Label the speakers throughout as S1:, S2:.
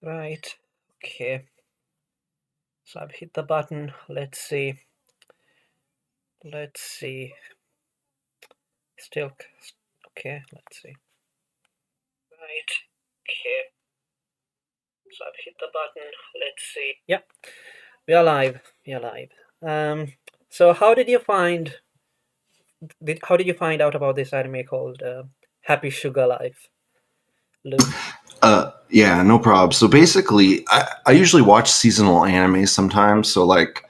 S1: Right. Okay. So I've hit the button. Let's see. Let's see. Still. Okay. Let's see. Right. Okay. So I've hit the button. Let's see. Yep. We are live. We are live. So how did you find? How did you find out about this anime called Happy Sugar Life, Lou?
S2: Yeah, no problem. So basically, I usually watch seasonal anime sometimes. So like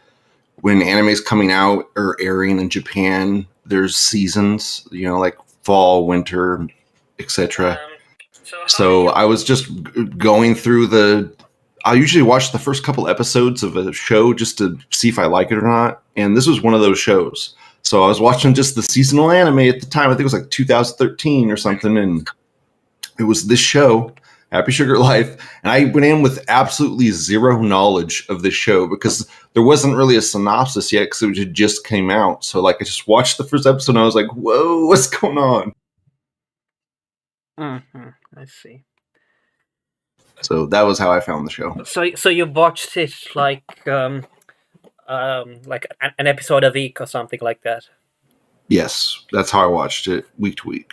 S2: when anime's coming out or airing in Japan, there's seasons, like fall, winter, etc.
S1: So how did
S2: So
S1: you?
S2: I was just going through I usually watch the first couple episodes of a show just to see if I like it or not. And this was one of those shows. So I was watching just the seasonal anime at the time. I think it was like 2013 or something. And it was this show, Happy Sugar Life, and I went in with absolutely zero knowledge of this show because there wasn't really a synopsis yet because it had just came out. So like I just watched the first episode and I was like, "Whoa, what's going on?"
S1: I see.
S2: So that was how I found the show.
S1: So you watched it like an episode a week or something like that.
S2: Yes, that's how I watched it week to week.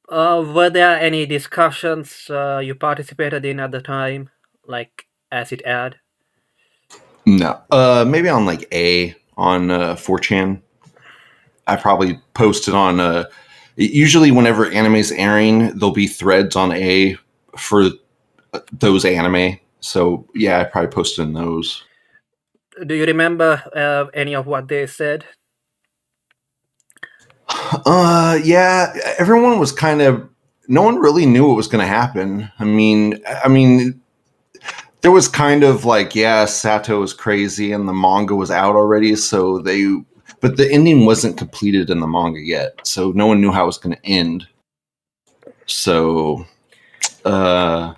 S1: Were there any discussions you participated in at the time, like as it aired?
S2: No, maybe on like on 4chan. I probably posted on. Usually, whenever anime's airing, there'll be threads on A for those anime. So yeah, I probably posted in those.
S1: Do you remember any of what they said?
S2: Yeah, everyone was kind of. No one really knew what was going to happen. I mean, there was kind of like, yeah, Sato was crazy, and the manga was out already, so but the ending wasn't completed in the manga yet, so no one knew how it was going to end. So, yeah,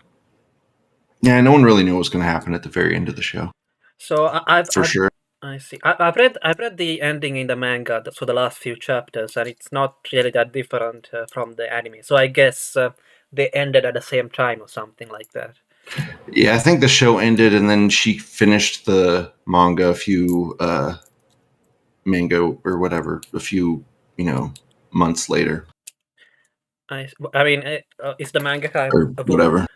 S2: no one really knew what was going to happen at the very end of the show.
S1: So
S2: For sure.
S1: I see. I've read the ending in the manga, so the last few chapters, and it's not really that different from the anime. So I guess they ended at the same time or something like that.
S2: Yeah, I think the show ended, and then she finished the manga a few months later
S1: I mean, is the mangaka
S2: or
S1: a woman?
S2: whatever.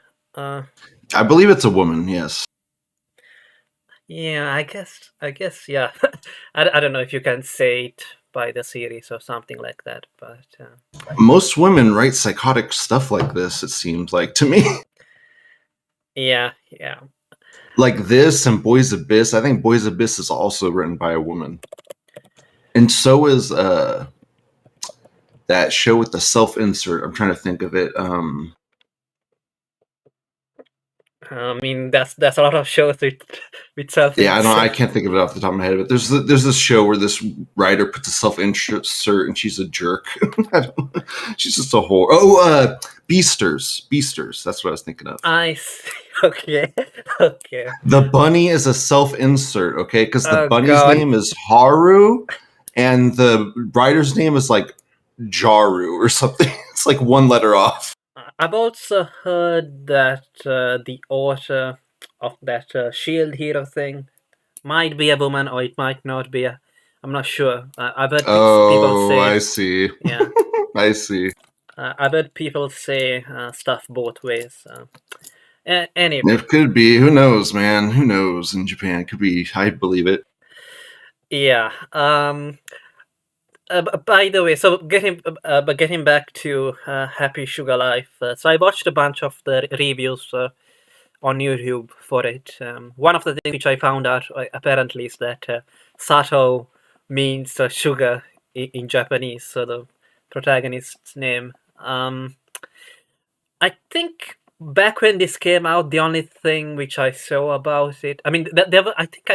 S2: I believe it's a woman. Yes.
S1: Yeah, I guess, yeah. I don't know if you can say it by the series or something like that, but
S2: Most women write psychotic stuff like this. It seems like to me.
S1: yeah.
S2: Like this and Boys Abyss. I think Boys Abyss is also written by a woman, and so is that show with the self insert. I'm trying to think of it.
S1: I mean, that's a lot of shows with self.
S2: Yeah, I can't think of it off the top of my head. But there's this show where this writer puts a self insert and she's a jerk. She's just a whore. Oh, Beasters. That's what I was thinking of.
S1: I see. Okay. Okay.
S2: The bunny is a self insert. Okay, because the bunny's
S1: God.
S2: name is Haru, and the writer's name is like Jaru or something. It's like one letter off.
S1: I've also heard that the author of that Shield Hero thing might be a woman or it might not be. I'm not sure. I've heard people say.
S2: I see.
S1: Yeah.
S2: I see.
S1: I've heard people say stuff both ways. Anyway.
S2: It could be. Who knows, man? Who knows? In Japan, it could be. I believe it.
S1: Yeah. By the way, so getting back to Happy Sugar Life. So I watched a bunch of the reviews on YouTube for it. One of the things which I found out apparently is that Sato means sugar in Japanese. So the protagonist's name. I think back when this came out, the only thing which I saw about it, I mean, I think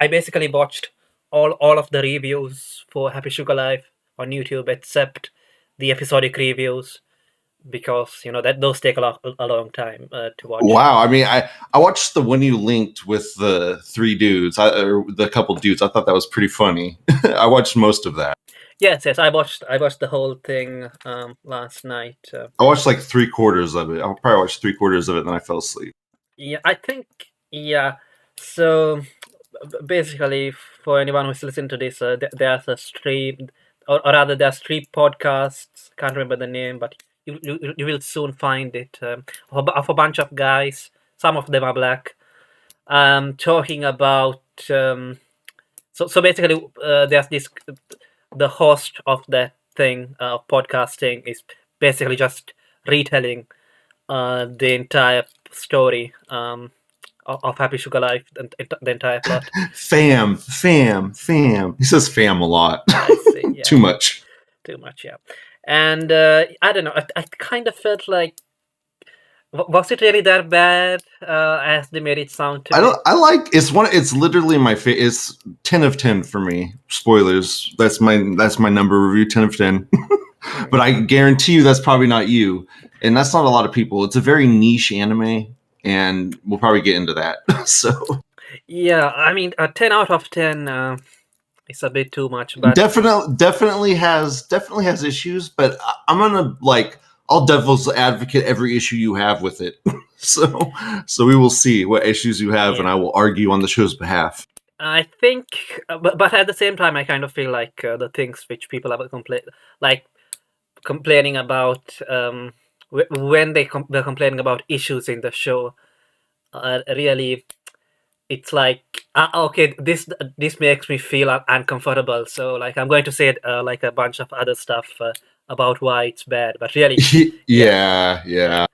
S1: I basically watched all of the reviews for Happy Sugar Life on YouTube except the episodic reviews because that those take a long time to watch.
S2: Wow, I mean, I watched the one you linked with the three dudes, or the couple dudes. I thought that was pretty funny. I watched most of that.
S1: Yes. I watched the whole thing last night.
S2: I watched like 3/4 of it. I'll probably watch 3/4 of it, and then I fell asleep.
S1: Yeah, I think, yeah. So basically, for anyone who's listening to this, there's a stream, or rather, there's three podcasts. Can't remember the name, but you will soon find it. Of a bunch of guys. Some of them are black. Talking about. So basically, there's this. The host of that thing, podcasting, is basically just retelling the entire story of Happy Sugar Life, and the entire plot.
S2: Fam. He says fam a lot.
S1: I see. Yeah,
S2: Too much.
S1: too much. Yeah, and I don't know. I kind of felt like, was it really that bad as they made it sound to me?
S2: I like it's literally my favorite. It's 10 of 10 for me. Spoilers. That's my number review, 10 of 10. But I guarantee you that's probably not you. And that's not a lot of people. It's a very niche anime, and we'll probably get into that. So
S1: Yeah, I mean, a 10 out of 10 is a bit too much, but
S2: definitely has issues, but I'm gonna I'll devil's advocate every issue you have with it. so we will see what issues you have, and I will argue on the show's behalf.
S1: I think, but at the same time, I kind of feel like the things which people have complaining about when they're complaining about issues in the show, really, it's like, okay, this makes me feel uncomfortable, so like I'm going to say like a bunch of other stuff about why it's bad, but really,
S2: yeah.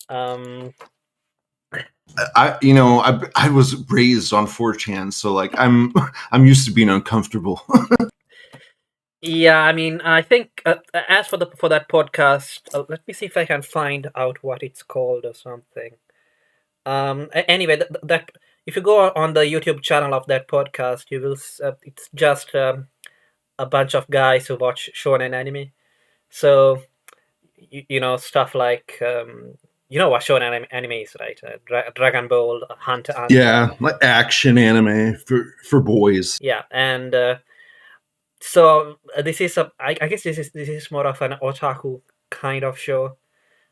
S1: um,
S2: I was raised on 4chan, so like I'm used to being uncomfortable.
S1: yeah, I mean, I think as for that podcast, let me see if I can find out what it's called or something. Anyway, that if you go on the YouTube channel of that podcast, you will. It's just a bunch of guys who watch shonen anime. So you know stuff like you know what shonen anime is, right? Dragon Ball, Hunter.
S2: Yeah, like action anime for boys.
S1: Yeah, and so this is I guess this is more of an otaku kind of show,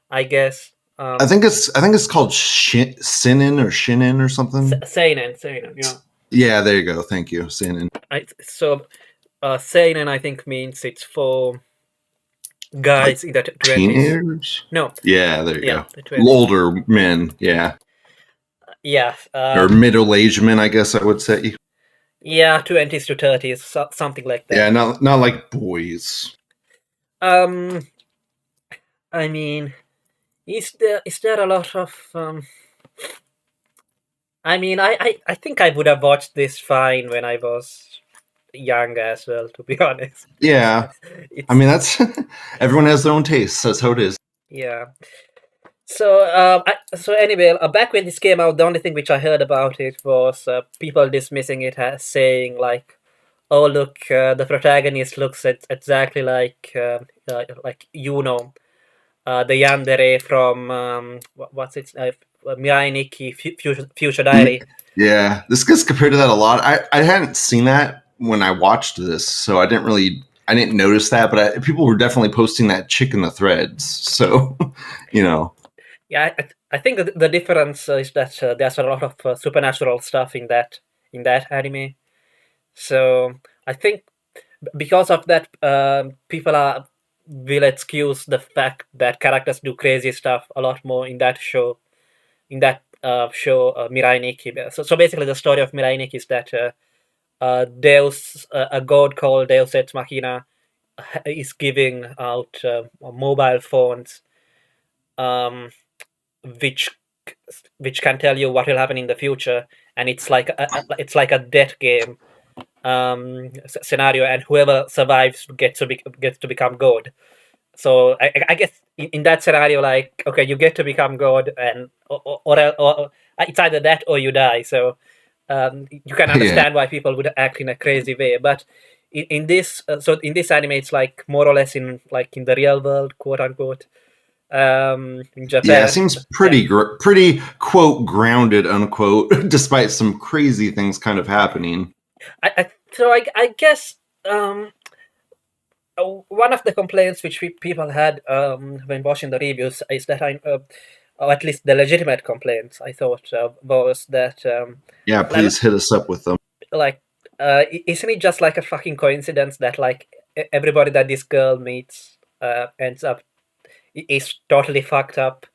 S1: I guess.
S2: I think it's called Sinin or Shinin or something.
S1: Seinen, yeah.
S2: Yeah, there you go. Thank you, Sinin.
S1: Seinen, I think, means it's for guys in the 20s.
S2: Teenagers?
S1: No.
S2: Yeah, there you
S1: Yeah,
S2: go.
S1: the 20s.
S2: Older men, yeah.
S1: Yeah.
S2: Or middle-aged men, I guess I would say.
S1: Yeah, 20s to 30s, something like that.
S2: Yeah, not like boys.
S1: I mean, is there a lot of I mean, I think I would have watched this fine when I was young as well, to be honest.
S2: Yeah. I mean, that's everyone has their own tastes. That's how it is.
S1: Yeah. So so anyway, back when this came out, the only thing which I heard about it was people dismissing it as saying like, "Oh look, the protagonist looks exactly like Yuno, the yandere from what's it, Mirai Nikki Future Diary."
S2: Yeah, this gets compared to that a lot. I hadn't seen that when I watched this, so I didn't notice that. But people were definitely posting that chick in the threads. So, you know.
S1: Yeah, I think the difference is that there's a lot of supernatural stuff in that anime. So I think because of that, people will excuse the fact that characters do crazy stuff a lot more in that show. In that show, Mirai Nikki. So basically, the story of Mirai Nikki is that a god called Deus Ex Machina is giving out mobile phones, which can tell you what will happen in the future, and it's like a death game scenario, and whoever survives gets to become god. So I guess in that scenario, like, okay, you get to become god, and or it's either that or you die. So you can understand why people would act in a crazy way. But in this anime, it's like more or less in the real world, quote unquote. In Japan,
S2: yeah, it seems pretty quote grounded unquote, despite some crazy things kind of happening.
S1: So I guess one of the complaints which people had when watching the reviews is that or at least the legitimate complaints, I thought was that
S2: Yeah, please hit us up with them.
S1: like isn't it just like a fucking coincidence that like everybody that this girl meets ends up is totally fucked up.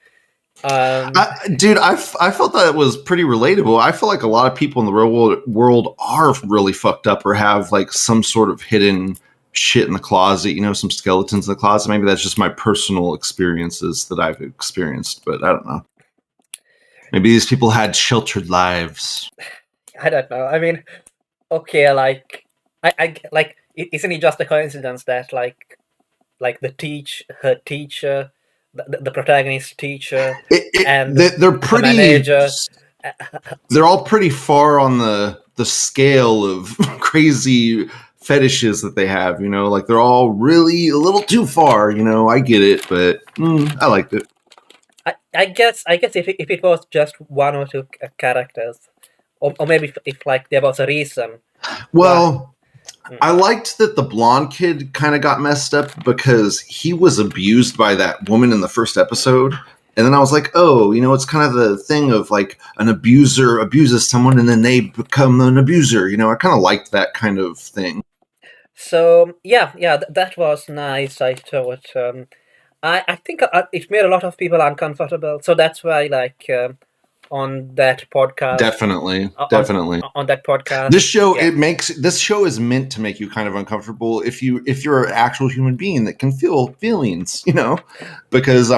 S2: Dude, I felt that was pretty relatable. I feel like a lot of people in the real world are really fucked up or have like some sort of hidden shit in the closet, some skeletons in the closet. Maybe that's just my personal experiences that I've experienced, but I don't know. Maybe these people had sheltered lives.
S1: I don't know. I mean, okay, like I like isn't it just a coincidence that like her teacher, the protagonist teacher, and
S2: they're pretty.
S1: The manager,
S2: they're all pretty far on the scale of crazy fetishes that they have. Like they're all really a little too far. I get it, but I liked it.
S1: I guess if it was just one or two characters, or maybe if like there was a reason.
S2: Well. I liked that the blonde kid kind of got messed up because he was abused by that woman in the first episode. And then I was like, oh, it's kind of the thing of like an abuser abuses someone and then they become an abuser. I kind of liked that kind of thing.
S1: So, yeah, that was nice, I thought. I think it made a lot of people uncomfortable. So that's why, like, on that podcast,
S2: definitely
S1: on that podcast,
S2: this show this show is meant to make you kind of uncomfortable if you're an actual human being that can feel feelings, because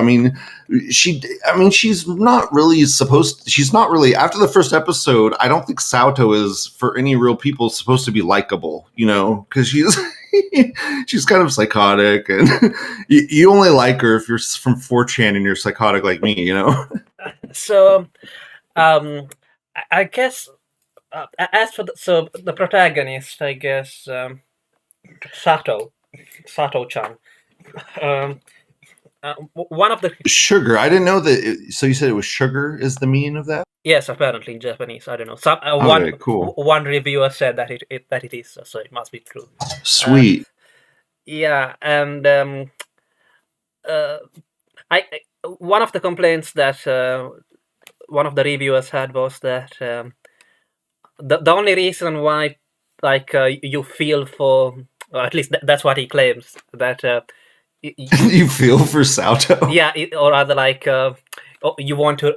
S2: she's not really after the first episode. I don't think Sato is for any real people supposed to be likable, because she's kind of psychotic, and you only like her if you're from 4chan and you're psychotic like me,
S1: So, I guess as for the protagonist, I guess Sato-chan. One of the
S2: sugar. I didn't know that. So you said it was sugar is the meaning of that?
S1: Yes, apparently in Japanese. I don't know.
S2: Cool.
S1: One reviewer said that it is, so it must be true.
S2: Sweet.
S1: Yeah, and one of the complaints that one of the reviewers had was that the only reason why you feel for, or at least that's what he claims, that
S2: you feel for Sato.
S1: Yeah, or rather like you want to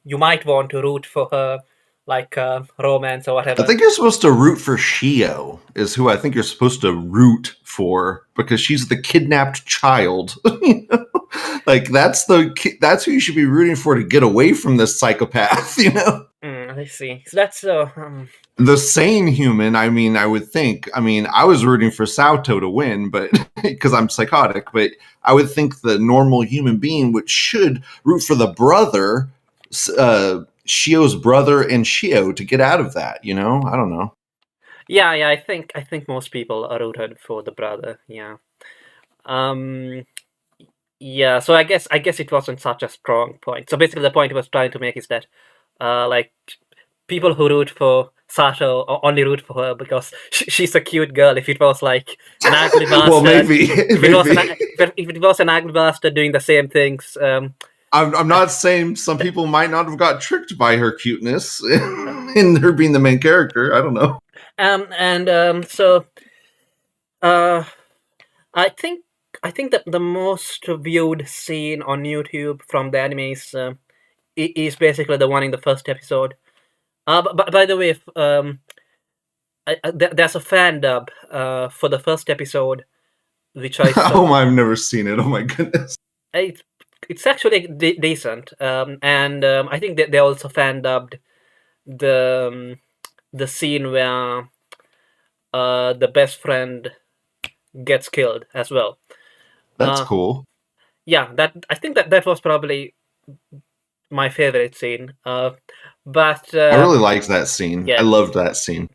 S1: you might want to root for her, like romance or whatever.
S2: I think you're supposed to root for Shio, is who I think you're supposed to root for, because she's the kidnapped child. Like that's who you should be rooting for to get away from this psychopath.
S1: I see. So that's
S2: the sane human. I would think. I was rooting for Sato to win, but because I'm psychotic. But I would think the normal human being should root for the brother. Shio's brother and Shio to get out of that, I don't know.
S1: Yeah, I think most people are rooted for the brother. Yeah. Yeah, so I guess it wasn't such a strong point. So basically the point he was trying to make is that like people who root for Sato only root for her because she's a cute girl. If it was like an ugly bastard,
S2: well, maybe.
S1: If it was an ugly bastard doing the same things.
S2: I'm not saying some people might not have got tricked by her cuteness in her being the main character. I don't know.
S1: So I think that the most viewed scene on YouTube from the anime is basically the one in the first episode. But by the way, there's a fan dub for the first episode, which I saw.
S2: I've never seen it. Oh my goodness.
S1: It's actually decent, and I think that they also fan dubbed the scene where the best friend gets killed as well.
S2: That's cool.
S1: Yeah, I think that was probably my favorite scene. But
S2: I really liked that scene. Yeah. I loved that scene.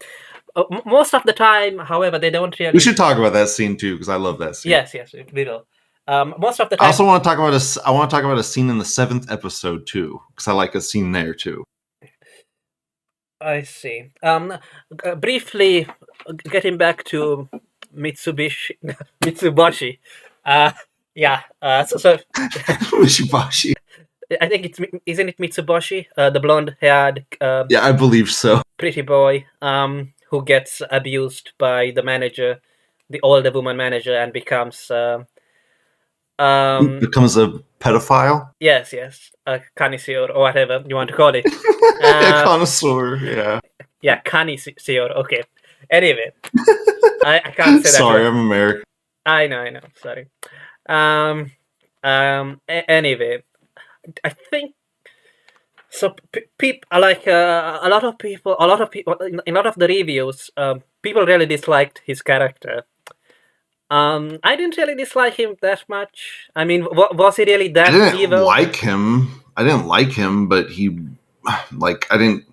S1: Most of the time, however, they don't really.
S2: We should talk about that scene too, because I love that scene.
S1: Yes, we will. Most of the time.
S2: I also want to talk about a scene in the 7th episode too, because I like a scene there too.
S1: I see. Briefly, getting back to Mitsubashi. Yeah. So
S2: Mitsubashi.
S1: I think isn't it Mitsuboshi, the blonde-haired
S2: Yeah, I believe so.
S1: pretty boy, who gets abused by the manager, the older woman manager, and becomes
S2: Becomes a pedophile.
S1: yes, a connoisseur or whatever you want to call it.
S2: A connoisseur. Yeah.
S1: Yeah, connoisseur. Okay. Anyway, I can't say that
S2: Sorry,
S1: word.
S2: I'm American.
S1: I know. Sorry. Anyway, I think so. Like a lot of people, in a lot of the reviews, people really disliked his character. I didn't really dislike him that much. I mean, was he really
S2: I
S1: that
S2: didn't
S1: evil?
S2: like him. But he, like, I didn't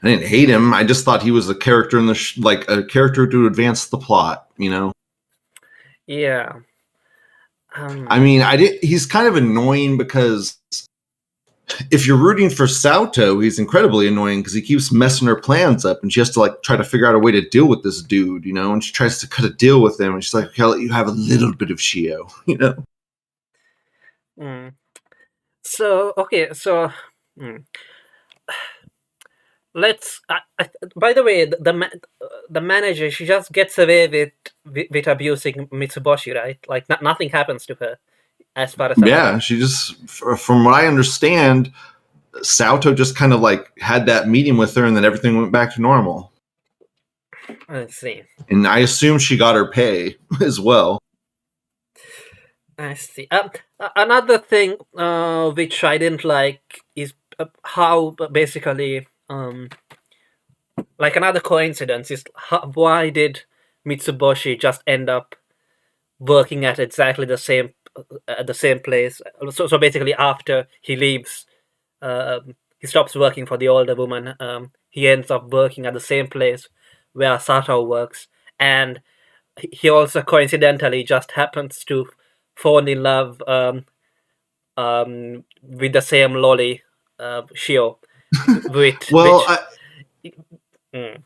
S2: hate him. I just thought he was a character in the like a character to advance the plot. You know.
S1: Yeah.
S2: I mean, he's kind of annoying because if you're rooting for Sato, he's incredibly annoying because he keeps messing her plans up, and she has to like try to figure out a way to deal with this dude, you know. And she tries to cut a deal with him, and she's like, "Okay, I'll let you have a little bit of Shio," you know.
S1: So okay, so let's. By the way, the manager, she just gets away with abusing Mitsuboshi, right? Like nothing happens to her, as far as I'm
S2: Yeah,
S1: aware.
S2: she just, from what I understand, Sato just kind of like had that meeting with her, and then everything went back to normal.
S1: Let's see.
S2: And I assume she got her pay as well.
S1: I see. Another thing which I didn't like is how basically like another coincidence is why did Mitsuboshi just end up working at exactly the same place? So basically, after he leaves, he stops working for the older woman. He ends up working at the same place where Sato works, and he also coincidentally just happens to fall in love with the same lolly, Shio.
S2: Well,
S1: Mm.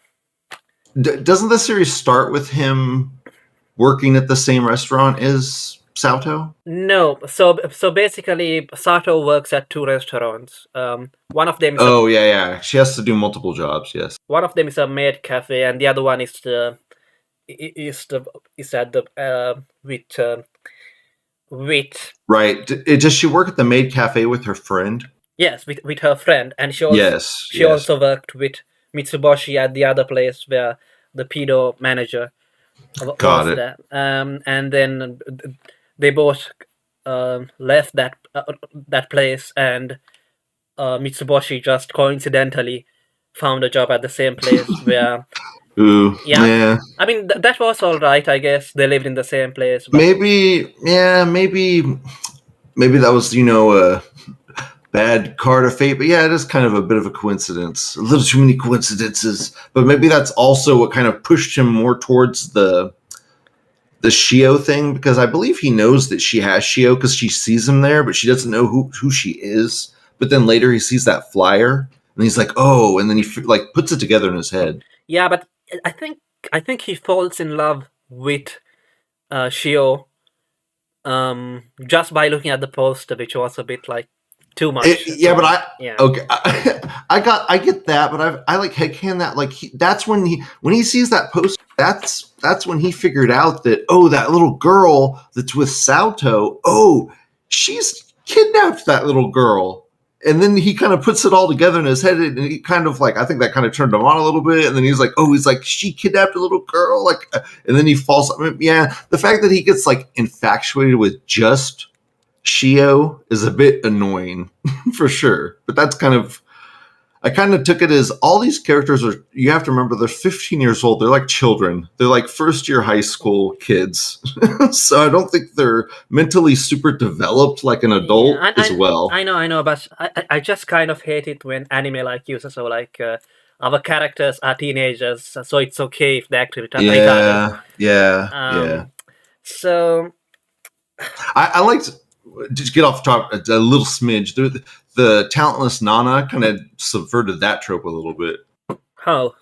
S2: doesn't the series start with him working at the same restaurant as Sato?
S1: No, so basically, Sato works at two restaurants. One of them is
S2: Yeah. She has to do multiple jobs. Yes.
S1: a maid cafe, and the other one is at the with
S2: Right. Does she work at the maid cafe with her friend?
S1: yes, with her friend, and she
S2: Yes.
S1: also worked with Mitsuboshi at the other place where the pedo manager
S2: Got
S1: was
S2: it.
S1: there. And then they both left that place, and Mitsuboshi just coincidentally found a job at the same place where.
S2: Ooh.
S1: Yeah.
S2: Yeah.
S1: I mean, that was all right. I guess they lived in the same place. But
S2: Maybe. Yeah. Maybe that was, a bad card of fate. But yeah, it is kind of a bit of a coincidence. A little too many coincidences. But maybe that's also what kind of pushed him more towards the Shio thing, because I believe he knows that she has Shio because she sees him there, but she doesn't know who she is. But then later he sees that flyer and he's like, "Oh!" And then he like puts it together in his head.
S1: yeah, but I think he falls in love with Shio just by looking at the poster, which was a bit like too much.
S2: Okay, I get that, but I like headcanon that like that's when he sees that poster. That's when he figured out that, oh, that little girl that's with Sato, oh, she's kidnapped that little girl. And then he kind of puts it all together in his head, and he kind of like, I think that kind of turned him on a little bit. And then he's like, she kidnapped a little girl, like, and then he falls. I mean, yeah, the fact that he gets like infatuated with just Shio is a bit annoying for sure. But that's I kind of took it as all these characters are, you have to remember, they're 15 years old. They're like children. They're like first year high school kids. So I don't think they're mentally super developed like an adult as well.
S1: I know, but I just kind of hate it when anime like uses so like our characters are teenagers, so it's okay if they act retarded.
S2: Yeah.
S1: So
S2: I liked, just get off the top a little smidge. The talentless Nana kind of subverted that trope a little bit.
S1: How?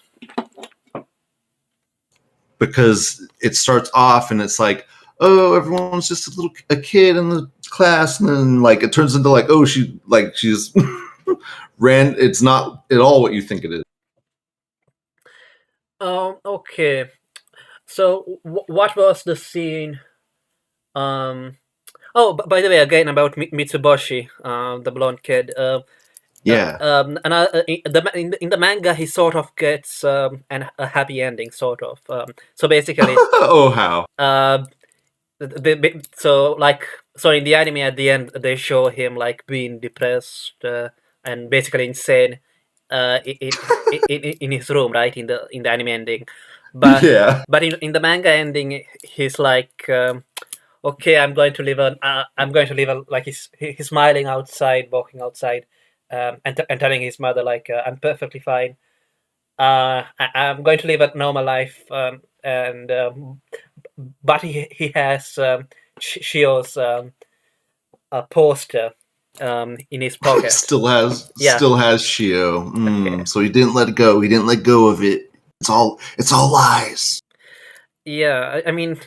S2: Because it starts off and it's like, oh, everyone's just a kid in the class, and then like it turns into like, oh, she's ran. It's not at all what you think it is.
S1: Okay. So, what was the scene? Um. Oh, by the way, again about Mitsuboshi, the blonde kid.
S2: Yeah.
S1: In the manga, he sort of gets a happy ending, sort of. So basically,
S2: Oh, how?
S1: so in the anime at the end they show him like being depressed and basically insane in his room, right, in the anime ending, but
S2: Yeah.
S1: in the manga ending he's like okay, I'm going to live a, like he's smiling outside, walking outside, and telling his mother like I'm perfectly fine, I'm going to live a normal life, and but he has Shio's a poster in his pocket.
S2: Still has
S1: Yeah.
S2: Shio.
S1: Okay.
S2: So he didn't let it go. He didn't let go of it. It's all lies.
S1: Yeah, I mean,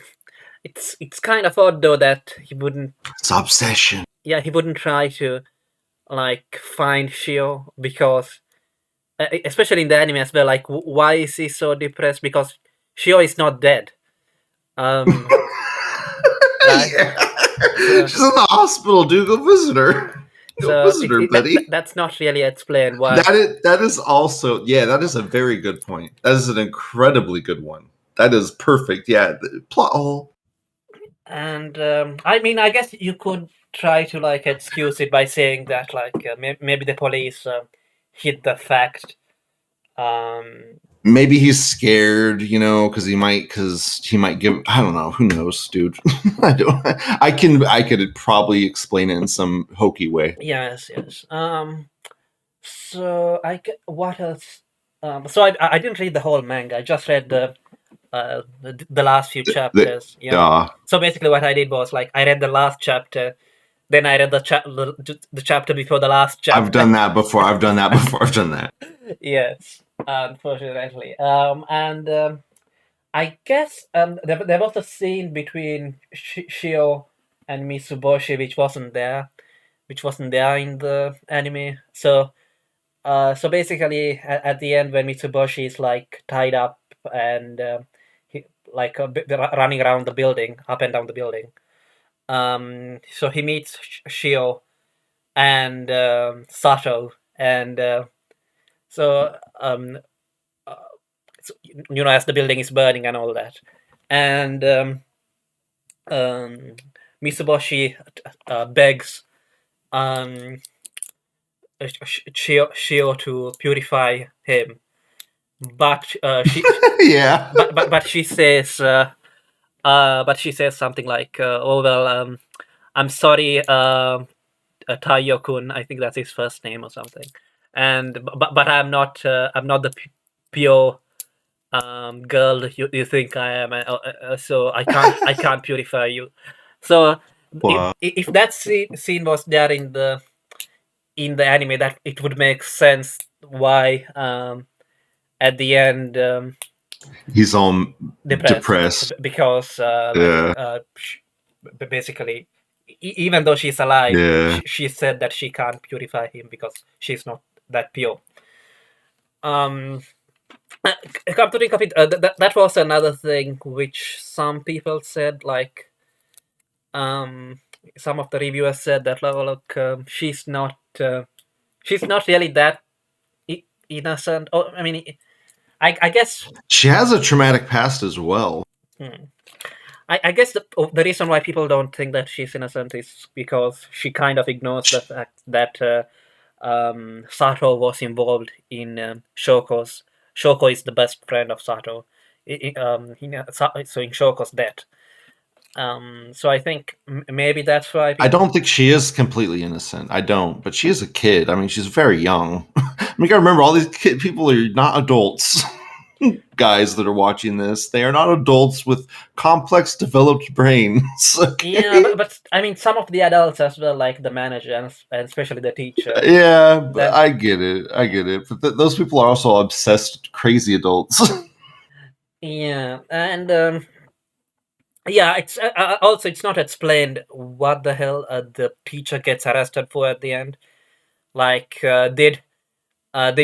S1: it's kind of odd though that he wouldn't.
S2: It's obsession.
S1: Yeah, he wouldn't try to like find Shio because, especially in the anime as well. Like, why is he so depressed? Because Shio is not dead. Right?
S2: Yeah. She's in the hospital, dude. Go visit her. Go visit her, buddy.
S1: That's not really explained why.
S2: That is also, yeah, that is a very good point. That is an incredibly good one. That is perfect. Yeah, plot hole.
S1: And I mean, I guess you could try to like excuse it by saying that like maybe the police hid the fact.
S2: Maybe he's scared, because he might give. I don't know. Who knows, dude? I don't. I could probably explain it in some hokey way.
S1: Yes. So what else? So I didn't read the whole manga. I just read the last few chapters. So basically, what I did was like I read the last chapter, then I read the chapter before the last chapter.
S2: I've done that before. I've done that.
S1: Yes, unfortunately. And I guess there was a scene between Shio and Mitsuboshi which wasn't there in the anime. So basically, at the end, when Mitsuboshi is like tied up and he like running around the building, up and down the building, so he meets Shio and Sato, and so as the building is burning and all that, and Mitsuboshi begs Shio to purify him, but she
S2: yeah.
S1: But she says something like, "Oh well, I'm sorry, Taiyo-kun, I think that's his first name or something, and but I'm not the pure girl you think I am, so I can't purify you." So if that scene was there in the anime, that it would make sense why at the end
S2: he's all depressed
S1: because basically even though she's alive, she said that she can't purify him because she's not that pure. Come to think of it, that was another thing which some people said, like some of the reviewers said that look, she's not really that innocent. Oh, I mean, I guess
S2: she has a traumatic past as well.
S1: I guess the reason why people don't think that she's innocent is because she kind of ignores the fact that Sato was involved in Shoko's. Shoko is the best friend of Sato. So in Shoko's death. So I think maybe that's why.
S2: I don't think she is completely innocent. I don't, but she is a kid. I mean, she's very young. I mean, you gotta remember, all these people are not adults. Guys that are watching this, they are not adults with complex developed brains. Okay?
S1: Yeah, but I mean, some of the adults as well, like the manager and especially the teacher.
S2: Yeah, but I get it. But those people are also obsessed, crazy adults.
S1: Yeah, and Yeah, it's also it's not explained what the hell the teacher gets arrested for at the end. Like, did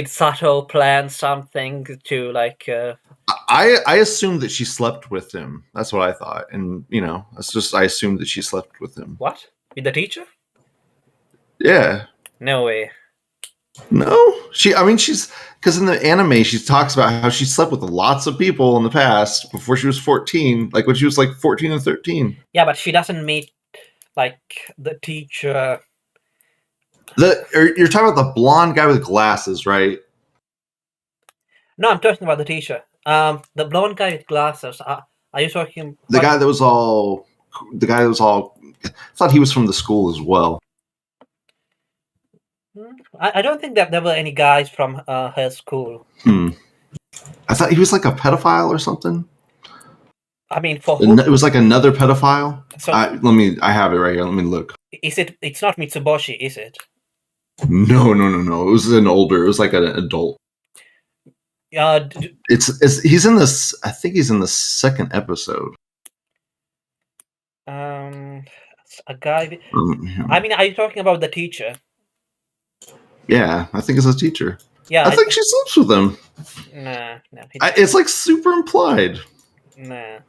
S1: Sato plan something to like?
S2: I assumed that she slept with him. That's what I thought, and that's just I assumed that she slept with him.
S1: What? With the teacher?
S2: Yeah.
S1: No way.
S2: No, she's because in the anime she talks about how she slept with lots of people in the past before she was 14, like when she was like 14 and 13.
S1: Yeah, but she doesn't meet like the teacher.
S2: You're talking about the blonde guy with glasses, right?
S1: No, I'm talking about the teacher. The blonde guy with glasses. Are you talking?
S2: The guy that was all, the guy that was all. I thought he was from the school as well.
S1: I don't think that there were any guys from her school.
S2: I thought he was like a pedophile or something.
S1: I mean, for who?
S2: It was like another pedophile.
S1: So
S2: I have it right here. Let me look.
S1: is it? It's not Mitsuboshi, is it?
S2: No. It was an older. It was like an adult. He's in this. I think he's in the second episode.
S1: A guy. I mean, are you talking about the teacher?
S2: Yeah, I think it's a teacher.
S1: Yeah,
S2: I think she sleeps with him.
S1: Nah.
S2: It's like super implied.
S1: Nah.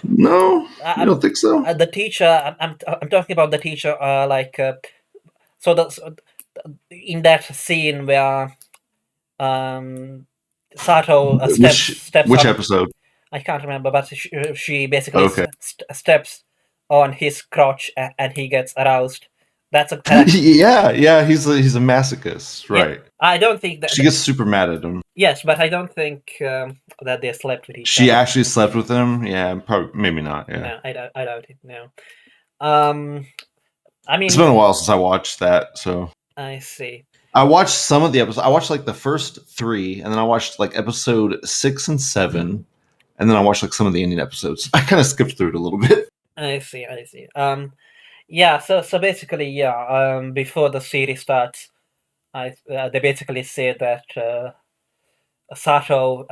S2: No, I don't think so.
S1: The teacher. I'm talking about the teacher. In that scene where Sato steps.
S2: Which episode?
S1: I can't remember, but she basically steps on his crotch and he gets aroused. That's a
S2: yeah. He's a masochist, right?
S1: Yeah, I don't think that
S2: she gets super mad at him.
S1: Yes, but I don't think that they slept with each
S2: other. She actually slept with him. Yeah, probably maybe not. Yeah,
S1: no, I doubt it. No. I mean,
S2: it's been a while since I watched that, so
S1: I see.
S2: I watched some of the episodes. I watched like the first 3, and then I watched like episode 6 and 7, and then I watched like some of the Indian episodes. I kind of skipped through it a little bit.
S1: I see. Yeah. So basically, yeah. Before the series starts, they basically say that Sato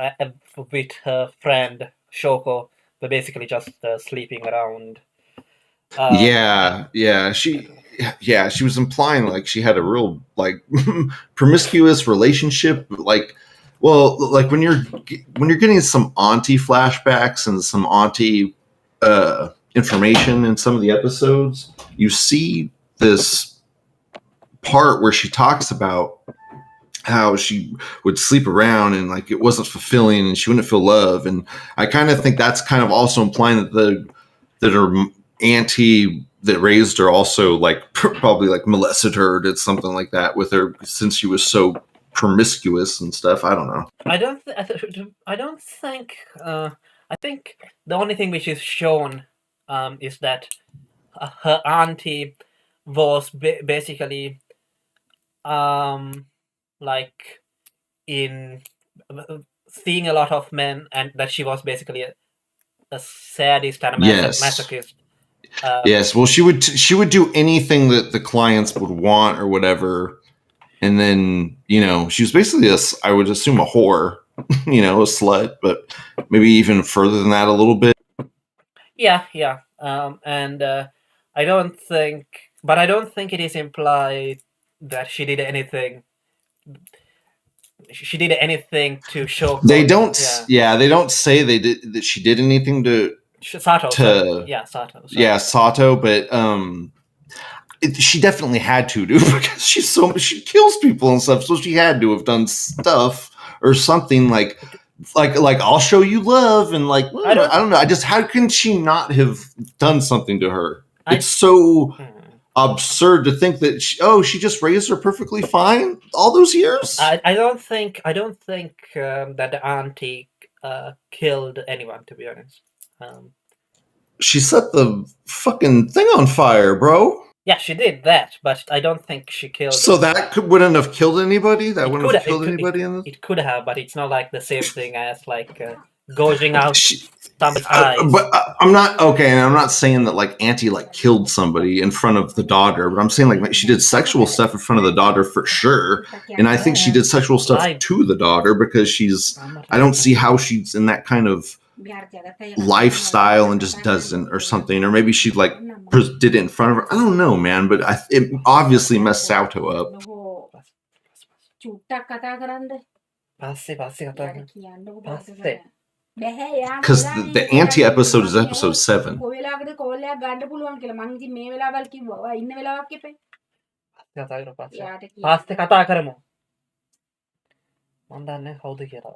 S1: with her friend Shoko were basically just sleeping around.
S2: She was implying like she had a real like promiscuous relationship, like when you're getting some auntie flashbacks and some auntie information in some of the episodes, you see this part where she talks about how she would sleep around and like it wasn't fulfilling and she wouldn't feel love, and I kind of think that's kind of also implying that her auntie that raised her also like probably like molested her or did something like that with her since she was so promiscuous and stuff. I don't know.
S1: I don't think. I think the only thing which is shown is that her auntie was basically like in seeing a lot of men, and that she was basically a sadist and a masochist.
S2: Yes, well, she would do anything that the clients would want or whatever, and then she was basically I would assume a whore, a slut, but maybe even further than that a little bit.
S1: Yeah, and I don't think it is implied that she did anything. She did anything to show.
S2: They don't. Yeah, they don't say that she did anything to.
S1: Sato. Sato.
S2: Yeah, Sato, but she definitely had to do because she kills people and stuff, so she had to have done stuff or something like I'll show you love and like I don't know. How can she not have done something to her? It's so absurd to think that she just raised her perfectly fine all those years.
S1: I don't think that the auntie killed anyone, to be honest.
S2: She set the fucking thing on fire, bro.
S1: Yeah, she did that, but I don't think she killed.
S2: So that wouldn't have killed anybody. That wouldn't have killed anybody in this.
S1: It could have, but it's not like the same thing as like gouging out someone's eyes.
S2: But I'm not okay, and I'm not saying that like Auntie like killed somebody in front of the daughter, but I'm saying like she did sexual stuff in front of the daughter for sure, and I think she did sexual stuff to the daughter because I don't see how she's in that kind of lifestyle and just doesn't, or something, or maybe she like did it in front of her. I don't know, man, but it obviously messed Sato up.
S1: පස්සේ කතා කරමු.
S2: Because the anti episode is episode 7.
S1: පස්සේ කතා කරමු. මම දන්නේ කවුද කියලා.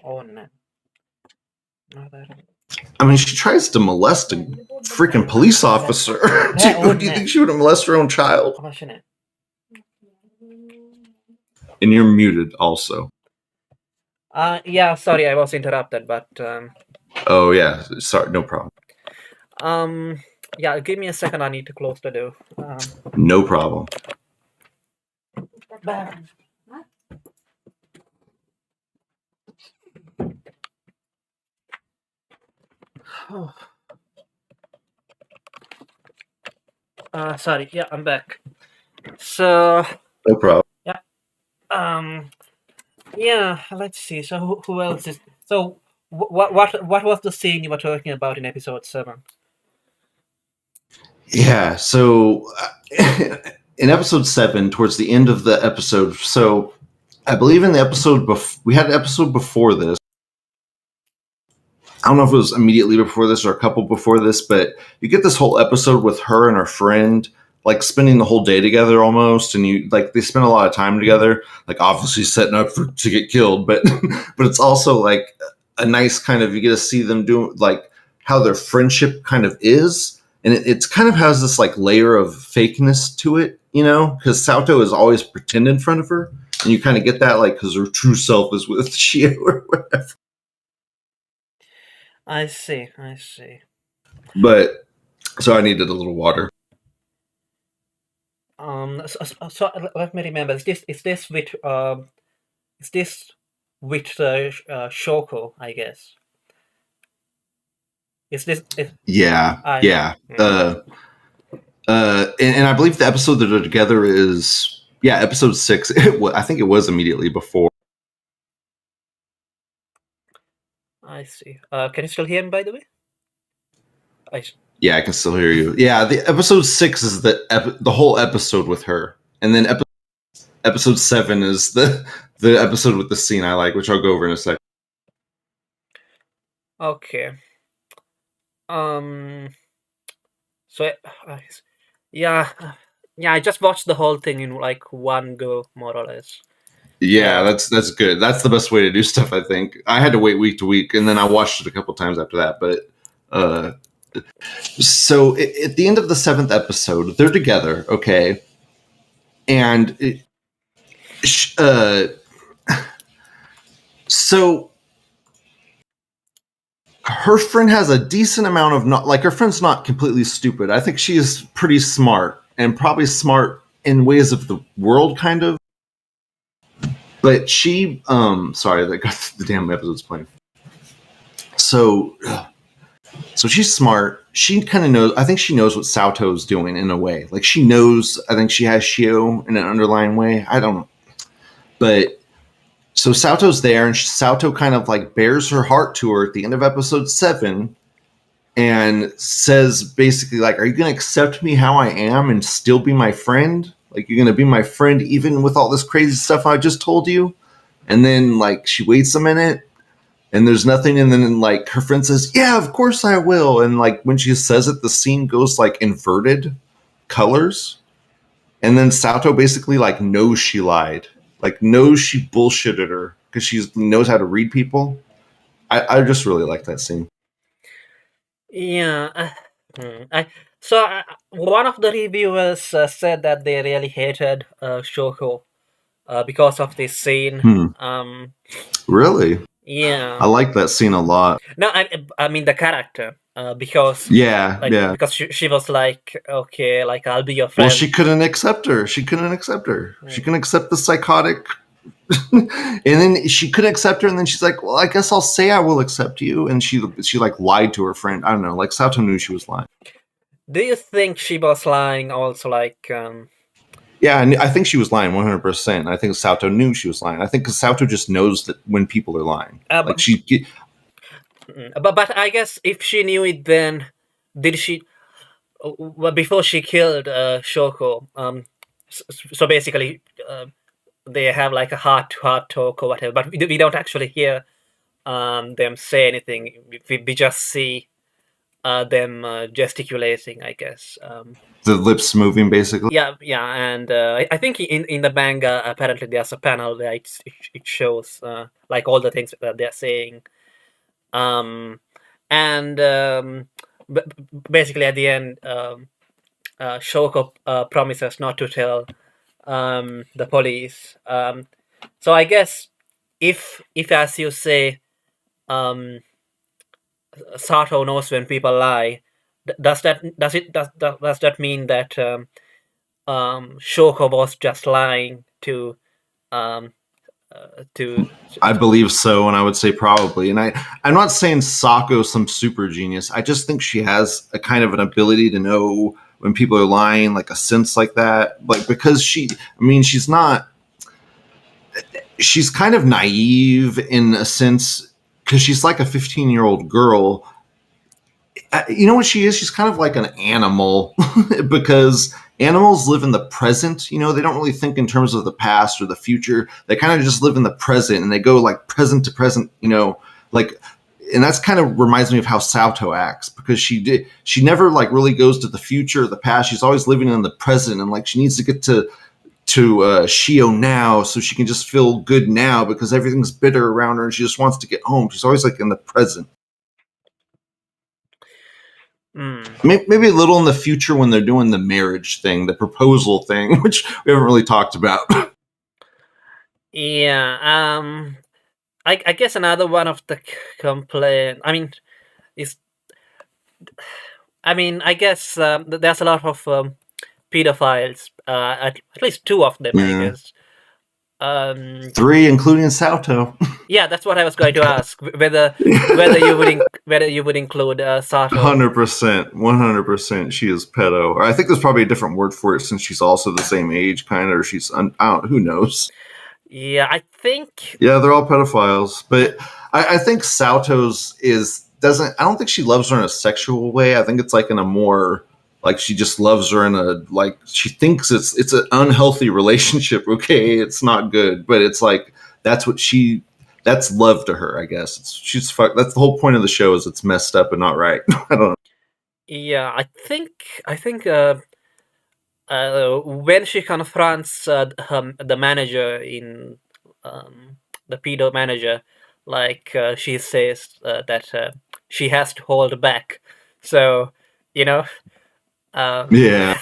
S1: ඕන්න.
S2: I mean, she tries to molest a freaking police officer. Do you think she would have molested her own child?
S1: අවශ්‍ය නැහැ.
S2: And you're muted also.
S1: Yeah, sorry, I was interrupted, but
S2: Oh yeah, sorry, no problem.
S1: Yeah, give me a second. I need to close the door.
S2: No problem.
S1: Sorry. Yeah, I'm back. So
S2: No problem.
S1: yeah. Let's see. So who else is? So what was the scene you were talking about in episode 7?
S2: Yeah. So in episode 7, towards the end of the episode, so I believe in the episode we had an episode before this. I don't know if it was immediately before this or a couple before this, but you get this whole episode with her and her friend, like spending the whole day together almost, and you like they spend a lot of time together, like obviously setting up to get killed, but but it's also like a nice kind of, you get to see them do like how their friendship kind of is, and it's kind of has this like layer of fakeness to it, you know, because Sato is always pretend in front of her, and you kind of get that like because her true self is with Shio or whatever.
S1: I see.
S2: But so I needed a little water.
S1: So let me remember. Is this with Shoko? I guess. Is this?
S2: Yeah. And I believe the episode that they're together is episode 6. I think it was immediately before.
S1: I see. Can you still hear me, by the way?
S2: Yeah, I can still hear you. Yeah, the episode 6 is the whole episode with her, and then episode 7 is the episode with the scene I like, which I'll go over in a second.
S1: Okay. So yeah, I just watched the whole thing in like one go, more or less.
S2: Yeah, that's good. That's the best way to do stuff, I think. I had to wait week to week, and then I watched it a couple times after that. But so at the end of the 7th episode, they're together, okay? And so her friend has a decent amount of her friend's not completely stupid. I think she is pretty smart, and probably smart in ways of the world, kind of. But she, sorry, the damn episode's playing. So she's smart. She kind of knows. I think she knows what Sato's doing in a way. Like she knows. I think she has Shio in an underlying way. I don't know. But so Sato's there, and Sato kind of like bears her heart to her at the end of episode 7, and says basically like, "Are you going to accept me how I am and still be my friend? Like, you're going to be my friend even with all this crazy stuff I just told you?" And then, like, she waits a minute, and there's nothing, and then, like, her friend says, "Yeah, of course I will." And, like, when she says it, the scene goes, like, inverted colors. And then Sato basically, like, knows she lied. Like, knows she bullshitted her because she knows how to read people. I just really like that scene.
S1: Yeah. So one of the reviewers said that they really hated Shoko because of this scene.
S2: Really?
S1: Yeah.
S2: I like that scene a lot.
S1: No, I mean the character because because she was like, okay, like I'll be your friend.
S2: Well, she couldn't accept her. She couldn't accept the psychotic. And then she couldn't accept her, and then she's like, "Well, I guess I'll say I will accept you." And she like lied to her friend. I don't know. Like Sato knew she was lying.
S1: Do you think she was lying also, like,
S2: Yeah, and I think she was lying 100%. I think Sato knew she was lying. I think because Sato just knows that when people are lying.
S1: Uh,
S2: Like
S1: but,
S2: she,
S1: but I guess if she knew it, then did she? Well, before she killed Shoko, so basically, they have like a heart-to-heart talk or whatever. But we don't actually hear them say anything. We just see them gesticulating, I guess.
S2: the lips moving basically.
S1: Yeah, yeah, and I think in the manga apparently there's a panel where it shows like all the things that they're saying, and basically at the end, Shoko promises not to tell the police. So I guess if as you say, um, Sato knows when people lie, does that mean that Shoko was just lying um, to
S2: I believe so, and I would say probably. And I'm not saying Sako's some super genius. I just think she has a kind of an ability to know when people are lying, like a sense like that. Like because I mean, she's kind of naive in a sense because she's like a 15-year-old girl. You know what she is? She's kind of like an animal because animals live in the present. You know, they don't really think in terms of the past or the future. They kind of just live in the present and they go like present to present, you know, like, and that's kind of reminds me of how Sato acts because she never like really goes to the future or the past. She's always living in the present and like she needs to get to Shio now so she can just feel good now because everything's bitter around her and she just wants to get home. She's always like in the present. Maybe a little in the future when they're doing the marriage thing, the proposal thing, which we haven't really talked about.
S1: Yeah, I guess another one of the complaint. Is I guess there's a lot of pedophiles. At least two of them, I
S2: Yeah.
S1: guess. Um,
S2: 3, including Sato.
S1: yeah, that's what I was going to ask. Whether you would include Sato.
S2: 100%, 100%. She is pedo. Or I think there's probably a different word for it since she's also the same age, kind of. Or she's who knows.
S1: Yeah, I think.
S2: Yeah, they're all pedophiles, but I think Sato's doesn't. I don't think she loves her in a sexual way. I think it's like in a more like she just loves her in a like she thinks it's an unhealthy relationship. Okay, it's not good, but it's like that's that's love to her. I guess she's fuck. That's the whole point of the show is it's messed up and not right. I don't know.
S1: Yeah, I think when she confronts the manager in the pedo manager, like she says that she has to hold back. So you know,
S2: Yeah,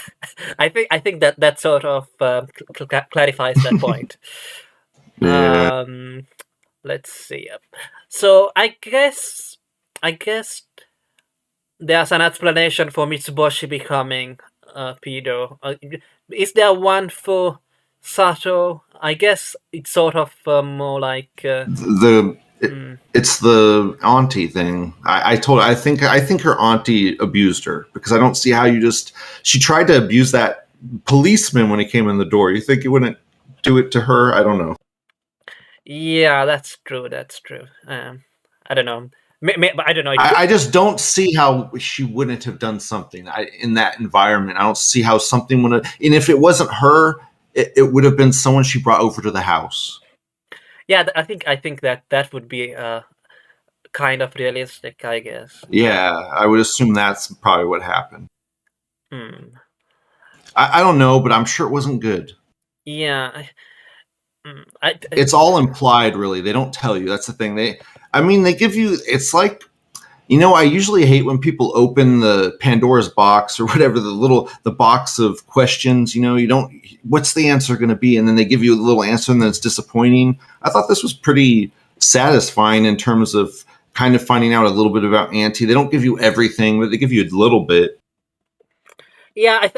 S1: I think that sort of clarifies that point.
S2: yeah.
S1: Let's see. So I guess there's an explanation for Mitsuboshi becoming pedo. Is there one for Sato? I guess it's sort of more like
S2: It's the auntie thing. I think her auntie abused her because I don't see how she tried to abuse that policeman when he came in the door. You think he wouldn't do it to her? I don't know.
S1: yeah, that's true. That's true. I don't know. But I don't know.
S2: I just don't see how she wouldn't have done something in that environment. I don't see how something would have. And if it wasn't her, it would have been someone she brought over to the house.
S1: Yeah, I think that would be kind of realistic, I guess.
S2: Yeah, I would assume that's probably what happened.
S1: Hmm.
S2: I don't know, but I'm sure it wasn't good.
S1: Yeah.
S2: It's all implied, really. They don't tell you. That's the thing. They give you. It's like, I usually hate when people open the Pandora's box or whatever the box of questions. You don't. What's the answer going to be? And then they give you a little answer, and then it's disappointing. I thought this was pretty satisfying in terms of kind of finding out a little bit about Auntie. They don't give you everything, but they give you a little bit.
S1: Yeah,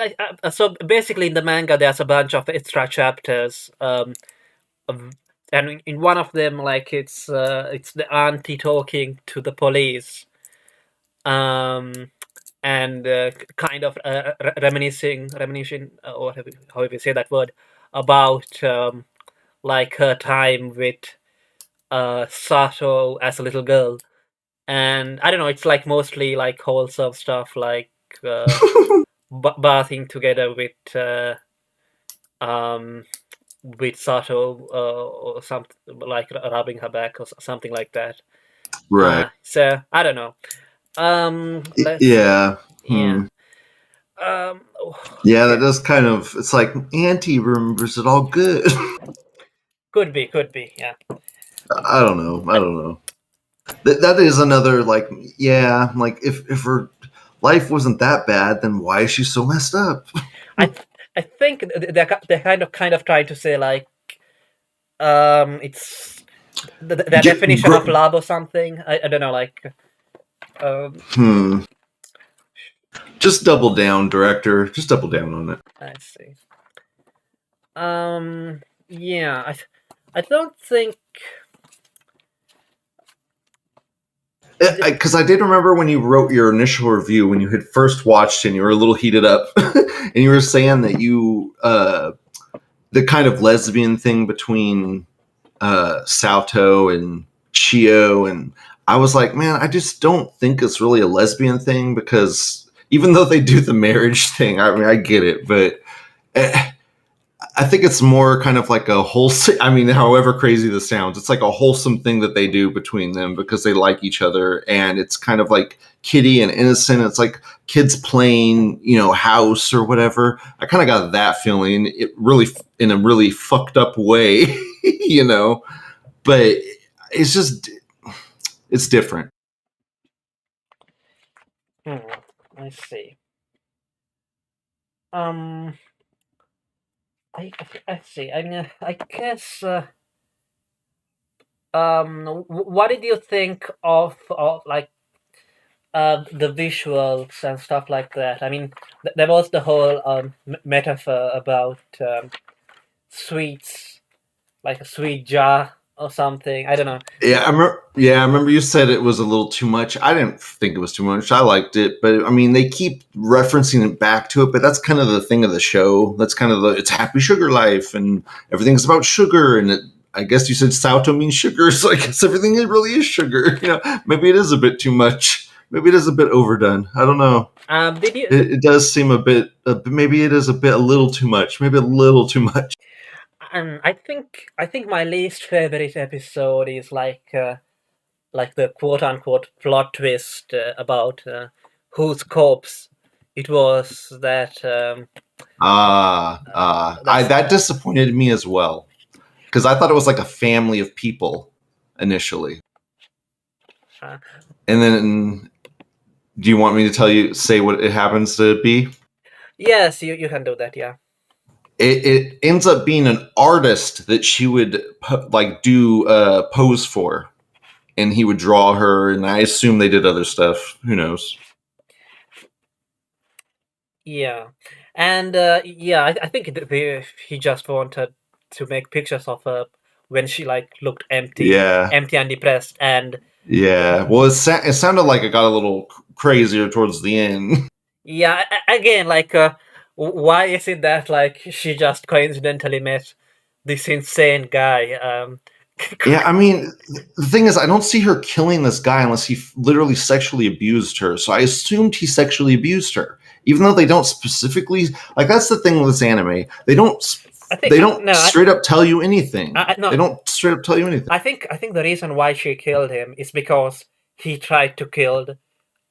S1: so basically in the manga there's a bunch of extra chapters, and in one of them, like it's the auntie talking to the police, and kind of reminiscing, or however you say that word, about like her time with Sato as a little girl. And I don't know, it's like mostly like wholesome stuff, like bathing together um, with Sato, or something like rubbing her back or something like that.
S2: Right.
S1: So I don't know. Let's see.
S2: Yeah.
S1: Yeah.
S2: Hmm. Yeah, that
S1: Okay.
S2: does kind of. It's like Auntie remembers it all good.
S1: Could be. Could be. Yeah.
S2: I don't know. I don't know. That is another like. Yeah, like if her life wasn't that bad, then why is she so messed up?
S1: I I think they're kind of trying to say like it's the
S2: Get
S1: definition of love or something. I don't know, like um
S2: hmm. Just double down, director. Just double down on it.
S1: let's see. Yeah, I don't think
S2: Because I did remember when you wrote your initial review when you had first watched and you were a little heated up, and you were saying that you the kind of lesbian thing between Salto and Shio, and I was like, man, I just don't think it's really a lesbian thing because even though they do the marriage thing, I mean, I get it, but I think it's more kind of like a wholesome. I mean, however crazy this sounds, it's like a wholesome thing that they do between them because they like each other, and it's kind of like kiddie and innocent. It's like kids playing, house or whatever. I kind of got that feeling. It really, in a really fucked up way, But it's just, it's different.
S1: let's see. Um, I see. I mean, I guess. What did you think of like the visuals and stuff like that? I mean, there was the whole metaphor about sweets, like a sweet jar or something. I don't know.
S2: I remember you said it was a little too much. I didn't think it was too much. I liked it, but I mean, they keep referencing it back to it. But that's kind of the thing of the show. That's kind of it's happy sugar life, and everything's about sugar. And I guess you said Sauto means sugar, so I guess everything really is sugar. Maybe it is a bit too much. Maybe it is a bit overdone. I don't know.
S1: Did you?
S2: It does seem a bit. Maybe it is a little too much. Maybe a little too much.
S1: I think my least favorite episode is like the quote unquote plot twist about whose corpse it was that. That's
S2: That disappointed me as well because I thought it was like a family of people initially,
S1: uh,
S2: and then do you want me to say what it happens to be?
S1: yes, you can do that. Yeah.
S2: It ends up being an artist that she would do pose for, and he would draw her, and I assume they did other stuff. Who knows?
S1: Yeah, and yeah, I think he just wanted to make pictures of her when she like looked
S2: Yeah,
S1: empty and depressed, and
S2: yeah. Well, it sounded like it got a little crazier towards the end.
S1: yeah, again, like, why is it that like she just coincidentally met this insane guy?
S2: Yeah, I mean, the thing is, I don't see her killing this guy unless he literally sexually abused her. So I assumed he sexually abused her, even though they don't specifically like. That's the thing with this anime; they don't
S1: I think
S2: they don't
S1: no,
S2: straight up tell you anything.
S1: no.
S2: They don't straight up tell you anything.
S1: I think the reason why she killed him is because he tried to kill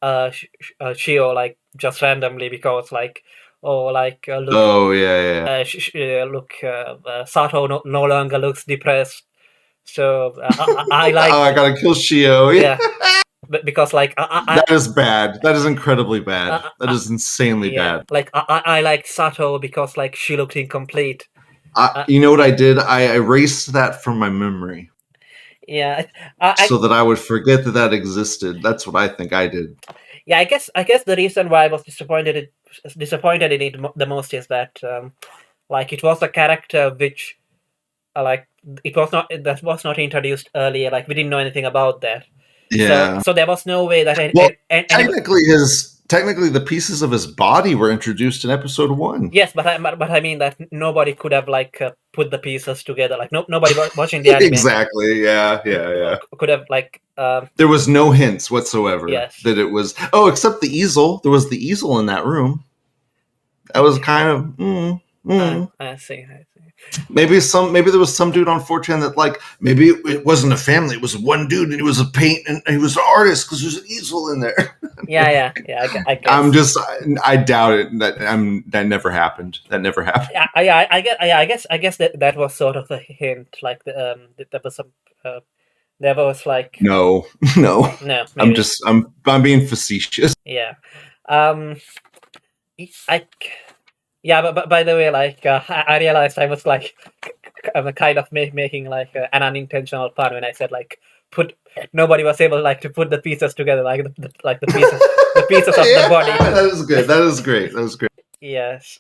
S1: Shio like just randomly because like look,
S2: Oh yeah, yeah.
S1: look, Sato no longer looks depressed, so I like
S2: Oh, I gotta kill Shio.
S1: yeah, but because like
S2: That is bad. That is incredibly bad. That
S1: I
S2: is insanely
S1: yeah,
S2: bad.
S1: like I like Sato because like she looked incomplete.
S2: You know what I did? I erased that from my memory
S1: Yeah, I
S2: so that I would forget that existed. That's what I think I did.
S1: yeah, I guess the reason why I was disappointed in it the most is that like it was a character which like that was not introduced earlier. Like we didn't know anything about that. So
S2: Yeah.
S1: so there was no way that
S2: Well, technically, technically the pieces of his body were introduced in episode 1.
S1: Yes, but I mean that nobody could have like put the pieces together. Like nobody watching the anime
S2: Exactly. Yeah.
S1: could have like
S2: There was no hints whatsoever
S1: Yes.
S2: that it was. Oh, except the easel. There was the easel in that room. That was kind of.
S1: I see.
S2: Maybe there was some dude on 4chan that like maybe it wasn't a family. It was one dude and he was a paint and he was an artist because there's an easel in there.
S1: Yeah. I guess.
S2: I doubt it. That never happened. That never happened.
S1: I guess that was sort of a hint. Like there was some. There was like
S2: No.
S1: Maybe.
S2: I'm being facetious.
S1: Yeah. But by the way, like I realized I was like kind of making like an unintentional pun when I said like nobody was able like to put the pieces together, like the pieces of the body.
S2: That is good. That is great. That was great.
S1: Yes.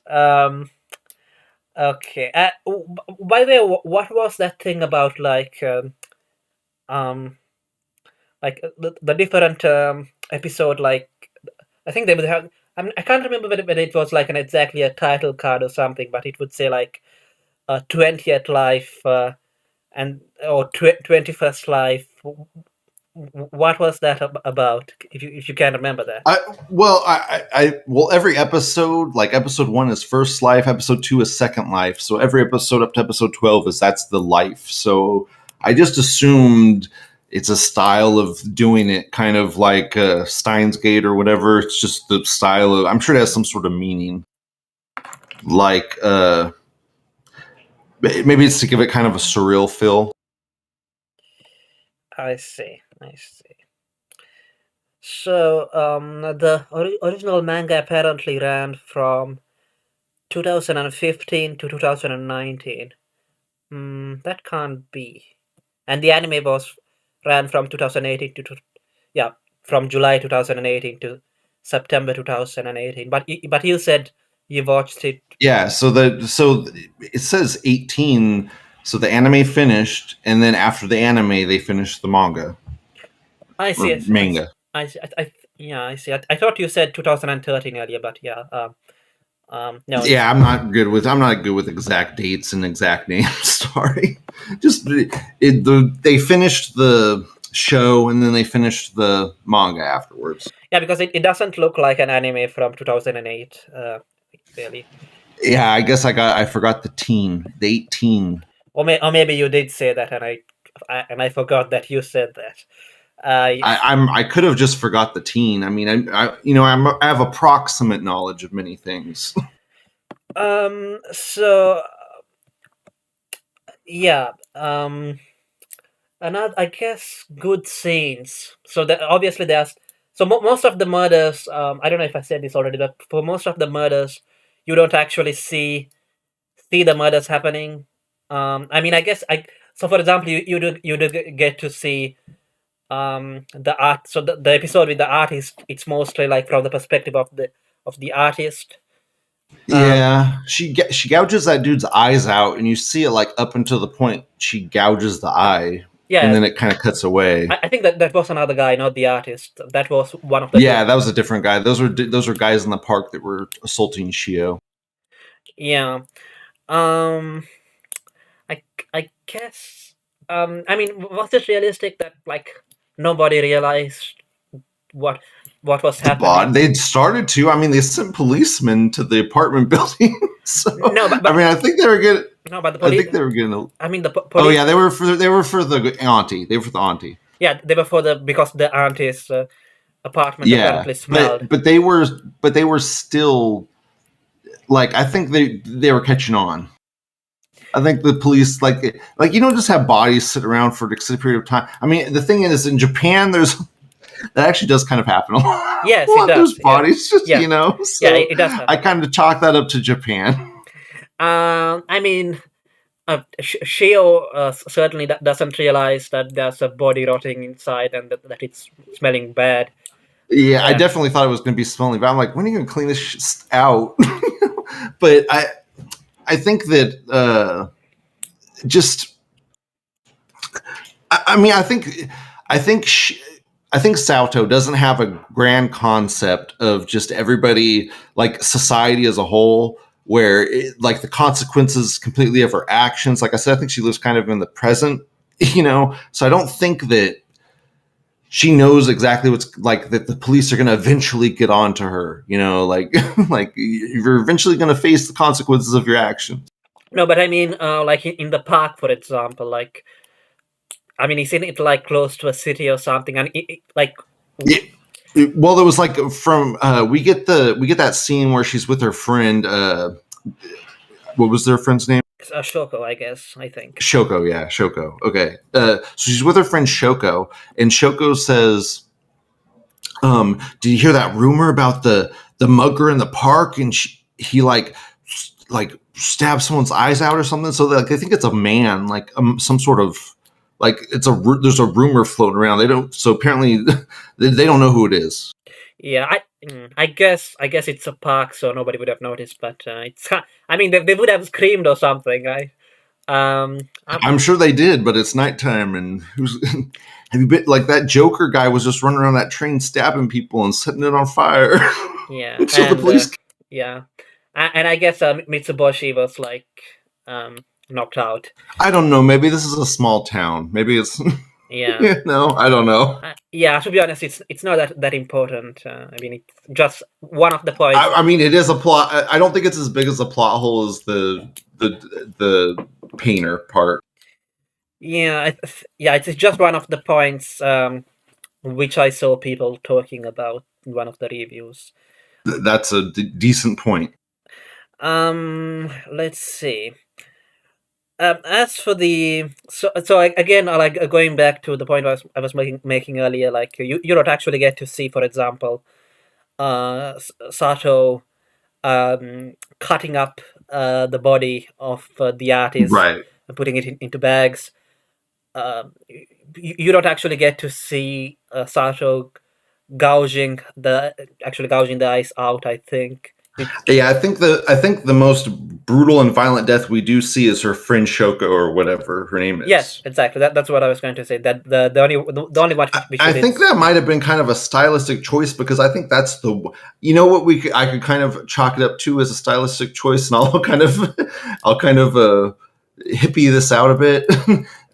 S1: Okay. By the way, what was that thing about like the different episode? Like I think they would have. I can't remember whether it was like exactly a title card or something, but it would say like 20th life or 21st life. What was that about? If you can remember that.
S2: Every episode, like episode 1 is first life, episode 2 is second life. So every episode up to episode 12 that's the life. So I just assumed it's a style of doing it, kind of like Steins Gate or whatever. It's just the style of. I'm sure it has some sort of meaning. Like maybe it's to give it kind of a surreal feel.
S1: I see. So the original manga apparently ran from 2015 to 2019. That can't be. And the anime ran from 2018 from July 2018 to September 2018. But you said you watched it.
S2: Yeah, so it says 18. So the anime finished, and then after the anime, they finished the manga.
S1: I see.
S2: Manga.
S1: I see. I see. I thought you said 2013 earlier, but yeah. No.
S2: Yeah, I'm not good with exact dates and exact names. Sorry. Just they finished the show and then they finished the manga afterwards.
S1: Yeah, because it doesn't look like an anime from 2008. Really.
S2: Yeah, I guess I forgot the 18.
S1: Or maybe you did say that, and I forgot that you said that.
S2: I could have just forgot the teen. I mean, I have approximate knowledge of many things.
S1: So yeah. Another, I guess, good scenes. So that obviously there's most of the murders. I don't know if I said this already, but for most of the murders, you don't actually see the murders happening. I mean, I guess So for example, you do get to see the art. So the episode with the artist, it's mostly like from the perspective of the artist.
S2: Yeah, she gouges that dude's eyes out, and you see it like up until the point she gouges the eye.
S1: Yeah,
S2: and then it kind of cuts away.
S1: I think that was another guy, not the artist. That was one of the.
S2: Yeah, that was a different guy. Those were guys in the park that were assaulting Shio.
S1: Yeah, I guess. I mean, was it realistic that like nobody realized what was happening?
S2: They started to. I mean, they sent policemen to the apartment building. So,
S1: no, but
S2: I mean, I think they were getting.
S1: No, but the police.
S2: I think they were getting.
S1: I mean, the police.
S2: Oh yeah, they were for the auntie. They were for the auntie.
S1: Yeah, they were because the auntie's apartment apparently smelled.
S2: But they were still like, I think they were catching on. I think the police like you don't just have bodies sit around for an extended period of time. I mean, the thing is, in Japan, that actually does kind of happen a lot.
S1: Yes, it does.
S2: There's bodies,
S1: So
S2: yeah,
S1: it does happen.
S2: I kind of chalk that up to Japan.
S1: I mean, Shio certainly doesn't realize that there's a body rotting inside and that it's smelling bad.
S2: Yeah, I definitely thought it was going to be smelling, but I'm like, when are you going to clean this out? But I think that I mean, I think I think Salto doesn't have a grand concept of just everybody, like society as a whole, where like the consequences completely of her actions. Like I said, I think she lives kind of in the present, So I don't think that she knows exactly what's like, that the police are going to eventually get on to her, like like you're eventually going to face the consequences of your actions.
S1: No, but I mean, like in the park, for example, like, I mean, isn't it like close to a city or something? And like,
S2: Yeah. Well, there was like from we get that scene where she's with her friend. What was their friend's name?
S1: it's Shoko, I guess. I think.
S2: Shoko, yeah, Shoko. Okay, so she's with her friend Shoko, and Shoko says, "Did you hear that rumor about the mugger in the park?" And he like stabs someone's eyes out or something. So like I think it's a man, like some sort of like there's a rumor floating around. They don't. So apparently they don't know who it is.
S1: Yeah, I guess it's a park, so nobody would have noticed. But it's. I mean, they would have screamed or something, right?
S2: I'm sure they did, but it's nighttime, and who's have you been like that Joker guy was just running around that train stabbing people and setting it on fire?
S1: Yeah,
S2: So the police.
S1: Yeah, and I guess Mitsuboshi was like knocked out.
S2: I don't know. Maybe this is a small town. Maybe it's.
S1: Yeah.
S2: No, I don't know.
S1: Yeah, to be honest, it's not that important. I mean, it's just one of the points.
S2: I mean, it is a plot. I don't think it's as big as a plot hole as the painter part.
S1: Yeah, it's just one of the points which I saw people talking about in one of the reviews.
S2: That's a decent point.
S1: Let's see. As for the again, like going back to the point I was making earlier, like you don't actually get to see, for example, Sato cutting up the body of the artist,
S2: right,
S1: and putting it into bags. You don't actually get to see Sato gouging the eyes out, I think.
S2: Yeah, I think the most brutal and violent death we do see is her friend Shoko or whatever her name is.
S1: Yes, exactly. That's what I was going to say. That the only one.
S2: I think that might have been kind of a stylistic choice, because I think that's the what I could kind of chalk it up to as a stylistic choice, and I'll kind of hippie this out a bit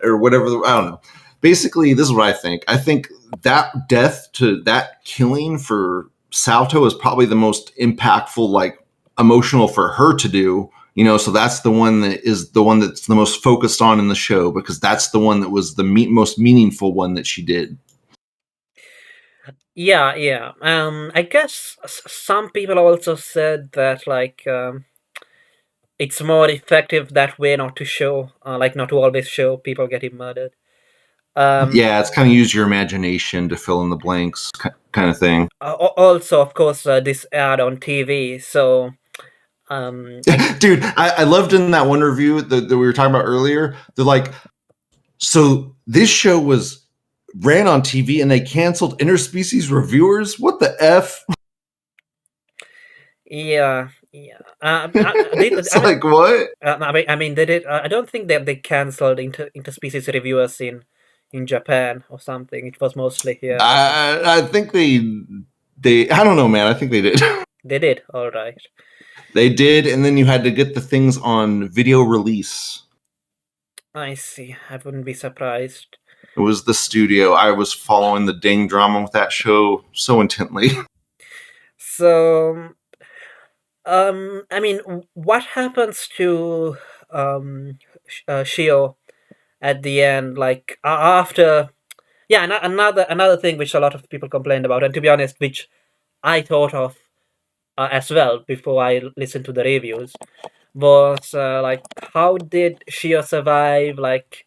S2: or whatever. I don't know. Basically, this is what I think. I think that death to that killing for Salto is probably the most impactful, like emotional for her to do. So that's the one that's the most focused on in the show, because that's the one that was the most meaningful one that she did.
S1: Yeah. I guess some people also said that like it's more effective that way, not to show, not to always show people getting murdered.
S2: Yeah, it's kind of use your imagination to fill in the blanks, kind of thing.
S1: Also, of course, this aired on TV, so.
S2: Dude, I loved in that one review that we were talking about earlier. They're like, so this show ran on TV and they canceled interspecies reviewers. What the f?
S1: Yeah.
S2: It's like what?
S1: I mean, they did. I don't think they canceled interspecies reviewers in Japan or something. It was mostly here.
S2: I think they. I don't know, man. I think they did.
S1: They did. All right.
S2: They did, and then you had to get the things on video release.
S1: I see. I wouldn't be surprised.
S2: It was the studio. I was following the dang drama with that show so intently.
S1: So, I mean, what happens to Shio at the end? Like after, yeah, another thing which a lot of people complained about, and to be honest, which I thought of as well before I listened to the reviews, was like, how did Shio survive? Like,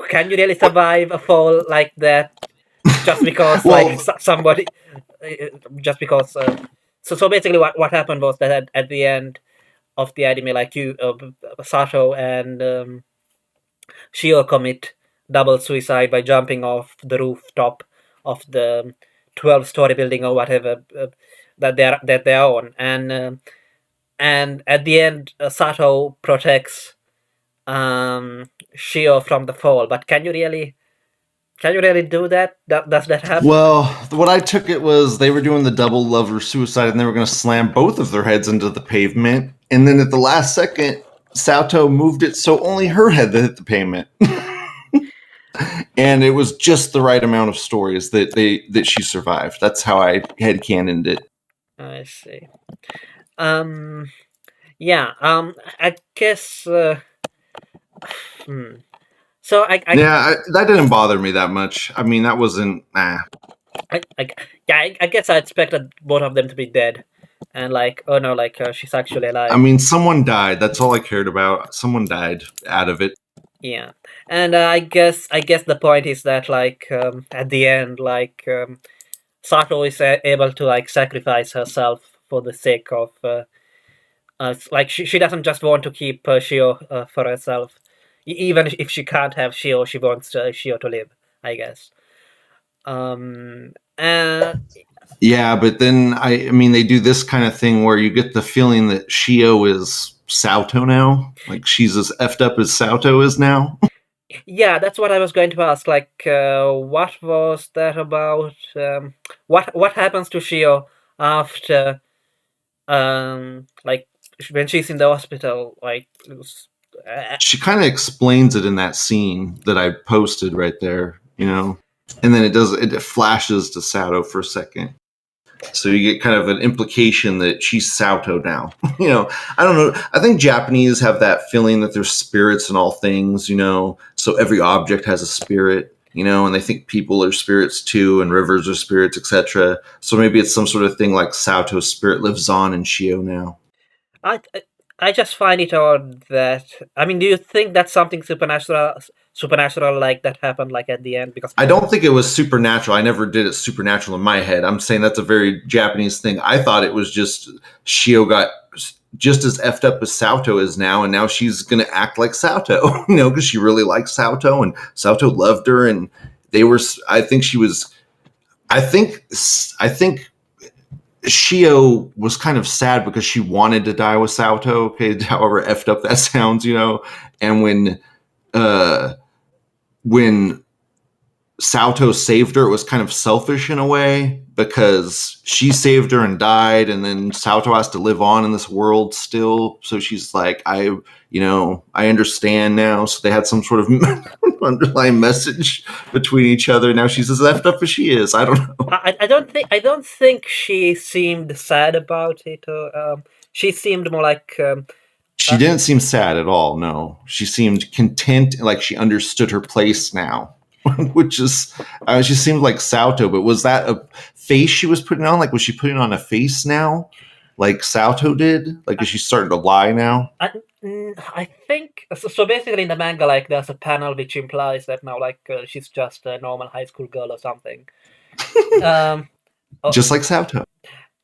S1: can you really survive a fall like that just because somebody just because so basically what happened was that at the end of the anime, like Sato and Shio commit double suicide by jumping off the rooftop of the 12-story building or whatever that they're on, and at the end Sato protects Shio from the fall. But can you really Can you really do that? Does that happen?
S2: Well, what I took it was they were doing the double lover suicide and they were going to slam both of their heads into the pavement. And then at the last second, Sato moved it so only her head hit the pavement. And it was just the right amount of stories that she survived. That's how I headcanoned it.
S1: I see. Yeah. I guess. So
S2: That didn't bother me that much. I mean, that wasn't.
S1: I guess I expected both of them to be dead, and like, oh no, like she's actually alive.
S2: I mean, someone died. That's all I cared about. Someone died out of it.
S1: Yeah, and I guess the point is that like at the end, like Sato is able to like sacrifice herself for the sake of like she doesn't just want to keep Shio for herself. Even if she can't have Shio, she wants Shio to live, I guess.
S2: Yeah, but then I mean, they do this kind of thing where you get the feeling that Shio is Sato now, like she's as effed up as Sato is now.
S1: Yeah, that's what I was going to ask. Like, what was that about? What happens to Shio after, like when she's in the hospital? Like,
S2: she kind of explains it in that scene that I posted right there, and then it flashes to Sato for a second. So you get kind of an implication that she's Sato now. I don't know. I think Japanese have that feeling that there's spirits in all things, so every object has a spirit, and they think people are spirits too, and rivers are spirits, etc. So maybe it's some sort of thing like Sato's spirit lives on in Shio now.
S1: I just find it odd that, I mean, do you think that's something supernatural like that happened like at the end? Because
S2: I don't think it was supernatural. I never did it supernatural in my head. I'm saying that's a very Japanese thing. I thought it was just Shio got just as effed up as Sato is now, and now she's going to act like Sato, because she really likes Sato, and Sato loved her, and I think Shio was kind of sad because she wanted to die with Sato. Okay, however effed up that sounds, and when Sato saved her, it was kind of selfish in a way because she saved her and died, and then Sato has to live on in this world still. So she's like, I understand now. So they had some sort of underlying message between each other. Now she's as effed up as she is. I don't know.
S1: I don't think she seemed sad about it. She seemed more like.
S2: She didn't seem sad at all. No, she seemed content, like she understood her place now. Which is, she seemed like Sato, but was that a face she was putting on? Like, was she putting on a face now, like Sato did? Like, is she starting to lie now?
S1: I think so. Basically, in the manga, like, there's a panel which implies that now, like, she's just a normal high school girl or something.
S2: Just like Sato.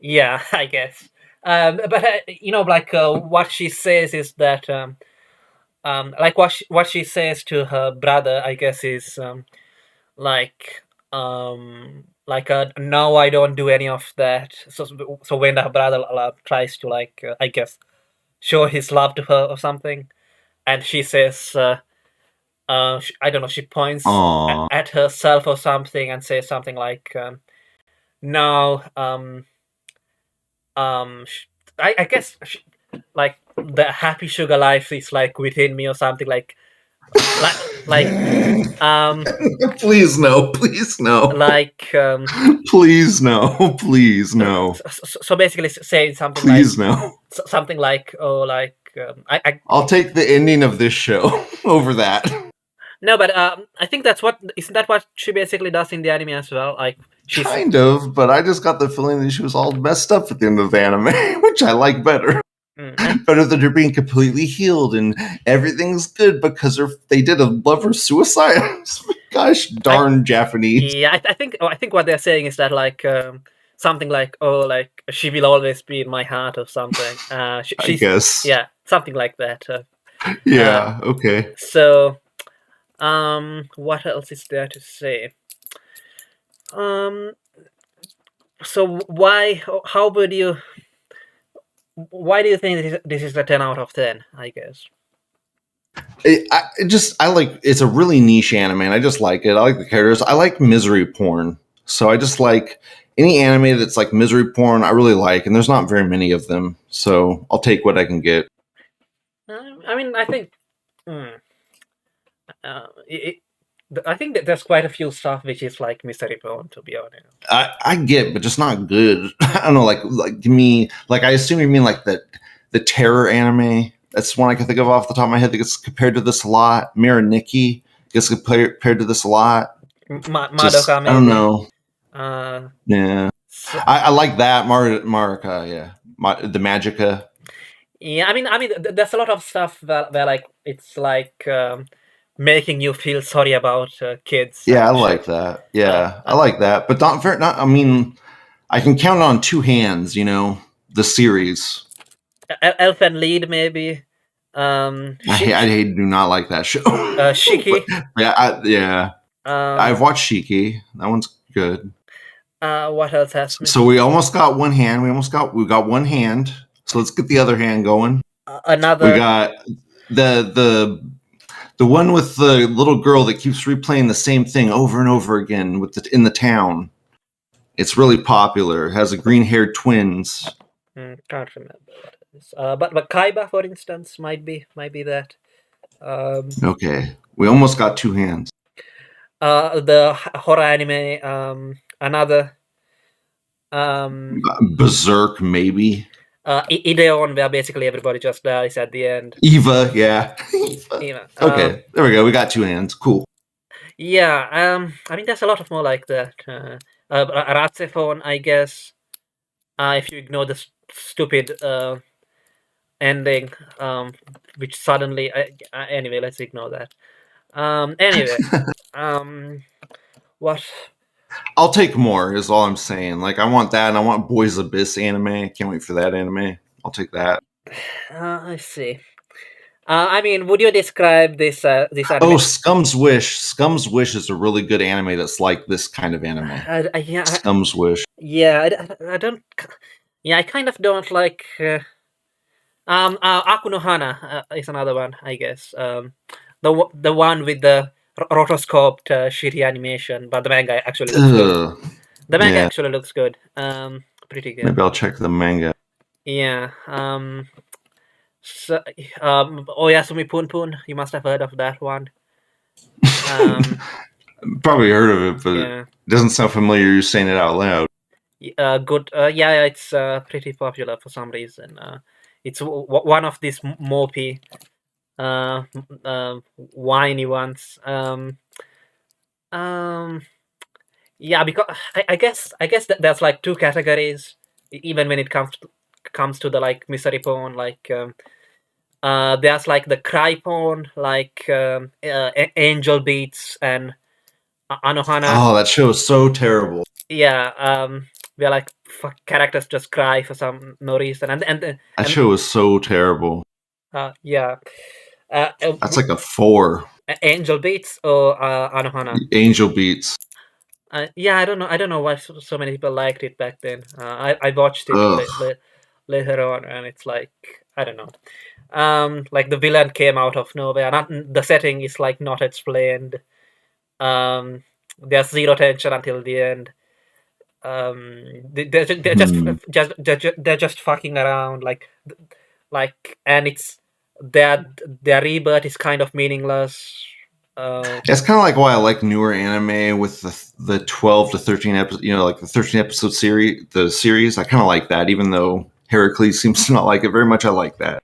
S1: Yeah, I guess. But like, what she says is that. Like what she says to her brother, I guess, is like no, I don't do any of that. So when her brother tries to like I guess show his love to her or something, and she says I don't know, she points at herself or something and says something like no, I guess like the happy sugar life is like within me or something like
S2: please no,
S1: like
S2: please no.
S1: So basically saying something
S2: please
S1: like
S2: no,
S1: something like, oh, like
S2: I'll take the ending of this show over that.
S1: No, but I think isn't that what she basically does in the anime as well? Like
S2: kind of, but I just got the feeling that she was all messed up at the end of the anime, which I like better. Better than her being completely healed and everything's good because they did a lover suicide. Gosh darn Japanese.
S1: Yeah, I think what they're saying is that like something like, oh, like she will always be in my heart or something.
S2: I guess.
S1: Yeah, something like that.
S2: Yeah. Okay.
S1: So, what else is there to say? So why do you think this is a 10 out of 10, I guess?
S2: I like it's a really niche anime, and I just like it. I like the characters. I like misery porn, so I just like any anime that's like misery porn. I really like, and there's not very many of them, so I'll take what I can get.
S1: I mean, I think. I think that there's quite a few stuff which is like misery porn, to be honest.
S2: I get, but just not good. I don't know, like give me like I assume you mean like the terror anime. That's one I can think of off the top of my head that gets compared to this a lot. Mira Nikki gets compared to this a lot.
S1: Madoka, maybe.
S2: I don't know. Yeah,
S1: So,
S2: I like that Marika. Yeah, the Magica.
S1: yeah, I mean, there's a lot of stuff where like it's like making you feel sorry about kids.
S2: Yeah, I
S1: and
S2: like
S1: shit.
S2: that. Yeah, I like that. But not very. Not. I mean, I can count on two hands. You know, the series.
S1: Elf and Lead, maybe.
S2: I do not like that show.
S1: Shiki.
S2: Yeah. I've watched Shiki. That one's good.
S1: What else has me?
S2: So we almost got one hand. We got one hand. So let's get the other hand going.
S1: Another.
S2: We got the one with the little girl that keeps replaying the same thing over and over again in the town. It's really popular. It has the green-haired twins.
S1: Can't remember what it is. But Kaiba, for instance, might be that.
S2: Okay, we almost got two hands.
S1: The horror anime. Another.
S2: Berserk, maybe.
S1: Ideon, where basically everybody just dies at the end.
S2: Eva, yeah.
S1: Eva.
S2: Okay, there we go. We got two hands. Cool.
S1: Yeah. I mean, there's a lot of more like that. Ratsephone, I guess. If you ignore the stupid ending, which suddenly. Anyway, let's ignore that. Anyway, what?
S2: I'll take more, is all I'm saying. Like, I want that, and I want Boys Abyss anime. Can't wait for that anime. I'll take that.
S1: I see. I mean, would you describe this anime?
S2: Oh, Scum's Wish. Scum's Wish is a really good anime that's like this kind of anime.
S1: Yeah,
S2: Scum's Wish.
S1: Yeah, I don't. Yeah, I kind of don't like. Aku no Hana is another one, I guess. The one with the rotoscoped shitty animation, but the manga actually looks good. The manga actually looks good. Pretty good.
S2: Maybe I'll check the manga.
S1: Yeah. So, Oyasumi Pun Pun. You must have heard of that one.
S2: Probably heard of it, but
S1: Yeah.
S2: it doesn't sound familiar. You're saying it out loud.
S1: Good. Yeah, it's pretty popular for some reason. It's one of these mopey, whiny ones. Yeah, because I guess that there's like two categories, even when it comes to the like misery porn. Like there's like the cry porn, like Angel Beats and Anohana.
S2: Oh, that show is so terrible.
S1: Yeah, where like characters just cry for no reason, and
S2: that show is so terrible.
S1: Yeah.
S2: That's like a 4.
S1: Angel Beats or Anohana?
S2: Angel Beats.
S1: Yeah, I don't know why so many people liked it back then. I watched it later on, and it's like, I don't know. Like the villain came out of nowhere. The setting is like not explained. There's zero tension until the end. They're just fucking around, like, and it's their rebirth is kind of meaningless.
S2: It's kind of like why I like newer anime with the 12 to 13 episode, like the 13 episode series. The series I kind of like that, even though Heracles seems to not like it very much. I like that.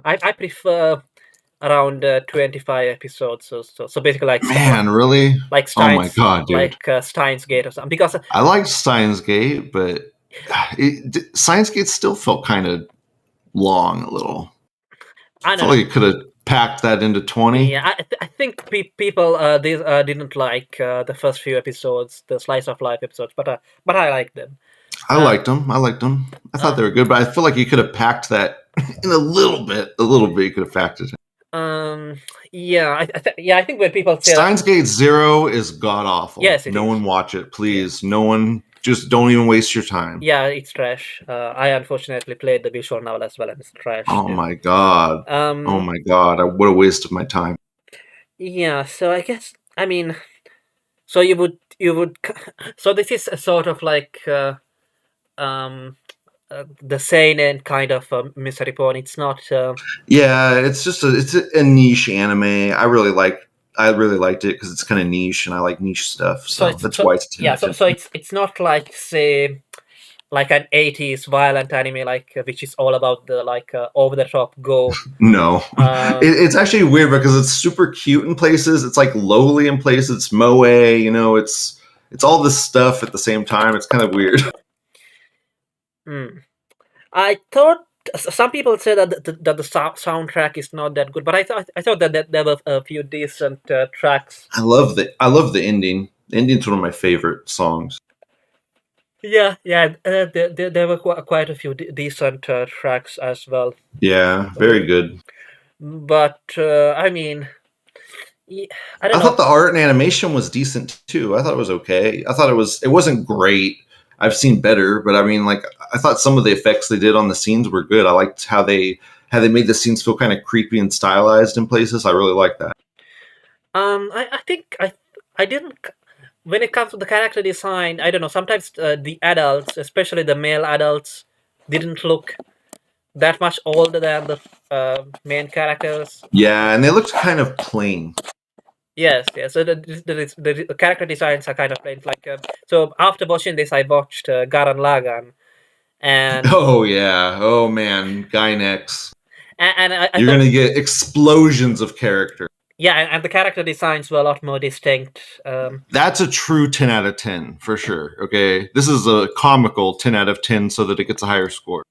S1: I prefer around 25 episodes. So basically, like,
S2: man, really,
S1: like Steins,
S2: oh my god, dude.
S1: Like Steins Gate or something. Because
S2: I like Steins Gate, but Steins Gate still felt kind of long a little. I felt like it could have packed that into 20.
S1: Yeah, I think people didn't like the first few episodes, the slice of life episodes, but I liked them.
S2: I liked them. I thought they were good, but I feel like you could have packed that in a little bit. You could have packed it.
S1: Yeah, I think when people say
S2: Steins Gate 0 is god awful.
S1: Yes,
S2: no one watch it, please. Yeah. No one Just don't even waste your time.
S1: Yeah, it's trash. I unfortunately played the visual novel as well, and it's trash.
S2: Oh
S1: too.
S2: my god. Oh my god. What a waste of my time.
S1: Yeah, so I guess so you would so this is a sort of like um the seinen kind of mystery porn. It's not
S2: Yeah, it's a niche anime. I really liked it because it's kind of niche, and I like niche stuff.
S1: so
S2: So
S1: it's
S2: that's
S1: so
S2: why it's 10
S1: yeah,
S2: out of
S1: so
S2: 10.
S1: so it's not like, say, like an 80s violent anime, like which is all about the like over the top go.
S2: No,
S1: Um,
S2: it's actually weird because it's super cute in places. It's like lowly in places. It's moe. It's all this stuff at the same time. It's kind of weird.
S1: I thought some people say that the soundtrack is not that good, but I thought that there were a few decent tracks.
S2: I love the ending. The ending's one of my favorite songs.
S1: Yeah, yeah, there were quite a few decent tracks as well.
S2: Yeah, very good.
S1: But ye- I don't
S2: I
S1: know.
S2: thought the art and animation was decent too. I thought it was okay. I thought it wasn't great. I've seen better, but I mean, like, I thought some of the effects they did on the scenes were good. I liked how they made the scenes feel kind of creepy and stylized in places. I really like that.
S1: I think I didn't. When it comes to the character design, I don't know. Sometimes the adults, especially the male adults, didn't look that much older than the main characters.
S2: Yeah, and they looked kind of plain.
S1: Yes, yes. So the character designs are kind of plain. Like so, after watching this, I watched Gurren Lagann, and
S2: Oh yeah. Oh man, Gynex.
S1: I
S2: You're
S1: thought,
S2: gonna get explosions of character.
S1: yeah, and the character designs were a lot more distinct.
S2: That's a true 10 out of 10 for sure. Okay, this is a comical 10 out of 10 so that it gets a higher score.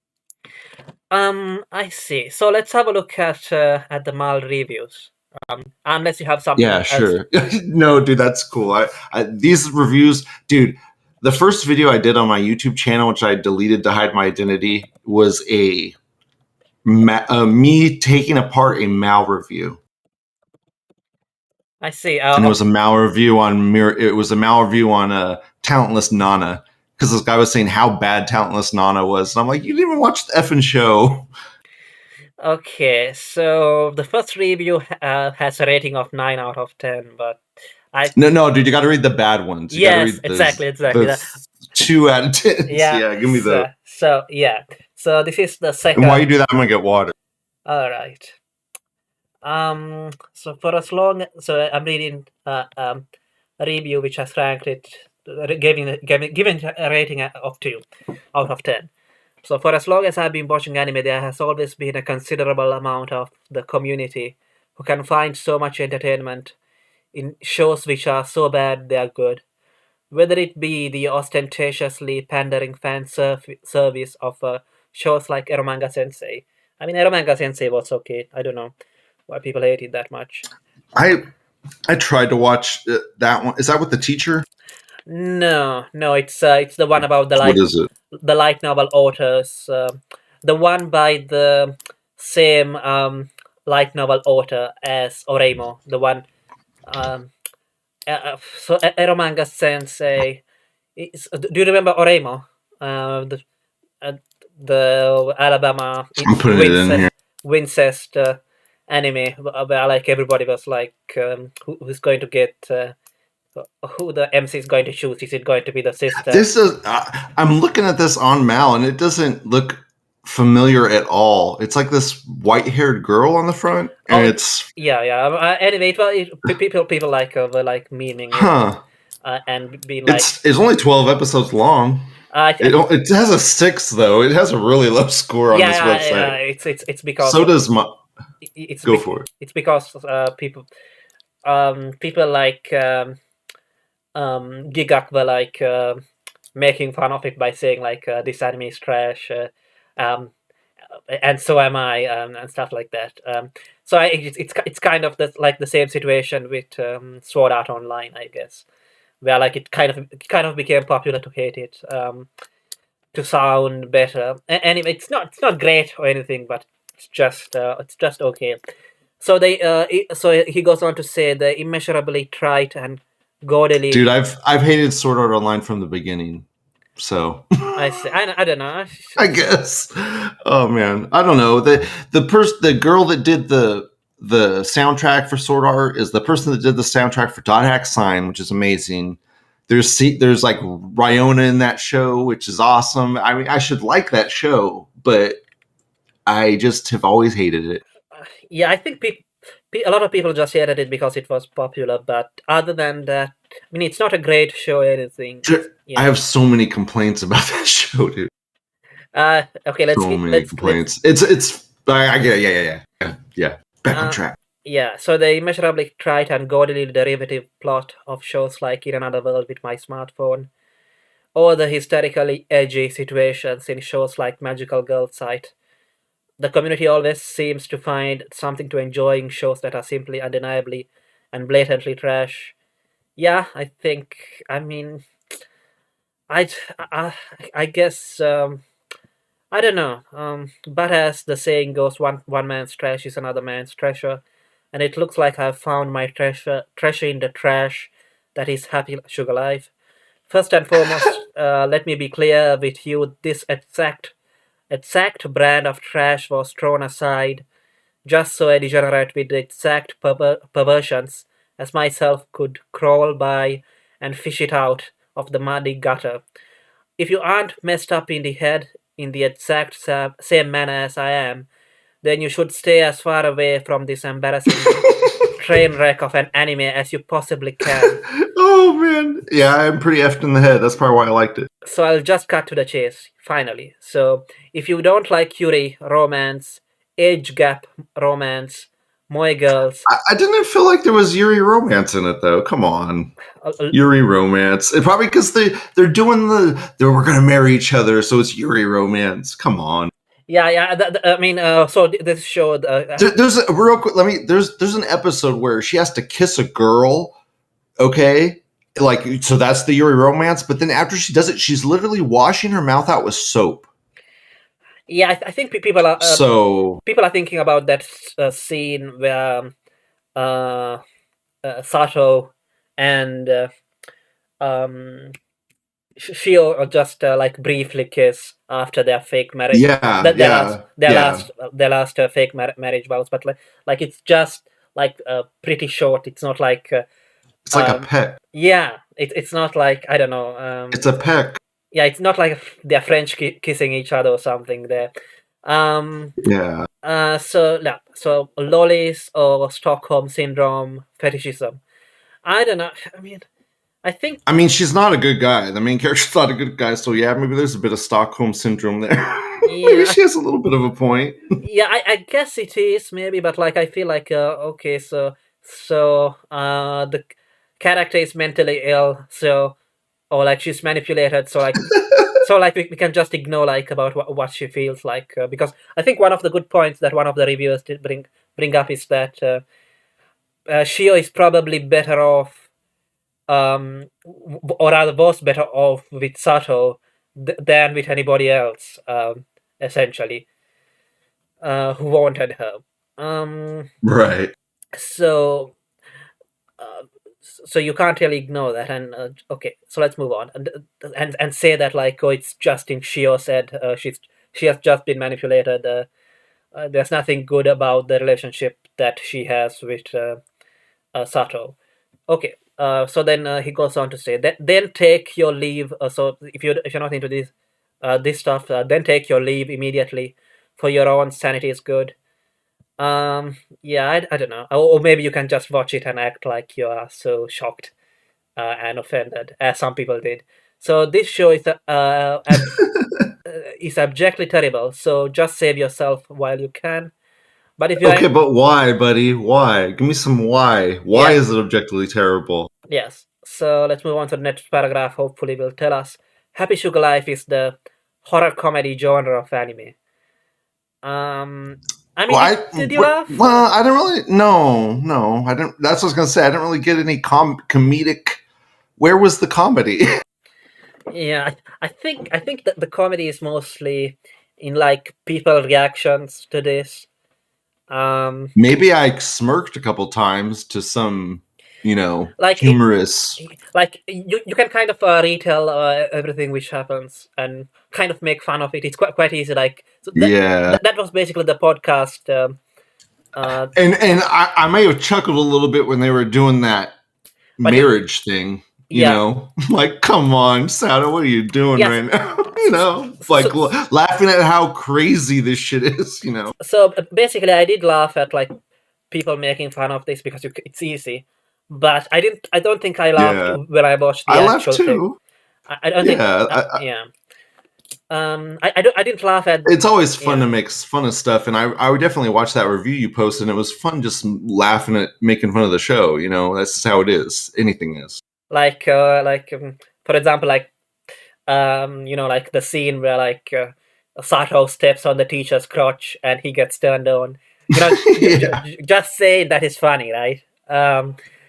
S1: I see. So let's have a look at the Mal reviews. Unless you have something
S2: Yeah,
S1: else.
S2: sure. No, dude, that's cool. These reviews, dude. The first video I did on my YouTube channel, which I deleted to hide my identity, was me taking apart a Mal review,
S1: I see.
S2: and it was a Mal review on Talentless Nana, because this guy was saying how bad Talentless Nana was, and I'm like, you didn't even watch the effing show.
S1: Okay, so the first review has a rating of 9 out of 10, but
S2: No, dude, you got to read the bad ones. You got to
S1: yes,
S2: read
S1: exactly.
S2: the 2 out of 10.
S1: Yeah.
S2: Yeah, give me the.
S1: So yeah. So this is the second.
S2: And while you do that, I'm gonna get water.
S1: All right. So for as long, so I'm reading a review which has ranked it, giving a rating of 2 out of 10. So for as long as I've been watching anime, there has always been a considerable amount of the community who can find so much entertainment in shows which are so bad they are good. Whether it be the ostentatiously pandering service of shows like Eromanga Sensei. I mean, Eromanga Sensei was okay. I don't know why people hate it that much.
S2: I tried to watch that one. Is that with the teacher?
S1: No, it's the one about the
S2: What is it?
S1: light novel authors. The one by the same light novel author as Oreimo. The one. So Eromanga Sensei. Do you remember Oreimo? Uh, the Alabama
S2: I'm putting it in here.
S1: Wincest anime where like everybody was like, who's going to get who the MC is going to choose? Is it going to be the sister?
S2: This is. I'm looking at this on Mal, and it doesn't look familiar at all. It's like this white-haired girl on the front, and it's
S1: yeah. Anyway, people like were like memeing it and being like,
S2: it's only 12 episodes long. It has a 6 though. It has a really low score on this website.
S1: Yeah, it's because
S2: so does my.
S1: It's
S2: Go for it.
S1: It's because people like Gigak were like making fun of it by saying like this anime is trash, and so am I, and stuff like that. So it's kind of like the same situation with Sword Art Online, I guess, where like it kind of became popular to hate it, to sound better. Anyway, it's not great or anything, but it's just okay. So so he goes on to say the immeasurably trite and gaudily.
S2: Dude, I've hated Sword Art Online from the beginning. So
S1: I see. I don't know.
S2: I guess. Oh man, I don't know. The girl that did the soundtrack for Sword Art is the person that did the soundtrack for Dot Hack Sign, which is amazing. There's like Ryona in that show, which is awesome. I mean, I should like that show, but I just have always hated it.
S1: Yeah, I think a lot of people just hated it because it was popular. But other than that, I mean, it's not a great show or anything.
S2: I have so many complaints about that show, dude.
S1: Okay,
S2: So many complaints. It's I get it. Yeah. Back on track.
S1: Yeah, so the immeasurably trite and gaudily derivative plot of shows like In Another World with My Smartphone, or the hysterically edgy situations in shows like Magical Girl Sight. The community always seems to find something to enjoy in shows that are simply undeniably and blatantly trash. Yeah, I think. I mean, I I guess I don't know. But as the saying goes, one man's trash is another man's treasure, and it looks like I've found my treasure in the trash that is Happy Sugar Life. First and foremost, let me be clear with you: this exact brand of trash was thrown aside just so a degenerate with the exact perversions as myself could crawl by and fish it out of the muddy gutter. If you aren't messed up in the head in the exact same manner as I am, then you should stay as far away from this embarrassing train wreck of an anime as you possibly can.
S2: Oh man, yeah, I'm pretty effed in the head. That's probably why I liked it.
S1: So I'll just cut to the chase, finally. So if you don't like Yuri romance, age gap romance, moe girls,
S2: I didn't feel like there was Yuri romance in it though. Come on, Yuri romance. And probably because they're doing we're gonna marry each other, so it's Yuri romance. Come on.
S1: yeah. I mean, so this showed.
S2: There's a, real quick. There's an episode where she has to kiss a girl. Okay, like so that's the Yuri romance. But then after she does it, she's literally washing her mouth out with soap.
S1: Yeah, I think people are people are thinking about that scene where Sato and Shio just like briefly kiss after their fake marriage. Their last fake marriage vows, but like it's just like pretty short. It's not like
S2: it's like a peck.
S1: Yeah, it's not like I don't know.
S2: It's a peck.
S1: Yeah, it's not like they're French kissing each other or something there.
S2: Yeah.
S1: So lollies or Stockholm syndrome fetishism. I don't know. I mean,
S2: she's not a good guy. The main character's not a good guy, so yeah, maybe there's a bit of Stockholm syndrome there. Yeah, maybe she has a little bit of a point.
S1: Yeah, I guess it is maybe, but like I feel like okay, so the character is mentally ill, so or like she's manipulated, so like we can just ignore like about what she feels like because I think one of the good points that one of the reviewers did bring up is that Shio is probably better off or rather was better off with Sato than with anybody else, essentially, who wanted her.
S2: Right.
S1: So you can't really ignore that, and okay, so let's move on and say that like it's just in Shio said she has just been manipulated. There's nothing good about the relationship that she has with Sato. Okay. So then he goes on to say that then take your leave. So if you're not into this stuff, then take your leave immediately, for your own sanity is good. Yeah, I don't know, or maybe you can just watch it and act like you are so shocked and offended, as some people did. So this show is abjectly terrible. So just save yourself while you can. But if you
S2: but why, buddy? Why? Give me some why. Why is it objectively terrible?
S1: Yes. So let's move on to the next paragraph. Hopefully, will tell us. Happy Sugar Life is the horror comedy genre of anime. I mean, did you laugh?
S2: Well, I don't really. No, I don't. That's what I was gonna say. I didn't really get any comedic. Where was the comedy?
S1: Yeah, I think that the comedy is mostly in like people reactions to this.
S2: Maybe I smirked a couple times to some,
S1: Like
S2: humorous.
S1: like you can kind of retell everything which happens and kind of make fun of it. It's quite easy. Like so
S2: Yeah.
S1: that was basically the podcast.
S2: And I may have chuckled a little bit when they were doing that
S1: But
S2: marriage thing.
S1: yeah,
S2: Like, come on, Sato, what are you doing
S1: yes.
S2: right now? Like laughing at how crazy this shit is.
S1: So basically, I did laugh at like people making fun of this because it's easy, but I didn't. I don't think I laughed
S2: Yeah,
S1: when I watched the
S2: I laughed
S1: actual thing.
S2: too.
S1: I don't think.
S2: Yeah,
S1: Yeah. I don't. I didn't laugh at.
S2: it's always fun
S1: Yeah.
S2: to make fun of stuff, and I would definitely watch that review you posted. And it was fun just laughing at making fun of the show. That's just how it is. Anything is.
S1: Like for example, like like the scene where like Sato steps on the teacher's crotch and he gets turned on.
S2: Yeah.
S1: Just saying that is funny, right?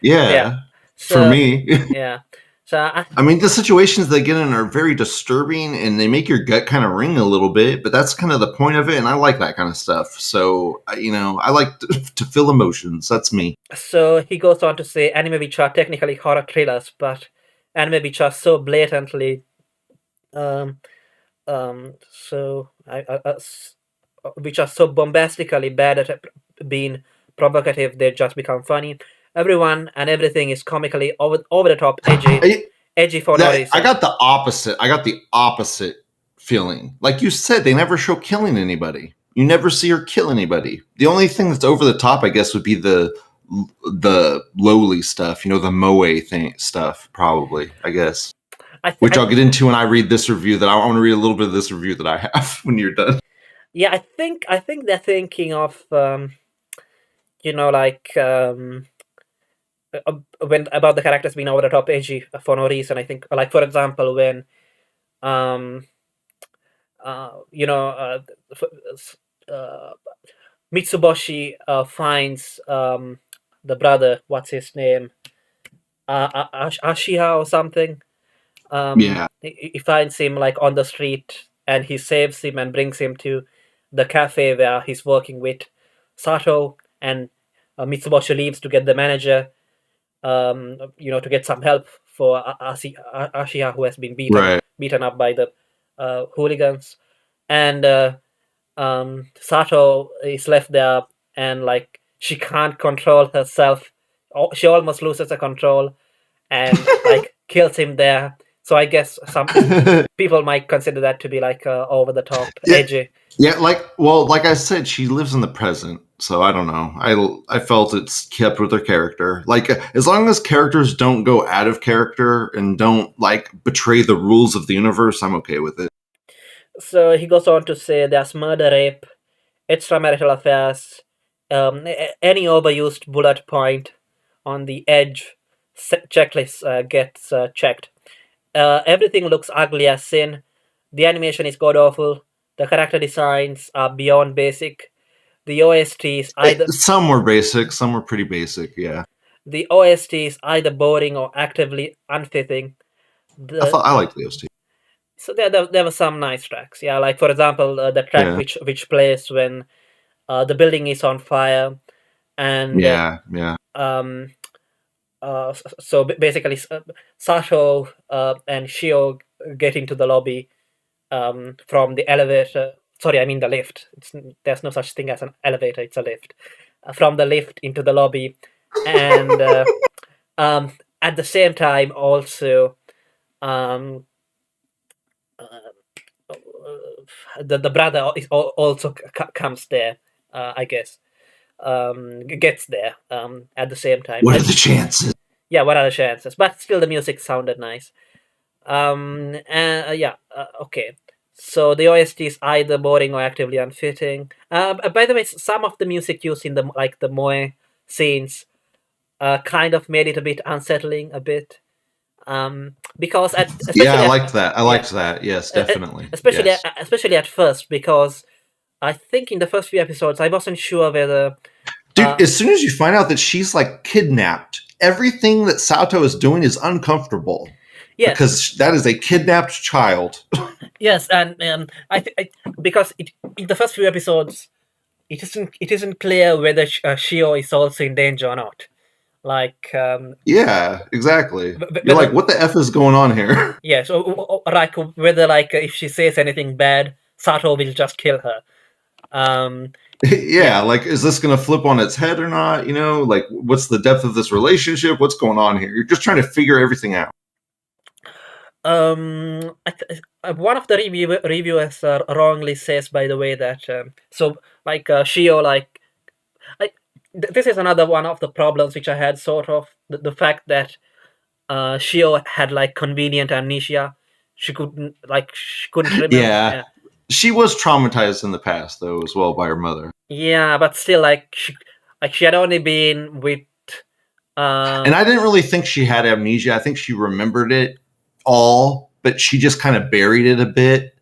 S2: Yeah.
S1: So,
S2: For me.
S1: yeah. So
S2: I mean, the situations they get in are very disturbing, and they make your gut kind of ring a little bit. But that's kind of the point of it, and I like that kind of stuff. So, I like to feel emotions. That's me.
S1: So he goes on to say anime which are technically horror thrillers, but anime which are so blatantly, um, so which are so bombastically bad at being provocative, they just become funny. Everyone and everything is comically over the top, edgy for no reason.
S2: I got the opposite. I got the opposite feeling. Like you said, they never show killing anybody. You never see her kill anybody. The only thing that's over the top, I guess, would be the lowly stuff. The moe stuff, probably. I guess. Which I'll get into when I read this review. That I want to read a little bit of this review that I have when you're done.
S1: Yeah, I think they're thinking of when about the characters being over the top edgy for no reason. I think, like for example, when Mitsuboshi finds the brother, what's his name, Ashiha or something.
S2: Yeah.
S1: He finds him like on the street and he saves him and brings him to the cafe where he's working with Sato, and Mitsuboshi leaves to get the manager, to get some help for Ashiya, who has been beaten up by the hooligans, and Sato is left there, and like she can't control herself. She almost loses her control, and like kills him there. So I guess some people might consider that to be like over the top, edgy.
S2: Yeah, like I said, she lives in the present, so I don't know. I felt it's kept with her character. Like as long as characters don't go out of character and don't like betray the rules of the universe, I'm okay with it.
S1: So he goes on to say there's murder, rape, extramarital affairs, any overused bullet point on the edge checklist gets checked. Everything looks ugly as sin. The animation is god awful. The character designs are beyond basic. The OST is either
S2: some were basic, some were pretty basic. Yeah.
S1: The OST is either boring or actively unfitting.
S2: I liked the OST.
S1: So there were some nice tracks. Yeah, like for example, the track which plays when the building is on fire, and so basically, Sato and Shio get into the lobby from the elevator. Sorry, I mean the lift. There's no such thing as an elevator. It's a lift. From the lift into the lobby, and at the same time, also, the brother is also comes there. I guess. Gets there at the same time.
S2: What are the chances?
S1: Yeah, what are the chances? But still, the music sounded nice. Okay. So the OST is either boring or actively unfitting. By the way, some of the music used in the moe scenes kind of made it a bit unsettling, a bit. Because I
S2: liked that. I liked that. Yes, definitely.
S1: Especially at first, because I think in the first few episodes I wasn't sure whether.
S2: Dude, as soon as you find out that she's like kidnapped, everything that Sato is doing is uncomfortable. Yes. Because that is a kidnapped child.
S1: Yes, and because in the first few episodes, it isn't clear whether Shio is also in danger or not. Like,
S2: Yeah, exactly. You're
S1: whether
S2: like, what the F is going on here?
S1: yeah, so like whether like if she says anything bad, Sato will just kill her.
S2: Yeah,
S1: Yeah.
S2: like, is this going to flip on its head or not? Like, what's the depth of this relationship? What's going on here? You're just trying to figure everything out.
S1: One of the reviewers wrongly says, by the way, that so like Shio like I, this is another one of the problems which I had, sort of the fact that Shio had like convenient amnesia. She couldn't remember.
S2: Yeah,
S1: Yeah,
S2: she was traumatized in the past, though, as well by her mother.
S1: yeah, but still, like she had only been with
S2: And
S1: um
S2: I didn't really think she had amnesia. I think she remembered it all, but she just kind of buried it a bit,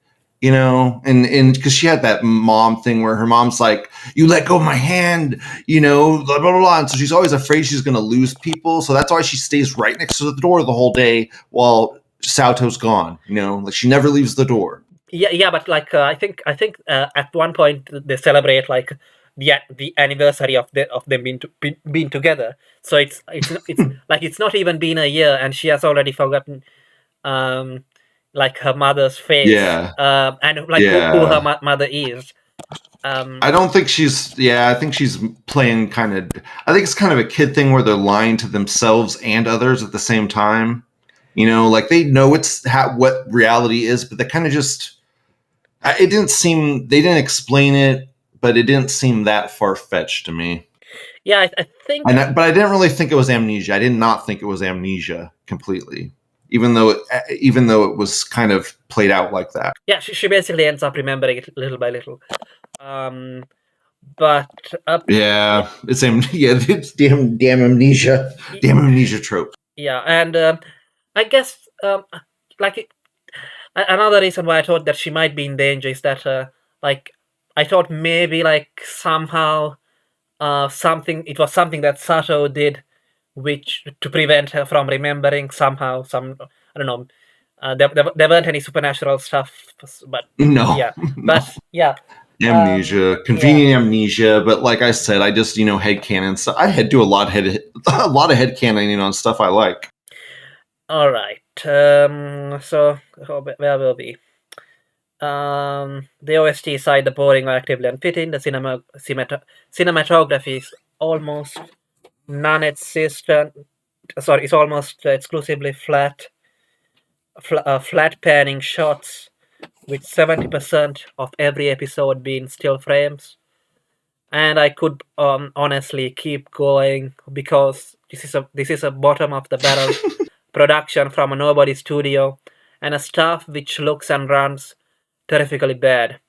S2: and because she had that mom thing where her mom's like, "You let go of my hand," blah blah blah. And so she's always afraid she's going to lose people. So that's why she stays right next to the door the whole day while Saoto's gone. Like she never leaves the door.
S1: yeah, but like I think at one point they celebrate like the anniversary of them being together. So it's like it's not even been a year, and she has already forgotten um like her mother's face,
S2: Yeah,
S1: and like who her
S2: yeah.
S1: mother is. Um,
S2: I don't think she's. Yeah, I think she's playing kind of. I think it's kind of a kid thing where they're lying to themselves and others at the same time. Like they know what reality is, but they kind of just. It didn't seem. They didn't explain it, but it didn't seem that far fetched to me.
S1: yeah, I think
S2: But I didn't really think it was amnesia. I did not think it was amnesia completely, even though it was kind of played out like that.
S1: yeah, she basically ends up remembering it little by little. Um, but yeah,
S2: Yeah, yeah, it's damn amnesia, damn amnesia trope.
S1: yeah, and I guess like another reason why I thought that she might be in danger is that like I thought maybe like somehow something it was something that Sato did which to prevent her from remembering somehow some I don't know there weren't any supernatural stuff, but
S2: No,
S1: yeah,
S2: no.
S1: but yeah,
S2: Amnesia,
S1: yeah.
S2: convenient amnesia, but like I said, I just headcanon stuff. I do a lot of headcanoning on stuff I like.
S1: All right. So where were we? The OST side, the boring or actively unfitting. The cinematography is almost non-existent. Sorry, it's almost exclusively flat panning shots, with 70% of every episode being still frames. And I could honestly keep going because this is a bottom of the barrel production from a nobody studio and a staff which looks and runs terrifically bad.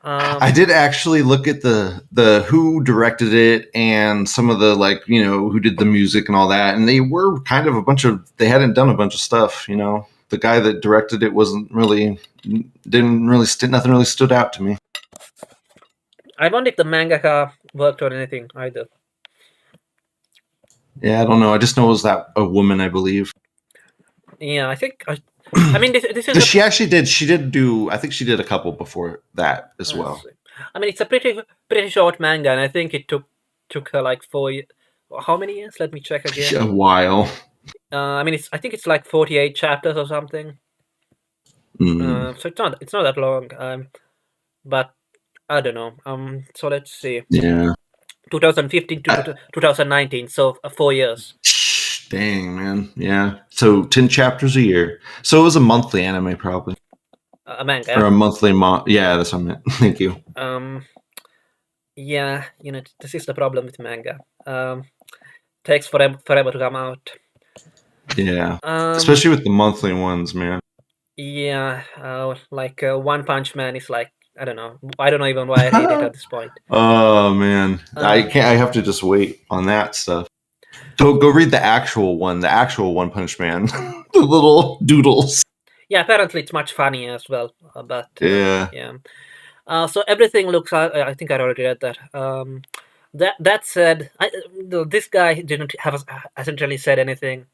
S2: I
S1: Um,
S2: did actually look at the who directed it and some of the who did the music and all that, and they were kind of they hadn't done a bunch of stuff. The guy that directed it nothing really stood out to me.
S1: I wonder if the mangaka worked on anything either.
S2: Yeah, I don't know. I just know it was that a woman, I believe.
S1: Yeah, I mean, this is a.
S2: She actually did. She did do. I think she did a couple before that as
S1: Let's
S2: well.
S1: see. I mean, it's a pretty short manga, and I think it took her like 4 years. How many years? Let me check again.
S2: A while.
S1: I mean, I think it's like 48 chapters or something.
S2: Mm,
S1: So it's not that long. But I don't know. So let's see.
S2: yeah.
S1: 2015 to 2019. So 4 years.
S2: Dang, man. Yeah. So 10 chapters a year. So it was a monthly anime, probably.
S1: A manga.
S2: Or a monthly Yeah, that's what I meant. Thank you.
S1: Yeah, this is the problem with manga. Takes forever to come out.
S2: Yeah.
S1: Um,
S2: Especially with the monthly ones, man.
S1: yeah, like One Punch Man is like I don't know. I don't know even why I read it at this point.
S2: Oh, man. I
S1: Um,
S2: can't. I have to just wait on that stuff. Go read the actual one, the actual One Punch Man. The little doodles.
S1: yeah, apparently it's much funnier as well. But
S2: Yeah.
S1: yeah. So everything looks. I think I already read that. That said, this guy hasn't really said anything.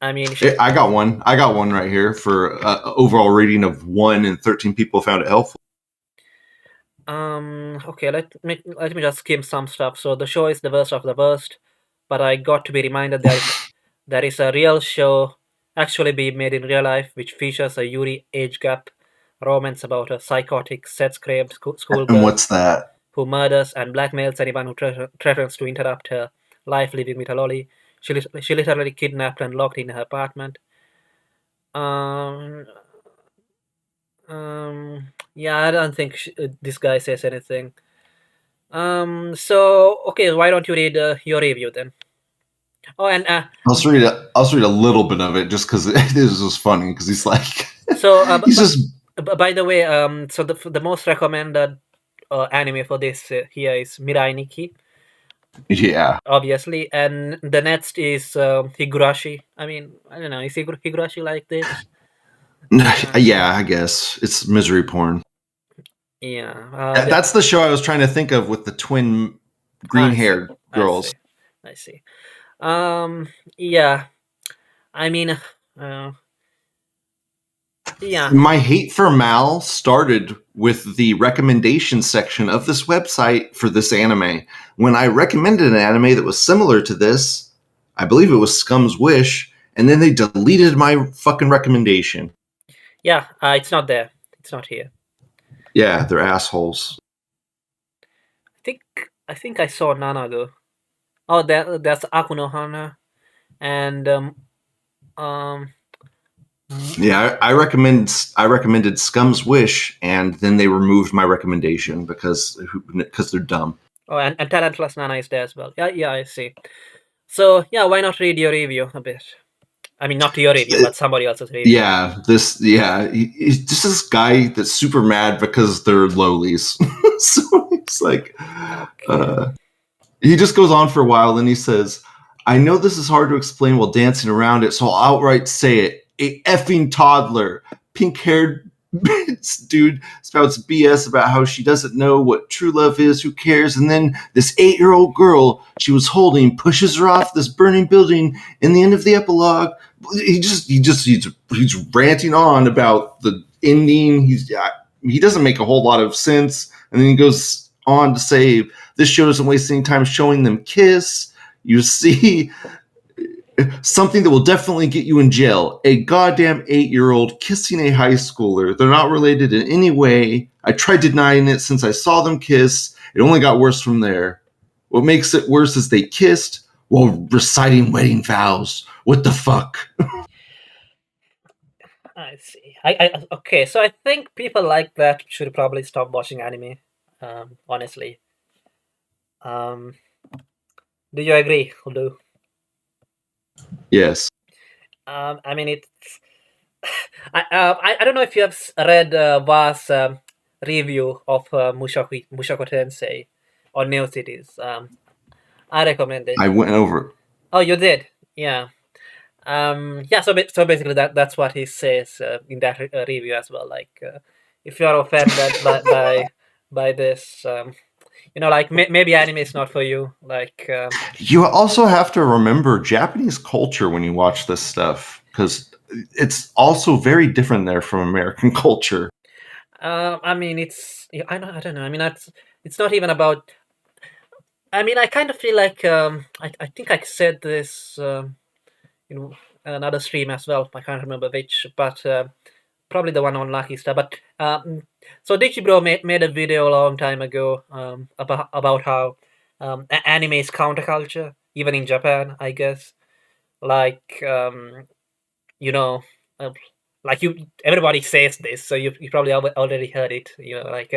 S1: I mean,
S2: I got one. I got one right here for overall rating of 1, and 13 people found it helpful.
S1: okay, let me just skim some stuff. So the show is the worst of the worst. but I got to be reminded there is a real show actually being made in real life which features a Yuri age gap romance about a psychotic, set-scraped
S2: And
S1: schoolgirl
S2: what's that?
S1: who murders and blackmails anyone who threatens to interrupt her life living with a lolly. She literally kidnapped and locked in her apartment. Um, yeah, I don't think this guy says anything. So okay, why don't you read your review then? Oh, and
S2: I'll just read a little bit of it just because it is just funny because he's like,
S1: so
S2: he's just
S1: by the way, so the most recommended anime for this here is Mirai Nikki,
S2: yeah.
S1: obviously, and the next is Higurashi. I mean, I don't know, is Higurashi like this?
S2: Yeah, I guess it's misery porn.
S1: Yeah,
S2: That's the show I was trying to think of with the twin green-haired girls.
S1: I see. Yeah, I mean, yeah.
S2: My hate for Mal started with the recommendation section of this website for this anime. When I recommended an anime that was similar to this, I believe it was Scum's Wish, and then they deleted my fucking recommendation.
S1: Yeah, it's not there. It's not here.
S2: Yeah, they're assholes.
S1: I think I saw Nanago. Oh, that's Akunohana, and
S2: Yeah, I recommended Scum's Wish, and then they removed my recommendation because they're dumb.
S1: oh, and Talentless Nana is there as well. Yeah, I see. So yeah, why not read your review a bit? I mean, not your review, but somebody else's review.
S2: He's just this guy that's super mad because they're lowlies. So it's like, he just goes on for a while, and he says, "I know this is hard to explain while dancing around it, so I'll outright say it. A effing toddler, pink-haired dude spouts BS about how she doesn't know what true love is, who cares, and then this 8-year-old girl she was holding pushes her off this burning building in the end of the epilogue." He's ranting on about the ending. He doesn't make a whole lot of sense, and then he goes on to say this show doesn't waste any time showing them kiss. You see something that will definitely get you in jail. A goddamn 8-year-old kissing a high schooler. They're not related in any way. I tried denying it since I saw them kiss. It only got worse from there. What makes it worse is they kissed while reciting wedding vows. What the fuck?
S1: I see. Okay, so I think people like that should probably stop watching anime. Honestly. Do you agree, Huldu?
S2: Yes.
S1: I mean, it's. I don't know if you have read Va's review of Mushoku Tensei on NeoCities. I recommend it.
S2: I went over.
S1: Oh, you did? Yeah. Yeah. So basically, that's what he says in that review as well. Like, if you are offended by this, like maybe anime is not for you. Like,
S2: you also have to remember Japanese culture when you watch this stuff, because it's also very different there from American culture.
S1: I mean, I don't know. I mean, it's not even about. I mean, I kind of feel like I think I said this in another stream as well. I can't remember which, but probably the one on Lucky Star. But so Dichibro made a video a long time ago about how anime is counterculture, even in Japan, I guess. Like you know, like everybody says this, so you probably already heard it. Like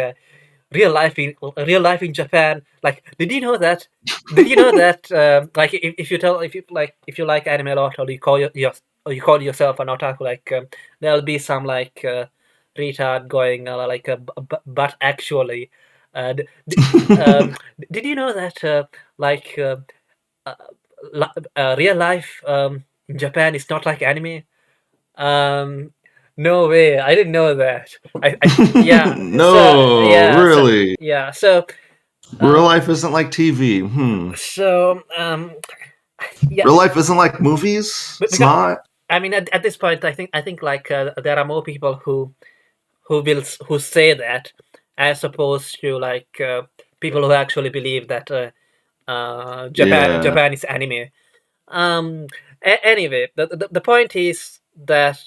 S1: real life in Japan. Like, did you know that? Did you know that? Like, if you like anime a lot, or you call yourself an otaku, like there'll be some like retard going like but actually, did you know that like real life in Japan is not like anime? No way! I didn't know that. Yeah.
S2: No,
S1: so, yeah,
S2: really.
S1: So
S2: Real life isn't like TV.
S1: So yeah.
S2: Real life isn't like movies. It's not.
S1: I mean, at this point, I think like there are more people who say that, as opposed to like people who actually believe that
S2: Yeah.
S1: Japanese anime. Anyway, the point is that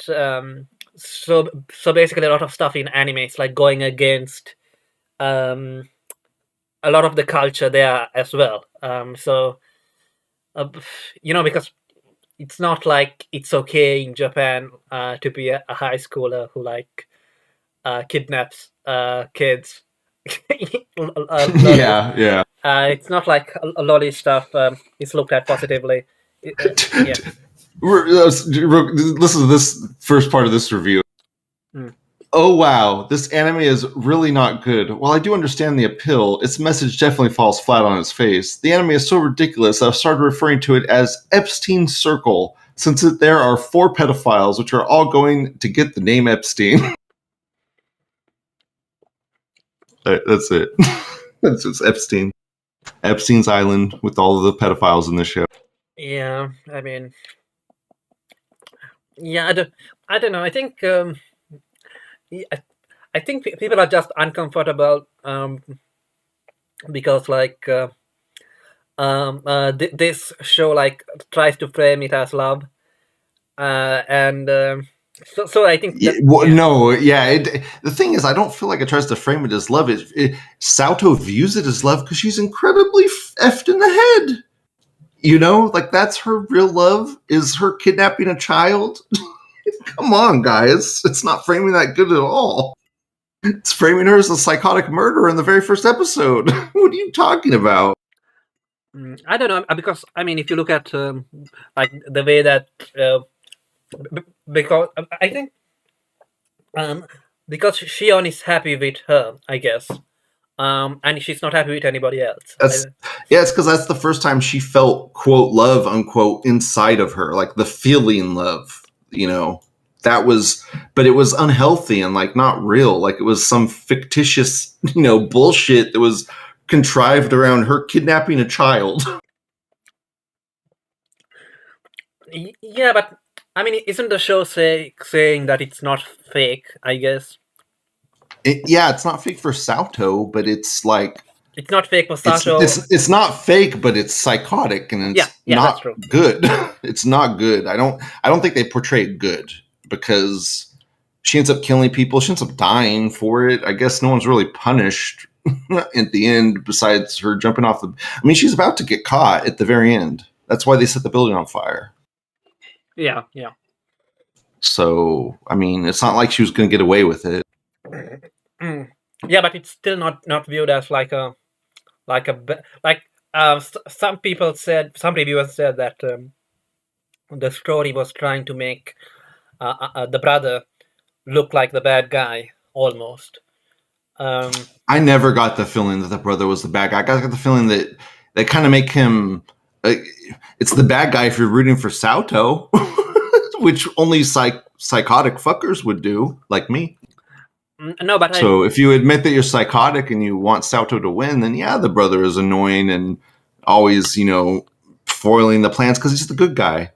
S1: so basically a lot of stuff in anime is like going against um, a lot of the culture there as well. Uh, because it's not like it's okay in Japan to be a high schooler who like kidnaps kids. Lollies.
S2: Yeah, yeah.
S1: It's not like lolly stuff is looked at positively. Yeah.
S2: Listen to this first part of this review.
S1: Mm.
S2: Oh wow, this anime is really not good. While I do understand the appeal, its message definitely falls flat on its face. The anime is so ridiculous I've started referring to it as Epstein Circle, since there are 4 pedophiles which are all going to get the name Epstein. That's it. That's just Epstein. Epstein's Island with all of the pedophiles in the show.
S1: Yeah, I mean, yeah, I don't know. I think I think people are just uncomfortable because like this show like tries to frame it as love, and so I think that
S2: No, yeah. The thing is, I don't feel like it tries to frame it as love. Sato views it as love because she's incredibly effed in the head. You know, like that's her real love is her kidnapping a child. Come on, guys. It's not framing that good at all. It's framing her as a psychotic murderer in the very first episode. What are you talking about?
S1: I don't know because I mean if you look at like the way that because I think because Shion is happy with her, I guess, and she's not happy with anybody else.
S2: It's because that's the first time she felt quote love unquote inside of her, like the feeling love. You know, that was, but it was unhealthy and like not real. Like it was some fictitious, bullshit that was contrived around her kidnapping a child.
S1: Yeah, but I mean, isn't the show saying that it's not fake? I guess.
S2: It's not fake for Sato, but it's like
S1: it's not fake for Sato.
S2: It's not fake, but it's psychotic and it's not good. It's not good. I don't think they portray it good because she ends up killing people. She ends up dying for it. I guess no one's really punished at the end besides her jumping off the. I mean, she's about to get caught at the very end. That's why they set the building on fire.
S1: Yeah.
S2: So I mean, it's not like she was going to get away with it.
S1: Yeah, but it's still not viewed as some reviewers said that the story was trying to make the brother look like the bad guy almost.
S2: I never got the feeling that the brother was the bad guy. I got the feeling that they kind of make him. It's the bad guy if you're rooting for Sato, which only psychotic fuckers would do, like me.
S1: No, but
S2: so if you admit that you're psychotic and you want Sato to win, then yeah, the brother is annoying and always, foiling the plans because he's the good guy.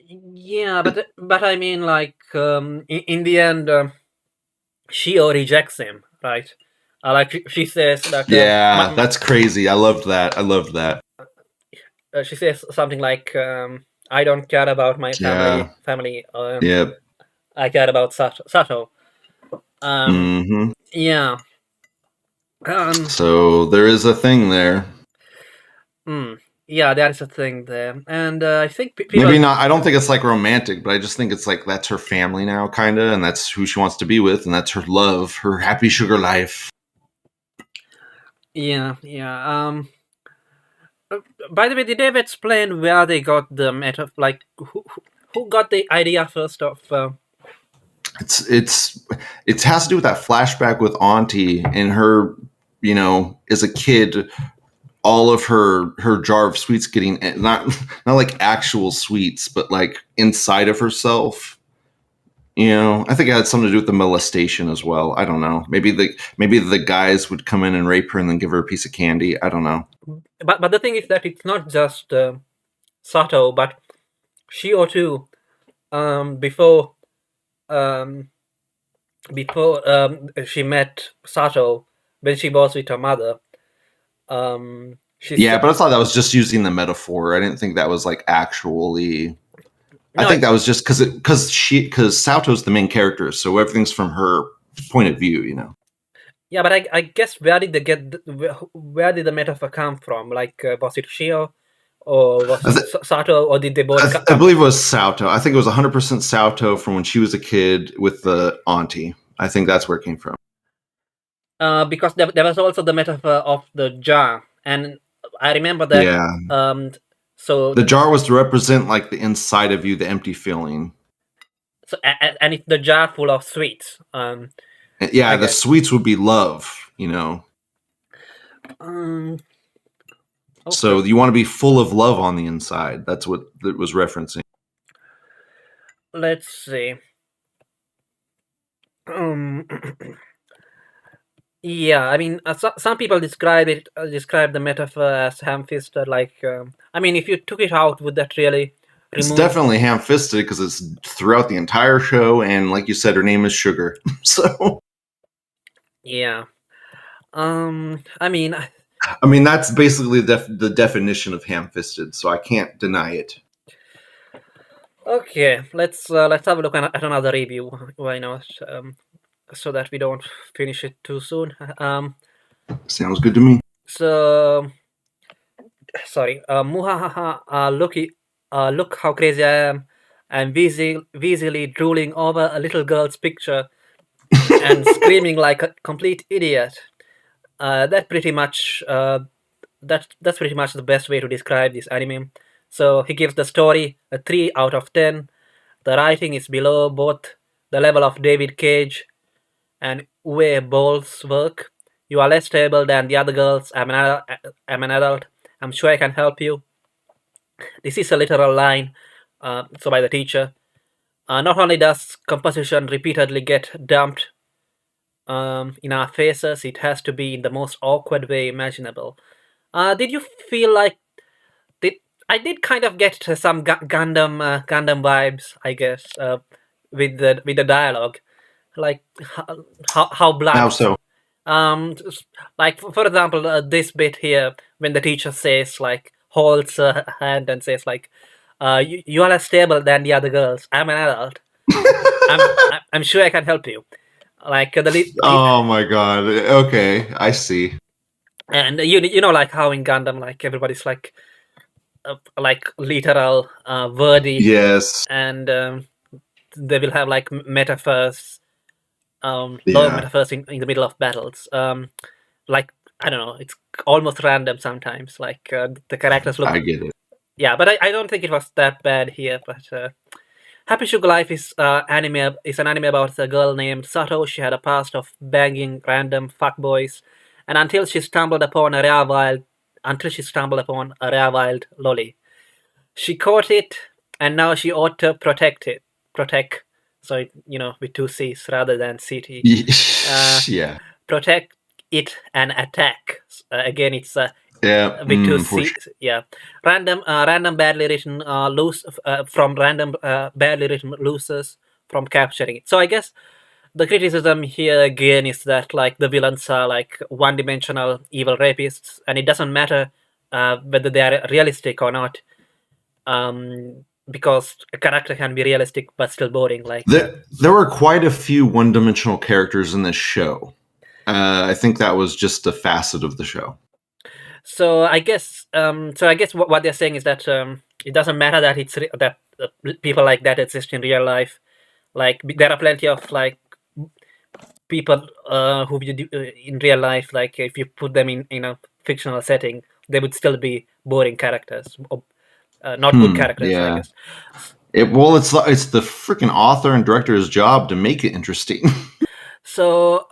S1: Yeah, but I mean, like in the end, Shio rejects him, right? Like she says that.
S2: Yeah, that's crazy. I loved that.
S1: She says something like, "I don't care about my family.
S2: Yep.
S1: I care about Sato." Yeah.
S2: So there is a thing there.
S1: Yeah, there is a thing there, and I think
S2: maybe not. I don't think it's like romantic, but I just think it's like that's her family now, kind of, and that's who she wants to be with, and that's her love, her happy sugar life.
S1: Yeah. By the way, did they explain where they got the meta? Like, who got the idea first of?
S2: It has to do with that flashback with Auntie and her, as a kid, all of her jar of sweets getting not like actual sweets, but like inside of herself. I think it had something to do with the molestation as well. I don't know. Maybe the guys would come in and rape her and then give her a piece of candy. I don't know.
S1: But the thing is that it's not just Sato, but Shio too. Before she met Sato, when she was with her mother, she's
S2: Yeah, but I thought that was just using the metaphor. I didn't think that was like actually. I
S1: no,
S2: think that was just because Sato's the main character, so everything's from her point of view.
S1: yeah, but I guess where did they get where did the metaphor come from? Like, was it Shio, or was
S2: I,
S1: it
S2: th-
S1: Sato, or did they both
S2: I
S1: come?
S2: believe it was Sato. I think it was 100% Sato from when she was a kid with the auntie. I think that's where it came from.
S1: Because there was also the metaphor of the jar, and I remember that.
S2: Yeah,
S1: So
S2: the jar was to represent like the inside of you, the empty feeling.
S1: and it's the jar full of sweets.
S2: And yeah,
S1: I
S2: the
S1: guess.
S2: sweets would be love.
S1: Um.
S2: So
S1: Okay.
S2: you want to be full of love on the inside. That's what it was referencing.
S1: Let's see. Um. Yeah, I mean, some people describe the metaphor as ham-fisted. Like, I mean, if you took it out, would that really
S2: It's
S1: remove?
S2: definitely ham-fisted because it's throughout the entire show, and like you said, her name is Sugar. So
S1: Yeah. I mean,
S2: I mean, that's basically the definition of ham-fisted. So I can't deny it.
S1: okay. Let's have a look at another review. Why not? So that we don't finish it too soon.
S2: Sounds good to me.
S1: So sorry. Muhahaha. Look how crazy I am. I'm wheezily drooling over a little girl's picture and screaming like a complete idiot. That pretty much that's pretty much the best way to describe this anime. So he gives the story a 3 out of 10. The writing is below both the level of David Cage and Uwe Boll's work. You are less stable than the other girls. I'm an adult. I'm sure I can help you. This is a literal line, so by the teacher. Not only does composition repeatedly get dumped in our faces, it has to be in the most awkward way imaginable. Did you feel like did I did kind of get some Gundam vibes, I guess, with the dialogue, like how
S2: How
S1: blunt.
S2: so?
S1: Like for example, this bit here when the teacher says like holds her hand and says like, you are less stable than the other girls. I'm an adult. I'm sure I can help you." Like
S2: Oh my god. Okay, I see.
S1: and you know like how in Gundam like everybody's like literal wordy,
S2: Yes.
S1: and they will have like metaphors, long
S2: Yeah,
S1: metaphors in the middle of battles. Like I don't know, it's almost random sometimes. Like the characters look,
S2: I get it.
S1: yeah, but I don't think it was that bad here. But Happy Sugar Life is an anime about a girl named Sato. She had a past of banging random fuckboys, and until she stumbled upon a rare wild lolly. She caught it, and now she ought to protect. So with two C's rather than CT.
S2: Yeah.
S1: Protect it and attack. Again, it's
S2: Yeah.
S1: with two
S2: For
S1: C.
S2: sure.
S1: Yeah, random badly written from random badly written losers from capturing it. So I guess the criticism here again is that like the villains are like one-dimensional evil rapists, and it doesn't matter whether they are realistic or not, because a character can be realistic but still boring. Like
S2: There were quite a few one-dimensional characters in this show. I think that was just a facet of the show.
S1: so I guess what they're saying is that it doesn't matter that that people like that exist in real life. Like there are plenty of like people who you do, in real life, like if you put them in a fictional setting, they would still be boring characters, or, not good characters, I
S2: Yeah.
S1: guess.
S2: It's the freaking author and director's job to make it interesting.
S1: So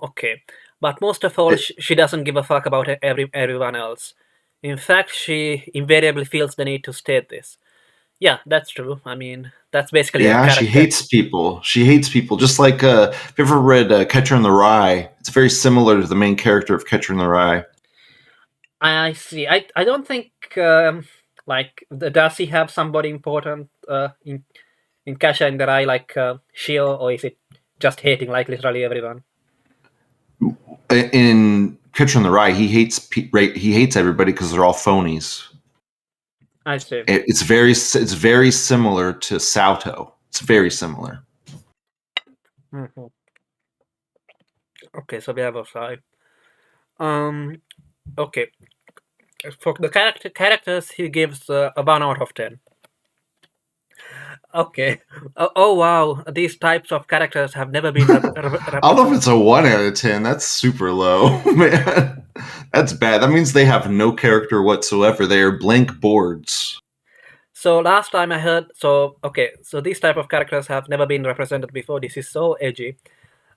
S1: okay, but most of all, she doesn't give a fuck about everyone else. In fact, she invariably feels the need to state this. Yeah, that's true. I mean, that's basically her
S2: Yeah, she
S1: character.
S2: hates people. She hates people. Just like if you ever read Catcher in the Rye, it's very similar to the main character of Catcher in the Rye.
S1: I see. I don't think like does he have somebody important in Kasha in the Rai like Shio, or is it just hating like literally everyone?
S2: In Catcher in the Rye, he hates everybody because they're all phonies.
S1: I see.
S2: It's very similar to Sauto. It's very similar.
S1: Mhm. Okay, so we have a 5. Okay. For the characters, he gives a 1 out of 10. Okay. Oh wow, these types of characters have never been
S2: I don't know if
S1: represented.
S2: it's a 1 out of 10. That's super low, man. That's bad. That means they have no character whatsoever. They are blank boards.
S1: So last time I heard, so these type of characters have never been represented before. This is so edgy.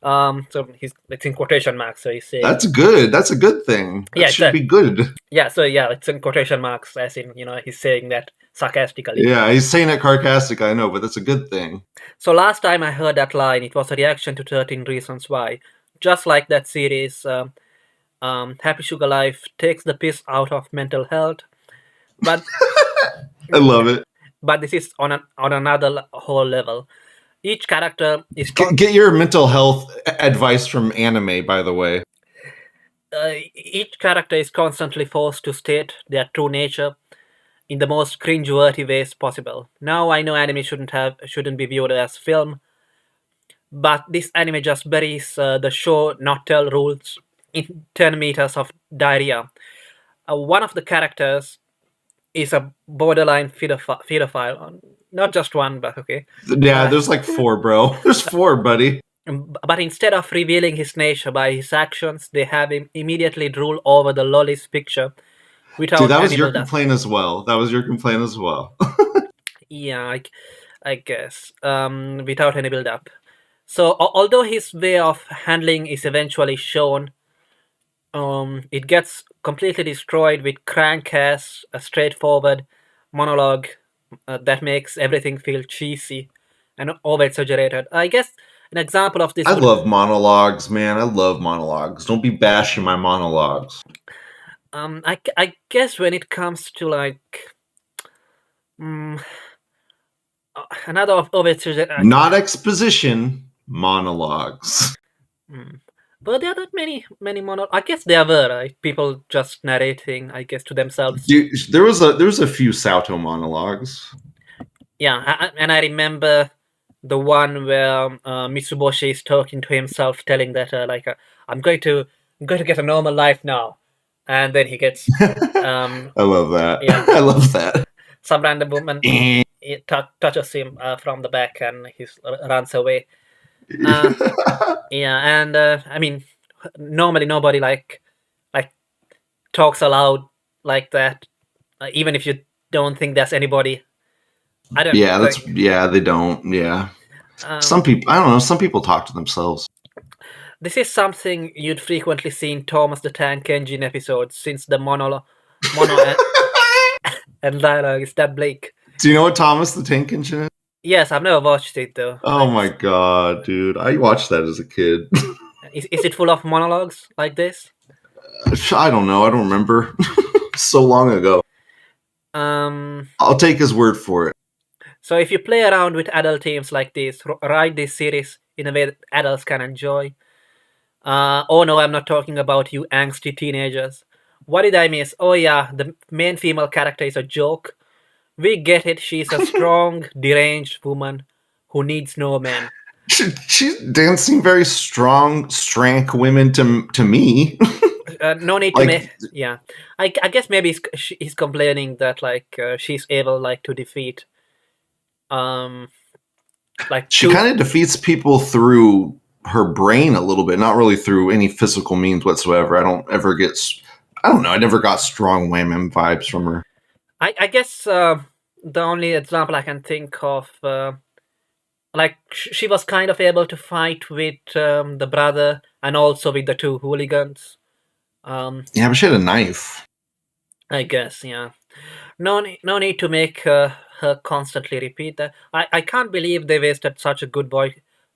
S1: So it's in quotation marks. So he's saying,
S2: That's good. That's a good thing. That
S1: yeah,
S2: should be good.
S1: So it's in quotation marks, as in he's saying that sarcastically.
S2: Yeah, he's saying it sarcastic, I know, but that's a good thing.
S1: So last time I heard that line, it was a reaction to 13 Reasons Why. Just like that series, Happy Sugar Life takes the piss out of mental health, but
S2: I love it.
S1: but this is on another whole level. Each character is
S2: Get your mental health advice from anime, by the way.
S1: each character is constantly forced to state their true nature in the most cringe-worthy ways possible. Now I know anime shouldn't be viewed as film, but this anime just buries the show not tell rules in 10 meters of diarrhea. One of the characters is a borderline pedophile. Not just one, but okay.
S2: Yeah, there's like 4, bro. There's 4, buddy.
S1: But instead of revealing his nature by his actions, they have him immediately drool over the lolly's picture without
S2: Dude, that was
S1: any
S2: your
S1: build-up.
S2: complaint as well. That was your complaint as well.
S1: Yeah, I guess. Without any build-up. So although his way of handling is eventually shown, it gets completely destroyed with crank-ass, a straightforward monologue that makes everything feel cheesy and over-exaggerated. I guess an example of this
S2: I
S1: would
S2: love monologues, man. I love monologues. Don't be bashing my monologues.
S1: I guess when it comes to like another over-exaggerated.
S2: Not exposition, monologues.
S1: But there are not many monologues. I guess there were, right? People just narrating, I guess, to themselves.
S2: Dude, there was a few Sauto monologues.
S1: Yeah, and I remember the one where Mitsuboshi is talking to himself, telling that I'm going to get a normal life now, and then he gets
S2: I love that.
S1: Yeah.
S2: I love that.
S1: some random woman touches him from the back, and he runs away. Yeah, and I mean, normally nobody like talks aloud like that, even if you don't think there's anybody. I don't.
S2: Yeah,
S1: think.
S2: they don't. Yeah. Some people, I don't know. Some people talk to themselves.
S1: This is something you'd frequently see in Thomas the Tank Engine episodes, since the mono and dialogue is that bleak.
S2: Do you know what Thomas the Tank Engine is?
S1: Yes, I've never watched it though.
S2: Oh my god, dude! I watched that as a kid.
S1: Is it full of monologues like this?
S2: I don't know. I don't remember. So long ago. I'll take his word for it.
S1: So if you play around with adult themes like this, write this series in a way that adults can enjoy. Oh no, I'm not talking about you angsty teenagers. What did I miss? Oh yeah, the main female character is a joke. We get it, she's a strong, deranged woman who needs no man.
S2: She didn't seem very strong, strank women to me.
S1: No need to make. Yeah, I guess maybe he's complaining that she's able to defeat.
S2: She kind of defeats people through her brain a little bit, not really through any physical means whatsoever. I don't know. I never got strong women vibes from her.
S1: I guess the only example I can think of, she was kind of able to fight with the brother and also with the 2 hooligans.
S2: Yeah, but she had a knife.
S1: I guess, yeah. No need to make her constantly repeat that. I can't believe they wasted such a good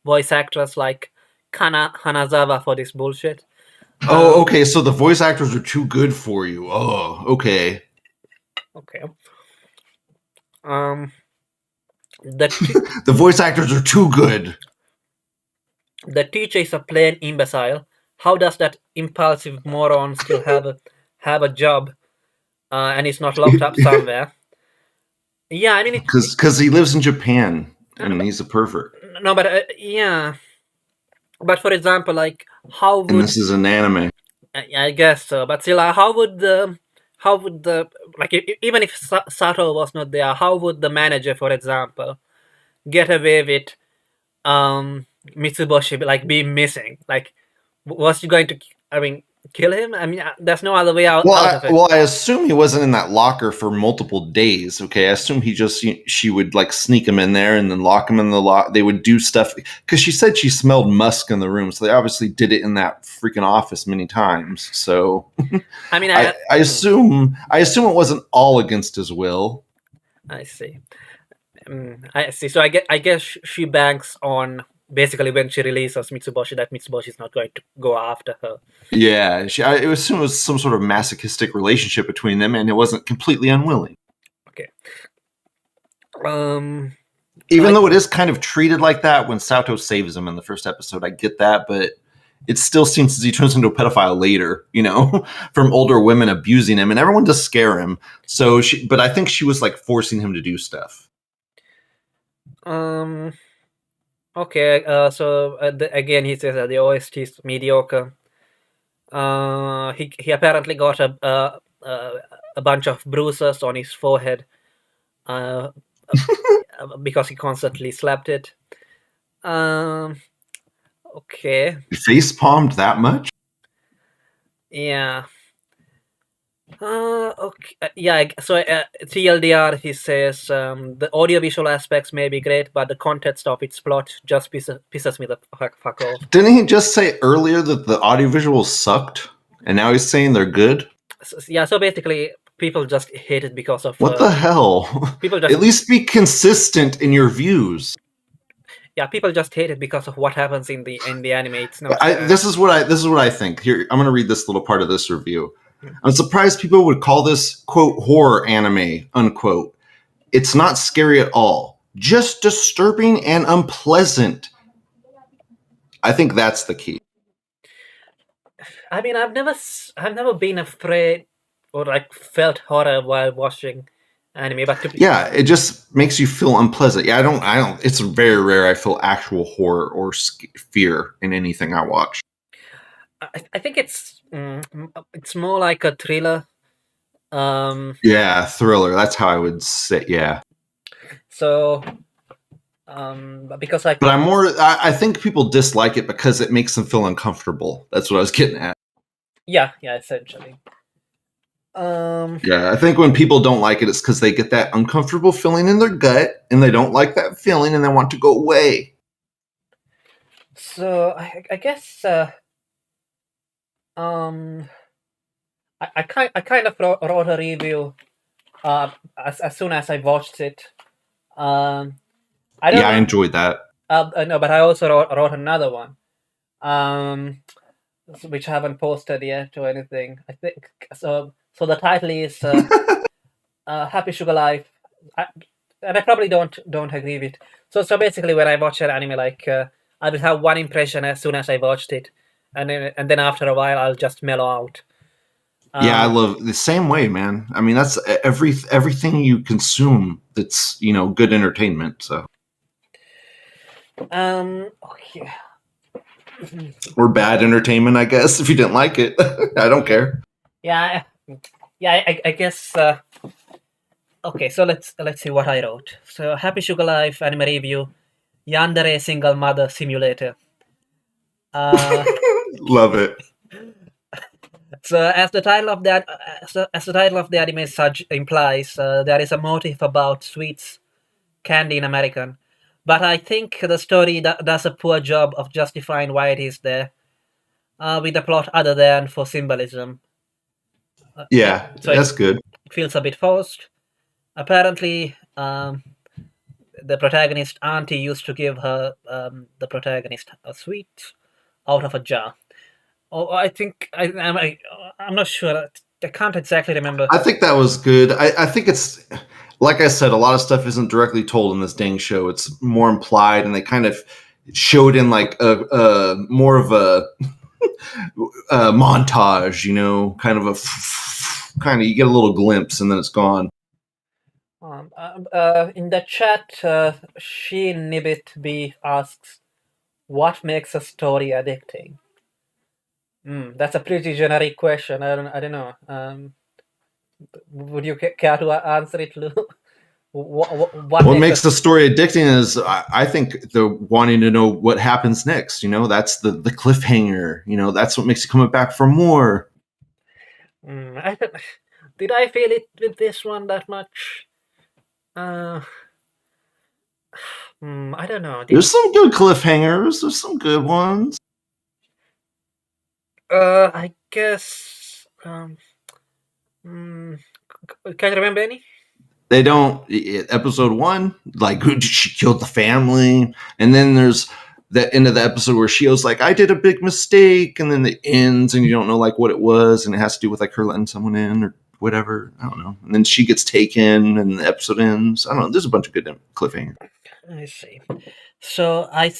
S1: voice actress like Kana Hanazawa for this bullshit.
S2: Oh, okay. So the voice actors are too good for you. Oh, okay.
S1: Okay. The
S2: voice actors are too good.
S1: The teacher is a plain imbecile, how does that impulsive moron still have a job and he's not locked up somewhere? Yeah, I mean
S2: Because he lives in Japan. I mean, he's a pervert.
S1: no, but yeah. But for example, like how
S2: And
S1: would
S2: this is an anime.
S1: I guess so? But still, how would the like even if Sato was not there, how would the manager, for example, get away with Mitsuboshi like be missing? Like, was he going to? I mean, kill him? I mean, there's no other way out of it.
S2: Well, I assume he wasn't in that locker for multiple days. Okay, I assume she would like sneak him in there and then lock him in the lock. They would do stuff because she said she smelled musk in the room, so they obviously did it in that freaking office many times. So,
S1: I mean,
S2: I assume it wasn't all against his will.
S1: I see. I see. So I guess she banks on basically when she releases Mitsuboshi that Mitsuboshi is not going to go after her.
S2: Yeah, I assume it was some sort of masochistic relationship between them, and it wasn't completely unwilling.
S1: Okay.
S2: Even though it is kind of treated like that when Sato saves him in the first episode, I get that, but it still seems as he turns into a pedophile later, from older women abusing him, and everyone does scare him. So but I think she was like forcing him to do stuff.
S1: Okay. So again, he says that the OST is mediocre. He apparently got a bunch of bruises on his forehead because he constantly slapped it. Okay.
S2: Face palmed that much?
S1: Yeah. Okay. Yeah. So TLDR, he says the audiovisual aspects may be great, but the context of its plot just pisses me the fuck off.
S2: Didn't he just say earlier that the audiovisuals sucked, and now he's saying they're good?
S1: Yeah. So basically, people just hate it because of
S2: what the hell.
S1: People just,
S2: at least be consistent in your views.
S1: Yeah, people just hate it because of what happens in the anime. It's not.
S2: This is what I think. Here, I'm going to read this little part of this review. I'm surprised people would call this, quote, horror anime, unquote. It's not scary at all. Just disturbing and unpleasant. I think that's the key.
S1: I mean, I've never been afraid or like felt horror while watching anime, but
S2: yeah, it just makes you feel unpleasant. Yeah, I don't. It's very rare I feel actual horror or fear in anything I watch.
S1: I think it's more like a thriller.
S2: Yeah, thriller. That's how I would say. Yeah.
S1: So, because
S2: but I think people dislike it because it makes them feel uncomfortable. That's what I was getting at.
S1: Yeah, essentially.
S2: Yeah, I think when people don't like it, it's because they get that uncomfortable feeling in their gut, and they don't like that feeling, and they want to go away.
S1: So I guess I kind of wrote a review as soon as I watched it. I
S2: enjoyed that.
S1: No, but I also wrote another one, which I haven't posted yet or anything. I think so. So the title is Happy Sugar Life, and I probably don't agree with. So basically, when I watch an anime, like I will have one impression as soon as I watched it, and then after a while, I'll just mellow out.
S2: Yeah, I love the same way, man. I mean, that's everything you consume that's good entertainment. So,
S1: okay.
S2: Or bad entertainment, I guess. If you didn't like it, I don't care.
S1: Yeah. I guess. Okay, so let's see what I wrote. So, Happy Sugar Life anime review, Yandere Single Mother Simulator.
S2: Love it.
S1: So, as the title of the anime implies, there is a motif about sweets, candy in American, but I think the story does a poor job of justifying why it is there, with the plot other than for symbolism.
S2: Yeah, so that's good.
S1: It feels a bit forced. Apparently, the protagonist auntie used to give her the protagonist a sweet out of a jar. Oh, I think I'm not sure. I can't exactly remember.
S2: I think that was good. I think it's, like I said, a lot of stuff isn't directly told in this dang show. It's more implied, and they kind of showed in like a more of a montage, kind of you get a little glimpse and then it's gone.
S1: In the chat, she Nibbit B asks, "What makes a story addicting?" That's a pretty generic question. I don't know. Would you care to answer it, Lou?
S2: What makes the story addicting is, I think, the wanting to know what happens next. That's the cliffhanger. That's what makes you come back for more.
S1: Did I feel it with this one that much? I don't know.
S2: There's some good cliffhangers. There's some good ones.
S1: I guess. Can you remember any?
S2: They don't. Episode 1, like, she killed the family, and then there's the end of the episode where Shio's like, I did a big mistake, and then it ends, and you don't know like what it was, and it has to do with like her letting someone in or whatever. I don't know. And then she gets taken, and the episode ends. I don't know. There's a bunch of good cliffhangers.
S1: I see. So I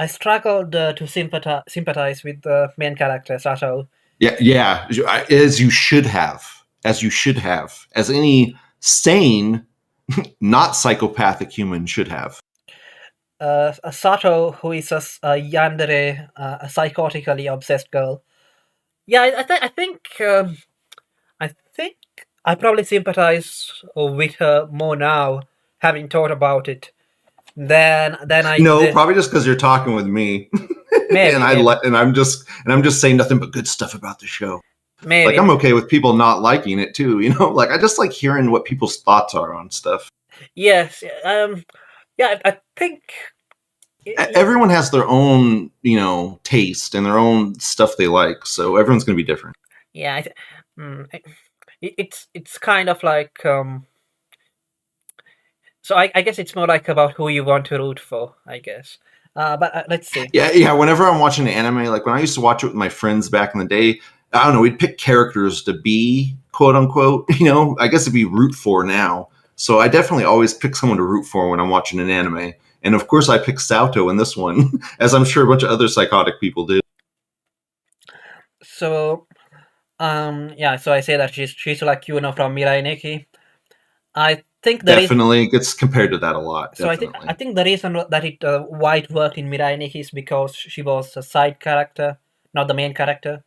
S1: struggled to sympathize with the main character Sato.
S2: Yeah, as you should have, as any sane, not psychopathic human should have.
S1: Sato, who is a yandere, a psychotically obsessed girl. Yeah, I think I probably sympathize with her more now, having thought about it, than I.
S2: No, probably just because you're talking with me,
S1: maybe,
S2: and I'm just saying nothing but good stuff about the show.
S1: Maybe.
S2: Like, I'm okay with people not liking it too. Like, I just like hearing what people's thoughts are on stuff.
S1: Yes. Yeah, I think
S2: everyone has their own, taste and their own stuff they like. So everyone's going to be different.
S1: Yeah, it's kind of like. So I guess it's more like about who you want to root for, I guess. But let's see.
S2: Yeah. Whenever I'm watching an anime, like when I used to watch it with my friends back in the day, I don't know, we'd pick characters to be, quote unquote, I guess it'd be root for now. So I definitely always pick someone to root for when I'm watching an anime. And of course I picked Sato in this one, as I'm sure a bunch of other psychotic people did.
S1: So, so I say that she's like Yuno from Mirai Nikki. I think
S2: definitely gets compared to that a lot.
S1: So I think the reason that it White worked in Mirai Nikki is because she was a side character, not the main character.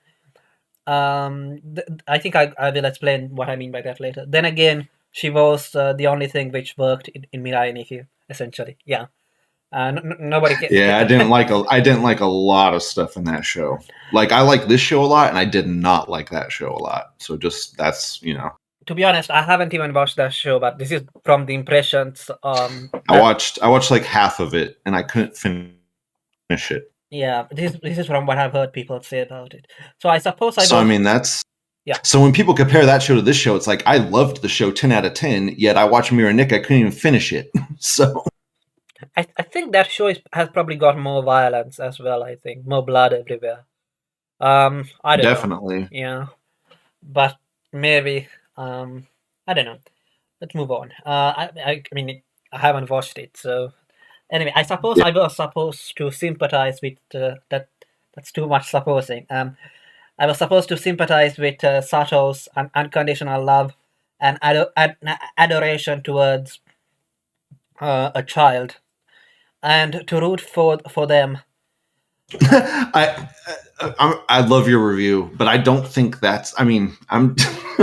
S1: I think I will explain what I mean by that later. Then again, she was the only thing which worked in Mirai Nikki, essentially. Yeah, nobody.
S2: I didn't like a lot of stuff in that show. Like, I like this show a lot, and I did not like that show a lot. So just that's
S1: To be honest, I haven't even watched that show, but this is from the impressions.
S2: I watched like half of it, and I couldn't finish it.
S1: Yeah, this is from what I've heard people say about it. So I suppose
S2: that's. Yeah. So when people compare that show to this show, it's like, I loved the show 10 out of 10, yet I watched Mirai Nikki, I couldn't even finish it. So
S1: I think that show has probably got more violence as well. I think more blood everywhere. I don't
S2: definitely
S1: know. Yeah, but maybe I don't know. Let's move on. I mean, I haven't watched it, so anyway, I suppose I was supposed to sympathize with that. That's too much supposing. I was supposed to sympathize with Sato's unconditional love and adoration towards a child, and to root for them.
S2: I love your review, but I don't think that's. I mean,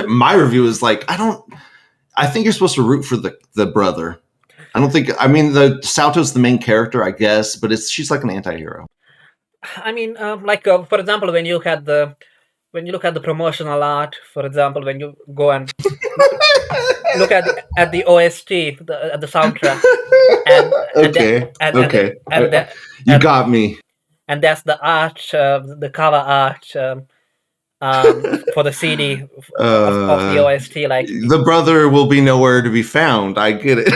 S2: my review is like, I think you're supposed to root for the brother. I don't think. I mean, the Sato's the main character, I guess, but she's like an anti-hero.
S1: I mean, for example, when you look at the promotional art, for example, when you go and look at the OST, at the soundtrack,
S2: you got me.
S1: And that's the art, the cover art for the CD of the OST. Like,
S2: the brother will be nowhere to be found. I get it.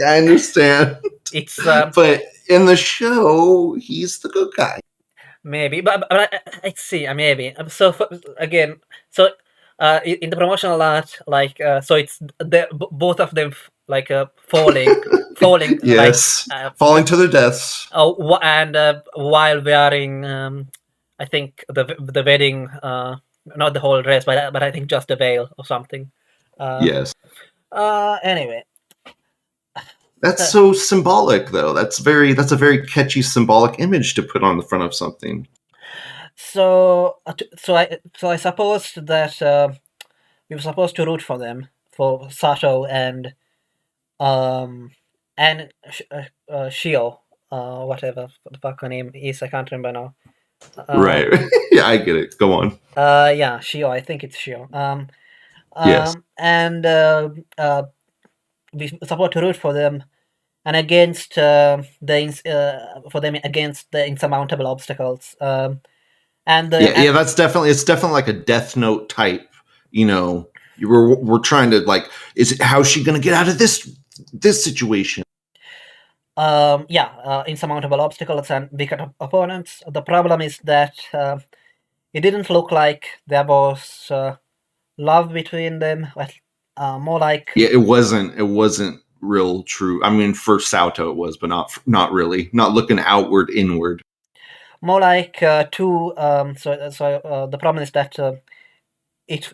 S2: I understand.
S1: It's
S2: but in the show, he's the good guy.
S1: Maybe, but I see. Maybe. So in the promotional art, like, so it's both of them like falling.
S2: Yes, falling to their deaths.
S1: Oh, and while wearing I think the wedding, not the whole dress, but I think just the veil or something.
S2: Yes.
S1: Anyway,
S2: That's
S1: uh,
S2: so symbolic, though. That's a very catchy symbolic image to put on the front of something.
S1: so I supposed that we were supposed to root for them, for Sato um Shio, whatever the fuck her name is, I can't remember now.
S2: Right. Yeah, I get it. Go on.
S1: Yeah, Shio, I think it's Shio.
S2: Yes.
S1: And we supposed to root for them and against for them against the insurmountable obstacles. And the
S2: Yeah, that's definitely it's definitely like a Death Note type. You know, we're trying to like, is it how's she gonna get out of this situation?
S1: insurmountable obstacles and big opponents. The problem is that it didn't look like there was love between them, but more like
S2: Yeah, it wasn't real true. I mean, for Sato it was, but not really. Not looking outward, inward.
S1: two. The problem is that it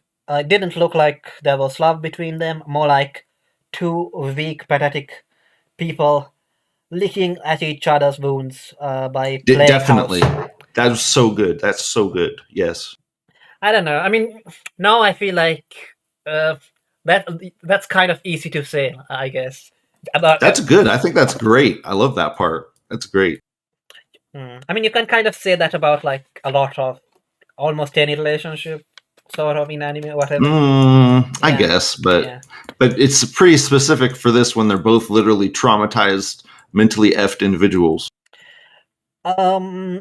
S1: didn't look like there was love between them. More like two weak, pathetic people licking at each other's wounds by playing house.
S2: Definitely. That was so good. That's so good. Yes.
S1: I don't know. I mean, now I feel like uh, that that's kind of easy to say, I guess. About
S2: That's good. I think that's great. I love that part. That's great.
S1: I mean, you can kind of say that about like a lot of almost any relationship, sort of in anime, whatever.
S2: I
S1: Yeah,
S2: guess,
S1: yeah.
S2: but it's pretty specific for this when they're both literally traumatized, mentally effed individuals.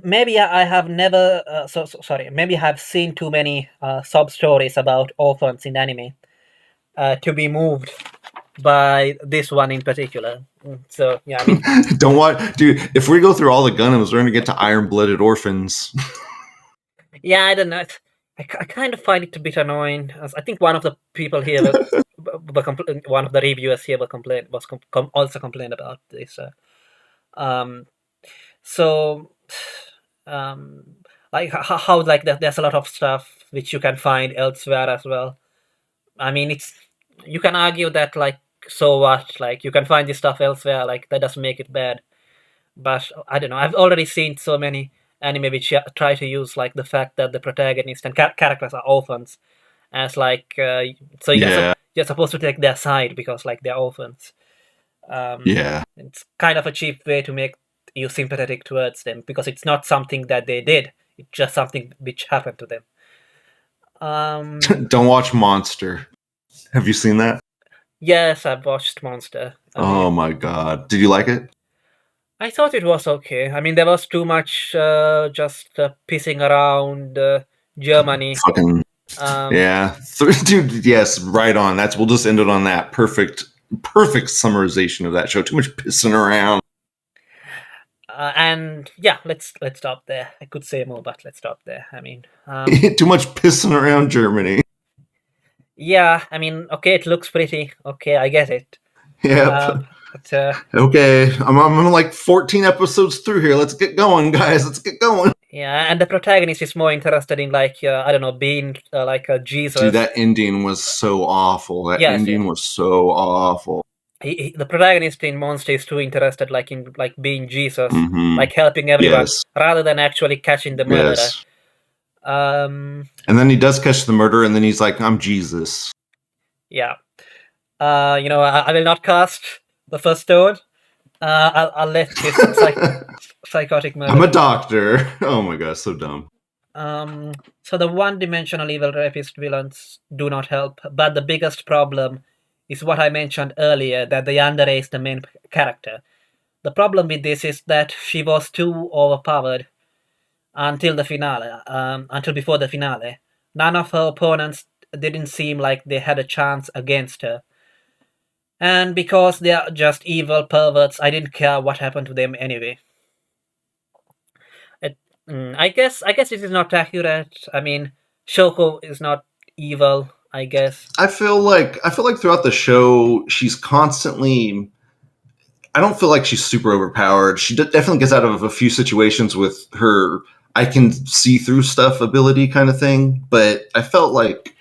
S1: Maybe I have never. Sorry. Maybe I have seen too many sub stories about orphans in anime to be moved by this one in particular. So yeah, I mean,
S2: Don't want, dude. If we go through all the Gundams, we're gonna get to iron-blooded orphans.
S1: yeah, I don't know. I kind of find it a bit annoying. As I think one of the people here, one of the reviewers here, also complained about this. Um, so, um, like how like that, there's a lot of stuff which you can find elsewhere as well. I mean, it's you can argue that like so what, like you can find this stuff elsewhere, like that doesn't make it bad. But I don't know. I've already seen so many anime which try to use like the fact that the protagonist and characters are orphans as like so
S2: Yeah,
S1: you're supposed to take their side because like they're orphans.
S2: yeah.
S1: It's kind of a cheap way to make you sympathetic towards them because it's not something that they did. It's just something which happened to them.
S2: Don't watch Monster. Have you seen that?
S1: Yes, I've watched Monster. I
S2: Oh
S1: mean,
S2: my god. Did you like it?
S1: I thought it was okay. I mean, there was too much just pissing around Germany.
S2: Fucking
S1: Um,
S2: yeah, dude. Yes, right on. We'll just end it on that. Perfect summarization of that show. Too much pissing around.
S1: and yeah, let's stop there. I could say more, but let's stop there. I mean,
S2: Too much pissing around Germany.
S1: yeah, I mean, okay, it looks pretty. Okay, I get it.
S2: Yep.
S1: But
S2: Okay, I'm like 14 episodes through here. Let's get going, guys. Let's get going.
S1: yeah, and the protagonist is more interested in like I don't know, being like a Jesus.
S2: Dude, that ending was so awful. That
S1: Yes,
S2: ending was so awful.
S1: the protagonist in Monster is too interested like in like being Jesus,
S2: Mhm.
S1: like helping everyone
S2: Yes.
S1: rather than actually catching the murderer.
S2: Yes.
S1: Um,
S2: And then he does catch the murderer, and then he's like, "I'm Jesus."
S1: yeah. You know, I will not cast the first stone. I'll let this psychotic murder.
S2: I'm a doctor. Oh my god, so dumb.
S1: So the one-dimensional evil rapist villains do not help, but the biggest problem is what I mentioned earlier, that they underrated the main character. The problem with this is that she was too overpowered until the finale, until before the finale. None of her opponents didn't seem like they had a chance against her. And because they are just evil perverts, I didn't care what happened to them anyway. I guess it is not accurate. I mean, Shoko is not evil, I guess.
S2: I feel like throughout the show, she's constantly. I don't feel like she's super overpowered. She definitely gets out of a few situations with her. I can see through stuff ability kind of thing, but I felt like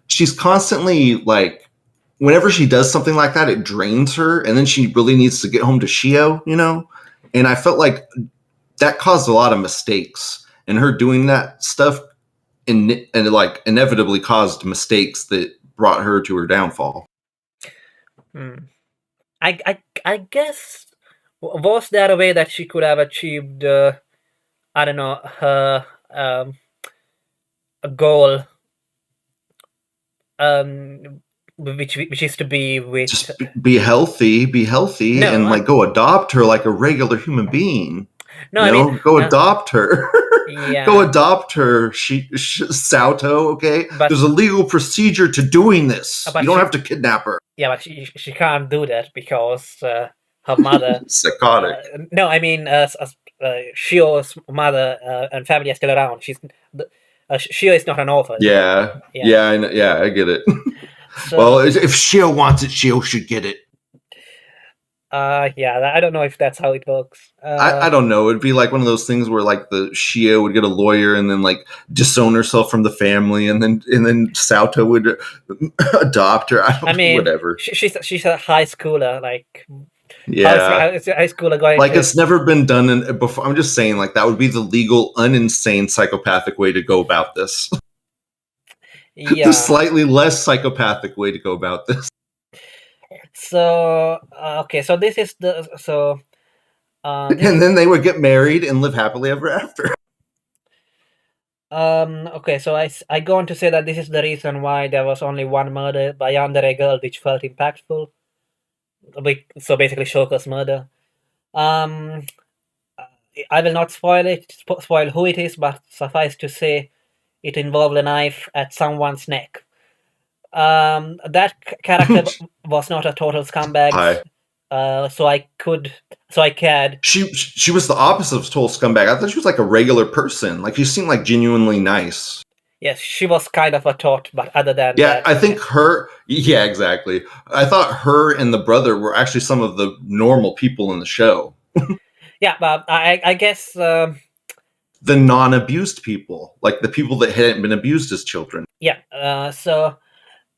S2: she's constantly like whenever she does something like that, it drains her, and then she really needs to get home to Shio, you know? And I felt like that caused a lot of mistakes, and her doing that stuff and like inevitably caused mistakes that brought her to her downfall.
S1: I guess was there a way that she could have achieved I don't know her a goal which is to be with
S2: Just be healthy,
S1: No,
S2: and like go adopt her like a regular human being.
S1: no,
S2: You
S1: I
S2: know,
S1: mean
S2: go adopt her.
S1: yeah,
S2: Go adopt her, Sauto. Okay,
S1: but
S2: there's a legal procedure to doing this.
S1: but
S2: You don't
S1: she,
S2: have to kidnap her.
S1: yeah, but she can't do that because her mother.
S2: Psychotic.
S1: No, I mean Shio's mother and family are still around. Shio is not an orphan.
S2: Yeah, I get it.
S1: So,
S2: well, if Shio wants it, Shio should get it.
S1: yeah, I don't know if that's how it works.
S2: I don't know. It'd be like one of those things where like the Shio would get a lawyer and then like disown herself from the family, and then Sauto would adopt her. I mean, whatever.
S1: She's a high schooler, like
S2: yeah,
S1: high schooler going
S2: like it's never been done before. I'm just saying, like that would be the legal, uninsane, psychopathic way to go about this.
S1: Yeah,
S2: the slightly less psychopathic way to go about this.
S1: So okay, so this is the so.
S2: And then they would get married and live happily ever after.
S1: Okay, so I go on to say that this is the reason why there was only one murder by yandere girl which felt impactful. So basically Shoko's murder. I will not spoil who it is, but suffice to say it involved a knife at someone's neck. That character was not a total scumbag.
S2: Hi.
S1: So I cared.
S2: She was the opposite of total scumbag. I thought she was like a regular person. Like she seemed like genuinely nice.
S1: Yes, she was kind of a tot, but other than
S2: that, I think
S1: her.
S2: Yeah, exactly. I thought her and the brother were actually some of the normal people in the show.
S1: Yeah, but I guess
S2: the non-abused people, like the people that hadn't been abused as children.
S1: Yeah.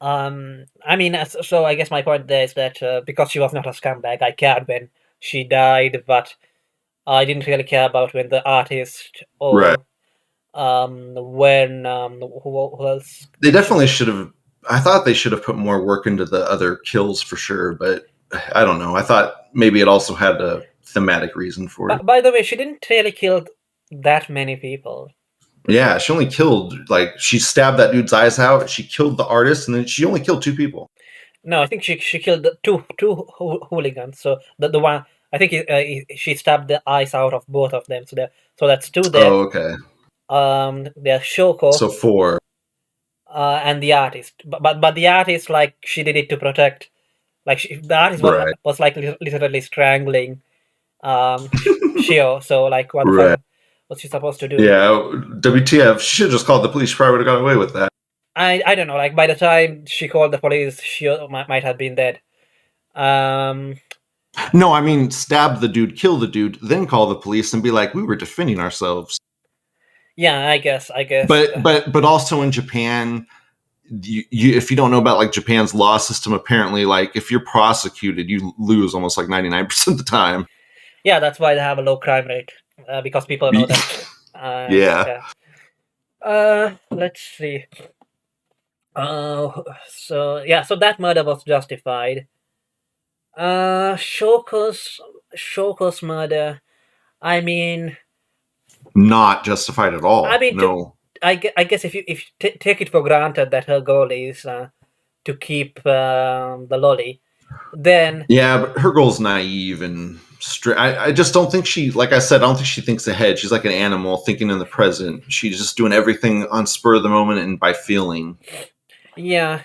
S1: I mean, so I guess my point there is that because she was not a scumbag, I cared when she died, but I didn't really care about when the artist or
S2: right.
S1: When who else?
S2: They definitely should have. I thought they should have put more work into the other kills for sure, but I don't know. I thought maybe it also had a thematic reason for it.
S1: By the way, she didn't really kill that many people.
S2: Yeah, she only killed, like, she stabbed that dude's eyes out, she killed the artist, and then she only killed 2 people.
S1: No, I think she killed two hooligans. So the one, I think she stabbed the eyes out of both of them. So that's 2 there.
S2: Oh, okay.
S1: There's Shoko.
S2: So 4.
S1: And the artist, but the artist, like, she did it to protect, like the artist was like literally strangling Shio. So like what's she supposed to do?
S2: Yeah, WTF? She should have just called the police. She probably would have got away with that.
S1: I don't know. Like by the time she called the police, Shio might have been dead.
S2: No, I mean stab the dude, kill the dude, then call the police and be like, "We were defending ourselves."
S1: Yeah, I guess.
S2: But also in Japan, you if you don't know about like Japan's law system, apparently like if you're prosecuted, you lose almost like 99% of the time.
S1: Yeah, that's why they have a low crime rate because people know that.
S2: Yeah.
S1: Let's see. So that murder was justified. Shoko's murder, I mean,
S2: not justified at all. I mean, no.
S1: I guess if you take it for granted that her goal is to keep the lolly, then
S2: yeah, but her goal's naive and straight. I just don't think she, like I said, I don't think she thinks ahead. She's like an animal thinking in the present. She's just doing everything on spur of the moment and by feeling.
S1: Yeah.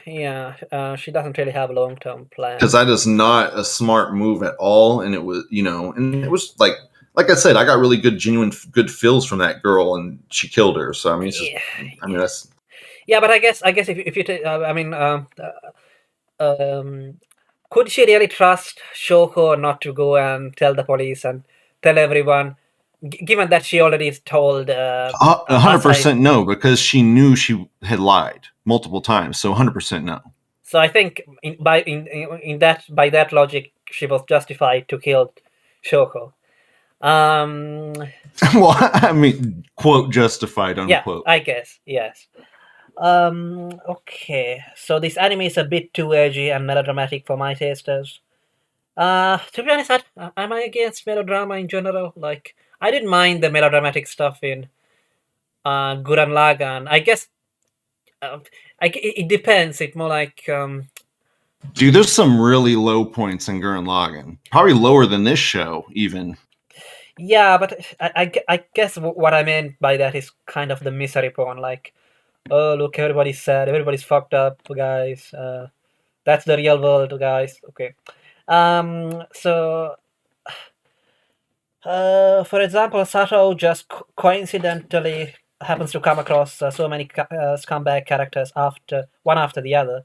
S1: She doesn't really have a long-term plan.
S2: Because that is not a smart move at all, and it was, and it was like I said, I got really genuine good feels from that girl, and she killed her. So I mean, it's just, I mean that's.
S1: Yeah, but I guess if you take, could she really trust Shoko not to go and tell the police and tell everyone given that she already told
S2: 100% no, because she knew she had lied multiple times. So 100% no.
S1: So I think by that logic, she was justified to kill Shoko.
S2: Well, I mean, quote justified, unquote.
S1: Yeah, I guess, yes. Okay, so this anime is a bit too edgy and melodramatic for my tasters. To be honest, am I against melodrama in general? Like, I didn't mind the melodramatic stuff in Gurren Lagann. I guess it depends. It's more like
S2: Dude, there's some really low points in Gurren Lagann. Probably lower than this show, even.
S1: yeah, but I guess what I meant by that is kind of the misery porn. Like, oh look, everybody's sad, everybody's fucked up, guys. That's the real world, guys. Okay. So, for example, Sato just coincidentally happens to come across so many scumbag characters one after the other,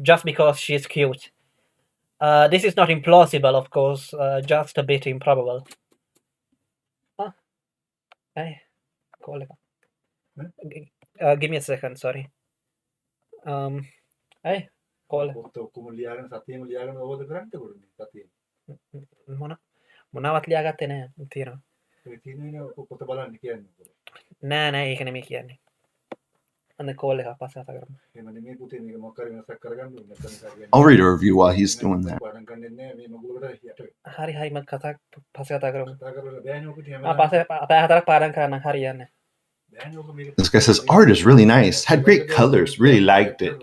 S1: just because she's cute. This is not implausible, of course, just a bit improbable. Hey, kollega. Give me a second, sorry. Hey, kollega. මොනවත් ලියාගත්තේ නෑ තියෙනවා නෑ ඒක නෙමෙයි කියන්නේ අන්න call එකක් පස්සේ කතා කරමු
S2: I'll read a review while he's doing that.
S1: හරි මම කතා පස්සේ කතා කරමු පස්සේ අපේ හතරක් පාඩම් කරන්න හරියන්නේ
S2: This guy says art is really nice, had great colors, really liked it.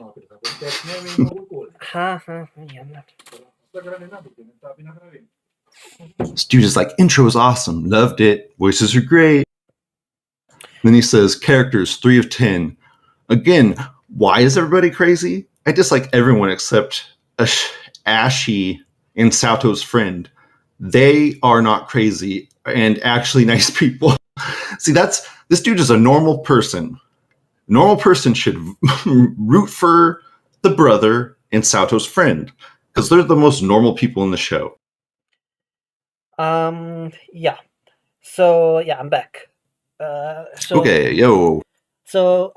S2: This dude is like, intro is awesome, loved it, voices are great. Then he says, characters 3 of 10. Again, why is everybody crazy? I dislike everyone except Ashi and Sato's friend. They are not crazy and actually nice people. See, this dude is a normal person. Normal person should root for the brother and Sato's friend because they're the most normal people in the show.
S1: Yeah. So yeah, I'm back.
S2: Okay, yo.
S1: So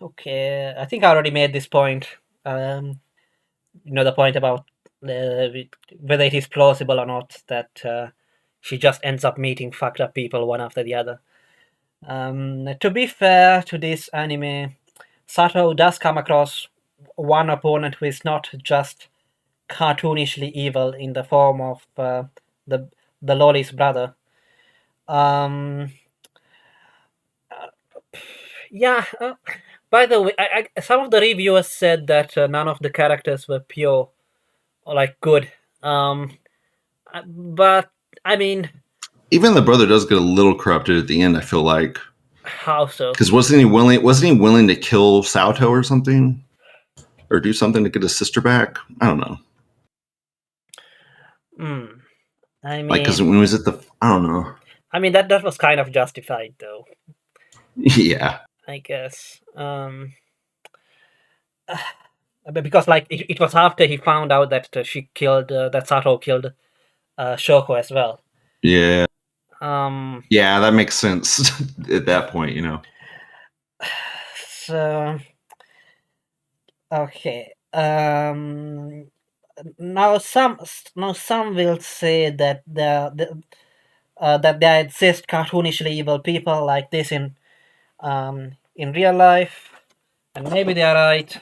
S1: okay, I think I already made this point. The point about whether it is plausible or not that she just ends up meeting fucked up people one after the other. To be fair to this anime, Sato does come across one opponent who is not just cartoonishly evil in the form of the Loli's brother. Yeah. By the way, some of the reviewers said that none of the characters were pure or like good. But I mean,
S2: even the brother does get a little corrupted at the end. I feel like.
S1: How so?
S2: Because wasn't he willing to kill Sato or something, or do something to get his sister back? I don't know.
S1: I mean,
S2: like, because when he was at I don't know.
S1: I mean that was kind of justified, though.
S2: Yeah.
S1: I guess. Because like it was after he found out that that Sato killed Shoko as well.
S2: Yeah. Yeah, that makes sense at that point,
S1: So okay. Now some will say that that there exist cartoonishly evil people like this in real life, and maybe they are right.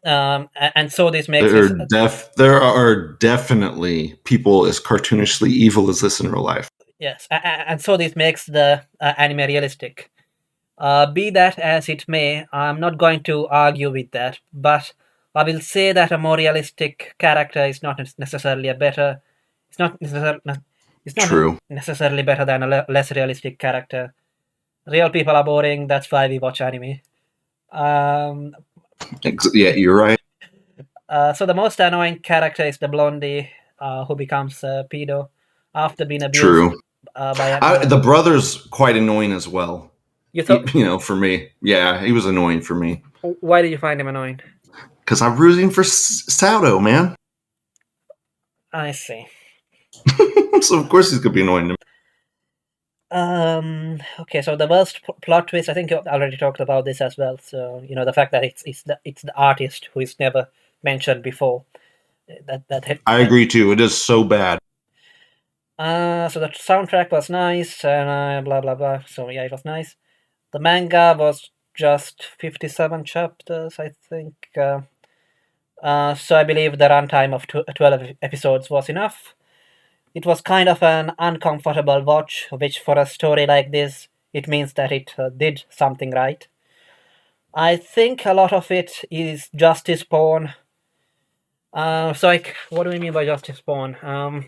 S1: And so this makes
S2: there are definitely people as cartoonishly evil as this in real life.
S1: Yes, and so this makes the anime realistic. Be that as it may, I'm not going to argue with that, but I will say that a more realistic character is not necessarily better. It's not necessarily better than a less realistic character. Real people are boring. That's why we watch anime.
S2: Yeah, you're right.
S1: So the most annoying character is the blondie who becomes a pedo after being abused.
S2: True.
S1: By
S2: the brother's quite annoying as well.
S1: You thought?
S2: For me, yeah, he was annoying for me.
S1: Why did you find him annoying?
S2: Because I'm rooting for Sato, man.
S1: I see.
S2: So of course he's gonna be annoying to me.
S1: Okay, so the worst plot twist, I think you already talked about this as well. So the fact that it's the artist who is never mentioned before. That hit.
S2: I agree too. It is so bad.
S1: So the soundtrack was nice and blah blah blah. So yeah, it was nice. The manga was just 57 chapters, I think. So I believe the runtime of 12 episodes was enough. It was kind of an uncomfortable watch, which for a story like this, it means that it did something right. I think a lot of it is justice porn. So like, what do we mean by justice porn? I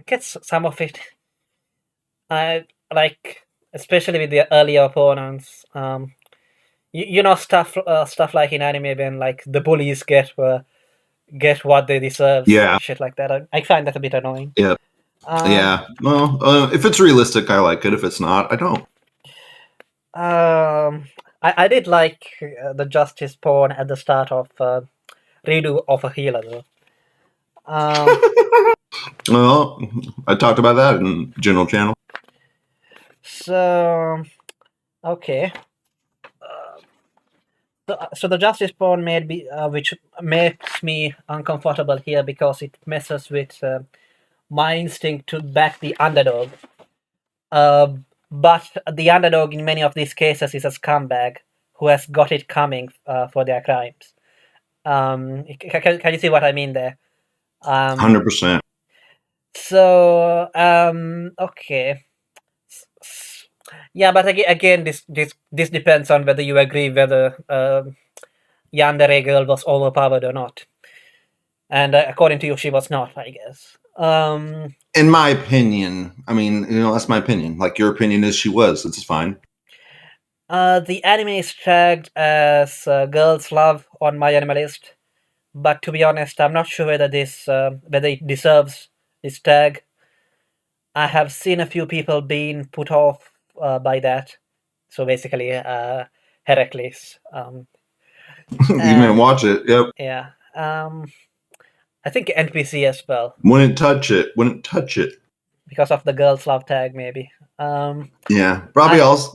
S1: guess some of it, I like, especially with the earlier opponents. Stuff like in anime when like the bullies get what they deserve,
S2: Yeah.
S1: shit like that. I find that a bit annoying.
S2: Yeah. Yeah. Well, if it's realistic, I like it. If it's not, I don't.
S1: I did like the justice porn at the start of redo of a healer though.
S2: Well, I talked about that in General Channel.
S1: So okay. So the justice porn which makes me uncomfortable here because it messes with my instinct to back the underdog. Uh, but the underdog in many of these cases is a scumbag who has got it coming for their crimes. Can you see what I mean there?
S2: 100%.
S1: So okay, yeah, but again, this depends on whether you agree whether Yandere girl was overpowered or not. And according to you, she was not, I guess.
S2: In my opinion, I mean, that's my opinion. Like your opinion is she was. It's fine.
S1: The anime is tagged as Girls Love on my anime list, but to be honest, I'm not sure whether whether it deserves this tag. I have seen a few people being put off by that. So basically, Heracles.
S2: You didn't watch it. Yep.
S1: Yeah. I think NPC as well.
S2: Wouldn't touch it. Wouldn't touch it.
S1: Because of the Girls Love tag, maybe.
S2: Yeah, probably also.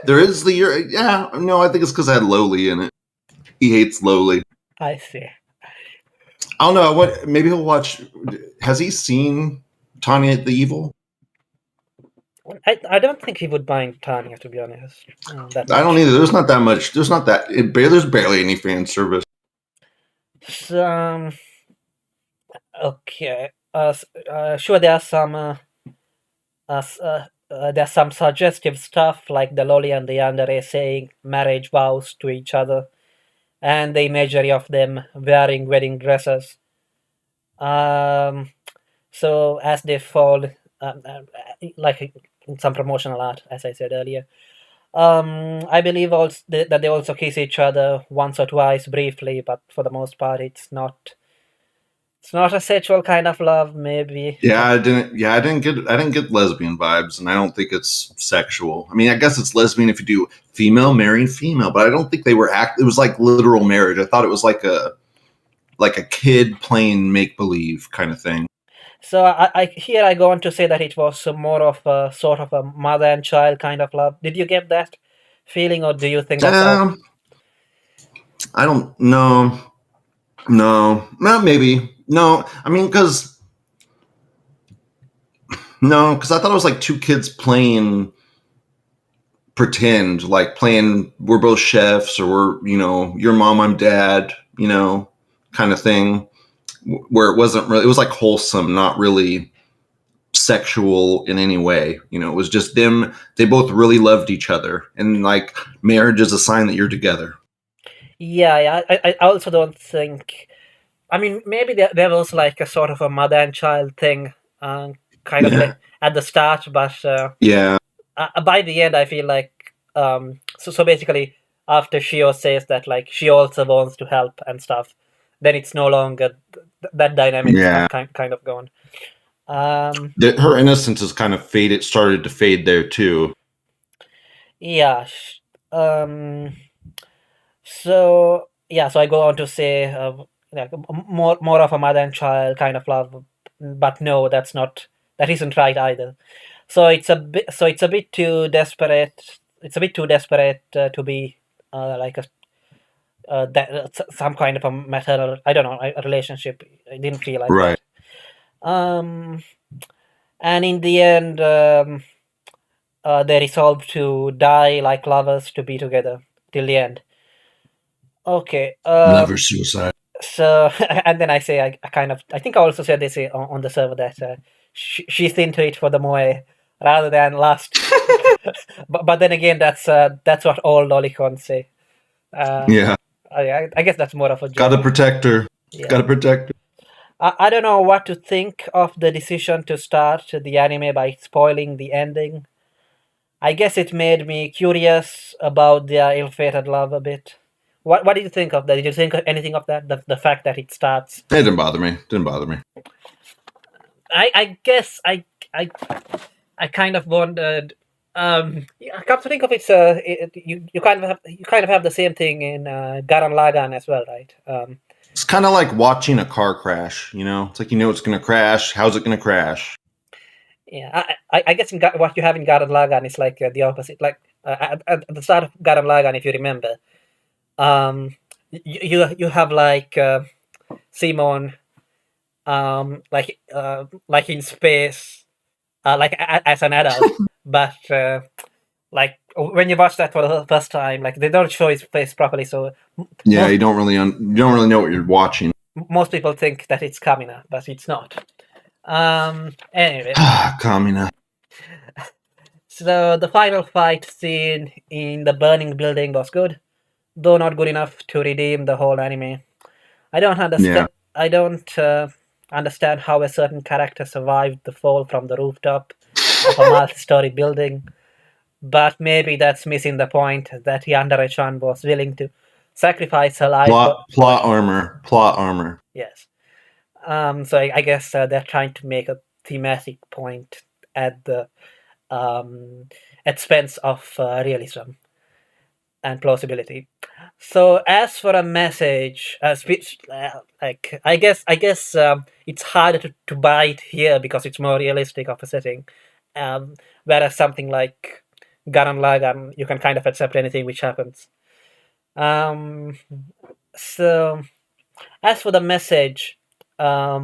S2: There is the year. Yeah, no, I think it's because I had Lowly in it. He hates Lowly.
S1: I see.
S2: I don't know. What? Maybe he'll watch. Has he seen Tanya the Evil?
S1: I don't think he would mind Tanya, to be honest.
S2: I don't either. There's not that much. There's not that. There's barely any fan service.
S1: So, okay. Sure, there are some suggestive stuff like the Loli and the Yandere saying marriage vows to each other, and the imagery of them wearing wedding dresses. So as they fall, like in some promotional art, as I said earlier. I believe also that they also kiss each other once or twice briefly, but for the most part, it's not. It's not a sexual kind of love, maybe.
S2: Yeah, I didn't get lesbian vibes, and I don't think it's sexual. I mean, I guess it's lesbian if you do female marrying female, but I don't think they were it was like literal marriage. I thought it was like a kid playing make believe kind of thing.
S1: So I go on to say that it was more of a sort of a mother and child kind of love. Did you get that feeling, or do you think that's
S2: I don't know. No, not maybe. No, I mean, because I thought it was like two kids playing pretend, like playing we're both chefs, or we're your mom, I'm dad, kind of thing, where it wasn't really. It was like wholesome, not really sexual in any way. It was just them. They both really loved each other, and like marriage is a sign that you're together.
S1: Yeah. I also don't think. I mean, maybe there was like a sort of a mother and child thing, kind of like at the start, but
S2: yeah.
S1: By the end, I feel like so basically after Shio says that like she also wants to help and stuff, then it's no longer that dynamic
S2: Yeah.
S1: kind of gone.
S2: Her innocence is kind of faded. Started to fade there too.
S1: Yeah. So I go on to say like more of a mother and child kind of love, but no, that's not that isn't right either. So it's a bit too desperate. It's a bit too desperate to be like a some kind of a maternal, I don't know, a relationship. I didn't feel like
S2: Right.
S1: that. And in the end, they resolve to die like lovers to be together till the end. Okay.
S2: Lover suicide.
S1: So and then I think I also said this on the server that she's into it for the moe rather than lust. But then again, that's what all lolicons say.
S2: Yeah.
S1: I guess that's more of a joke.
S2: Gotta protect her.
S1: Yeah.
S2: Gotta protect her.
S1: I don't know what to think of the decision to start the anime by spoiling the ending. I guess it made me curious about their ill-fated love a bit. What did you think of that? Did you think of anything of that? The fact that it starts.
S2: It didn't bother me. Didn't bother me.
S1: I guess I kind of wondered. Come to think of it, you kind of have the same thing in Gurren Lagann as well, right?
S2: It's kind of like watching a car crash. You know, it's like it's gonna crash. How's it gonna crash?
S1: Yeah, I guess what you have in Gurren Lagann is like the opposite. Like at the start of Gurren Lagann, if you remember, you have like Simon, like in space, like as an adult, but like when you watch that for the first time, like they don't show his face properly, so
S2: Yeah, you don't really know what you're watching.
S1: most people think that it's Kamina, but it's not. Anyway,
S2: Kamina.
S1: so the final fight scene in the burning building was good, though not good enough to redeem the whole anime. I don't understand.
S2: Yeah.
S1: I don't understand how a certain character survived the fall from the rooftop of a multi-story building, but maybe that's missing the point that Yandere-chan was willing to sacrifice her life.
S2: Plot armor.
S1: Yes. So I guess they're trying to make a thematic point at the expense of realism and plausibility. So as for a message, like I guess it's harder to buy it here because it's more realistic of a setting, whereas something like Gurren Lagann, you can kind of accept anything which happens. So as for the message,
S2: Yeah,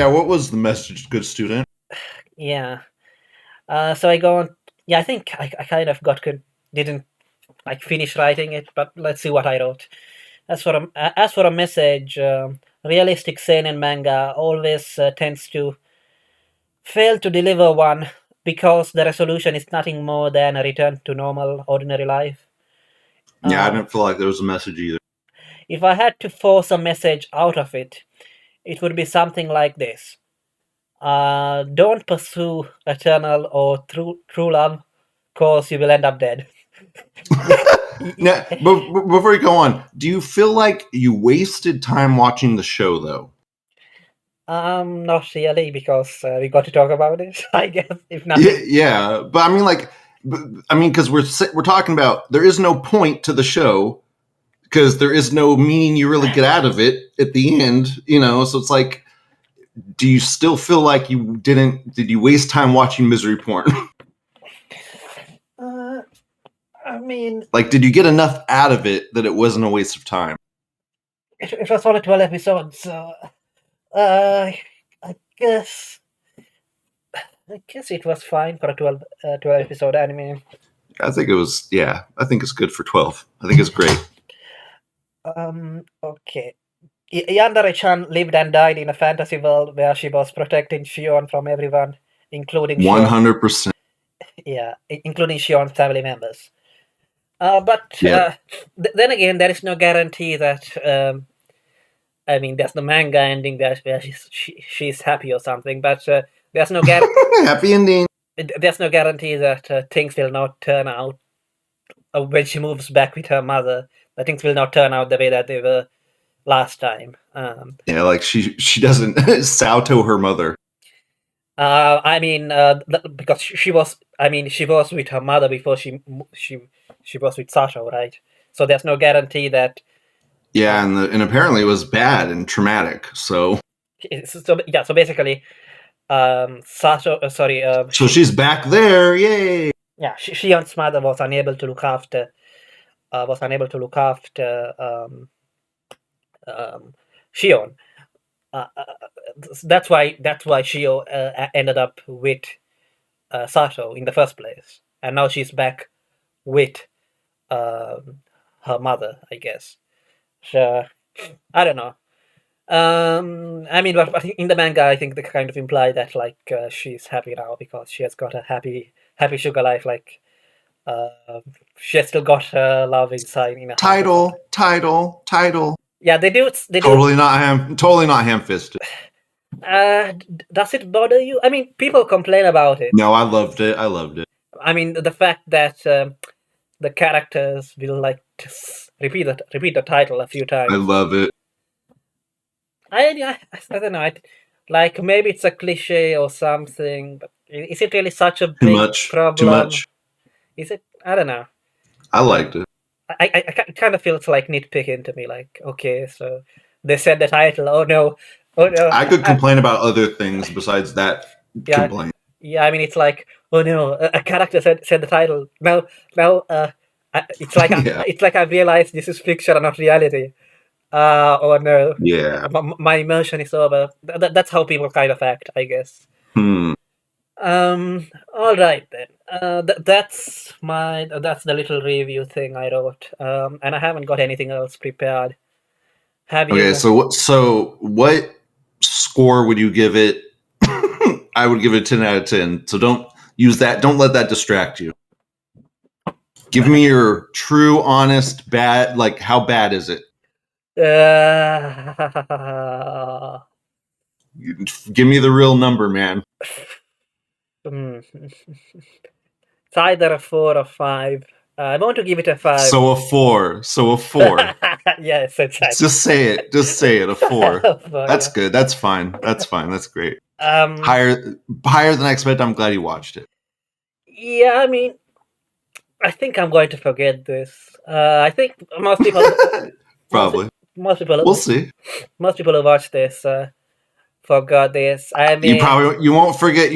S2: what was the message, good student?
S1: yeah. So I go on. Yeah, I think I kind of didn't like finish writing it, but let's see what I wrote. As for a message, realistic seinen manga always tends to fail to deliver one because the resolution is nothing more than a return to normal, ordinary life.
S2: Yeah, I didn't feel like there was a message either.
S1: If I had to force a message out of it, it would be something like this. Don't pursue eternal or true love, cause you will end up dead.
S2: Now, before you go on, do you feel like you wasted time watching the show, though?
S1: Not really, because we got to talk about it, I guess, if not.
S2: Yeah, but I mean, because we're talking about there is no point to the show because there is no meaning you really get out of it at the end, so it's like, do you still feel like did you waste time watching misery porn?
S1: I mean,
S2: like, did you get enough out of it that it wasn't a waste of time?
S1: It was only 12 episodes, so I guess it was fine for a 12 episode anime.
S2: I think it was, I think it's good for 12. I think it's great.
S1: Okay. Yandere-chan lived and died in a fantasy world where she was protecting Shion from everyone, including
S2: 100%.
S1: Yeah, including Shion's family members. But then again, there is no guarantee that. I mean, there's the manga ending where she's happy or something, but there's no guarantee.
S2: Happy ending.
S1: There's no guarantee that things will not turn out when she moves back with her mother. That things will not turn out the way that they were last time.
S2: Like she doesn't Sauto her mother.
S1: I mean, because she was with her mother before she was with Sato, right? So there's no guarantee that.
S2: Yeah, and apparently it was bad and traumatic. So
S1: So basically, Sato, sorry,
S2: So she's back there. Yay!
S1: yeah, Shion's mother was unable to look after Shion. Uh, uh, that's why Shio ended up with Sato in the first place, and now she's back with her mother, I guess. So I don't know. I mean, but in the manga, I think they kind of imply that like she's happy now because she has got a happy sugar life. Like uh, she has still got her love inside in her heart. Or something.
S2: Title.
S1: Yeah, they do.
S2: Totally not ham-fisted.
S1: Does it bother you? I mean, people complain about it.
S2: No, I loved it.
S1: I mean, the fact that the characters will like to repeat the title a few times.
S2: I love it.
S1: I don't know. Like maybe it's a cliche or something, but is it really such a big problem?
S2: Too much.
S1: Is it? I don't know.
S2: I liked it.
S1: I kind of feels like nitpicking to me. Like, okay, so they said the title. Oh no.
S2: I could complain about other things besides that complaint.
S1: Yeah, I mean, it's like, oh no, a character said the title. Now, it's like it's like I've realized this is fiction and not reality. Oh no.
S2: Yeah.
S1: My immersion is over. That's how people kind of act, I guess. All right then. That's the little review thing I wrote. And I haven't got anything else prepared. Have you?
S2: Okay, so what score would you give it? I would give it 10 out of 10. So don't use that. Don't let that distract you. Give me your true, honest, bad. Like, how bad is it? Give me the real number, man.
S1: It's either a 4 or 5. I want to give it a 5.
S2: So a 4.
S1: Yes, exactly.
S2: Just say it. A 4. That's good. That's fine. That's great. Higher than I expected. I'm glad you watched it.
S1: Yeah, I mean, I think I'm going to forget this. I think most people
S2: probably.
S1: Most people.
S2: We'll see.
S1: Most people who watch this forgot this. I mean,
S2: you won't forget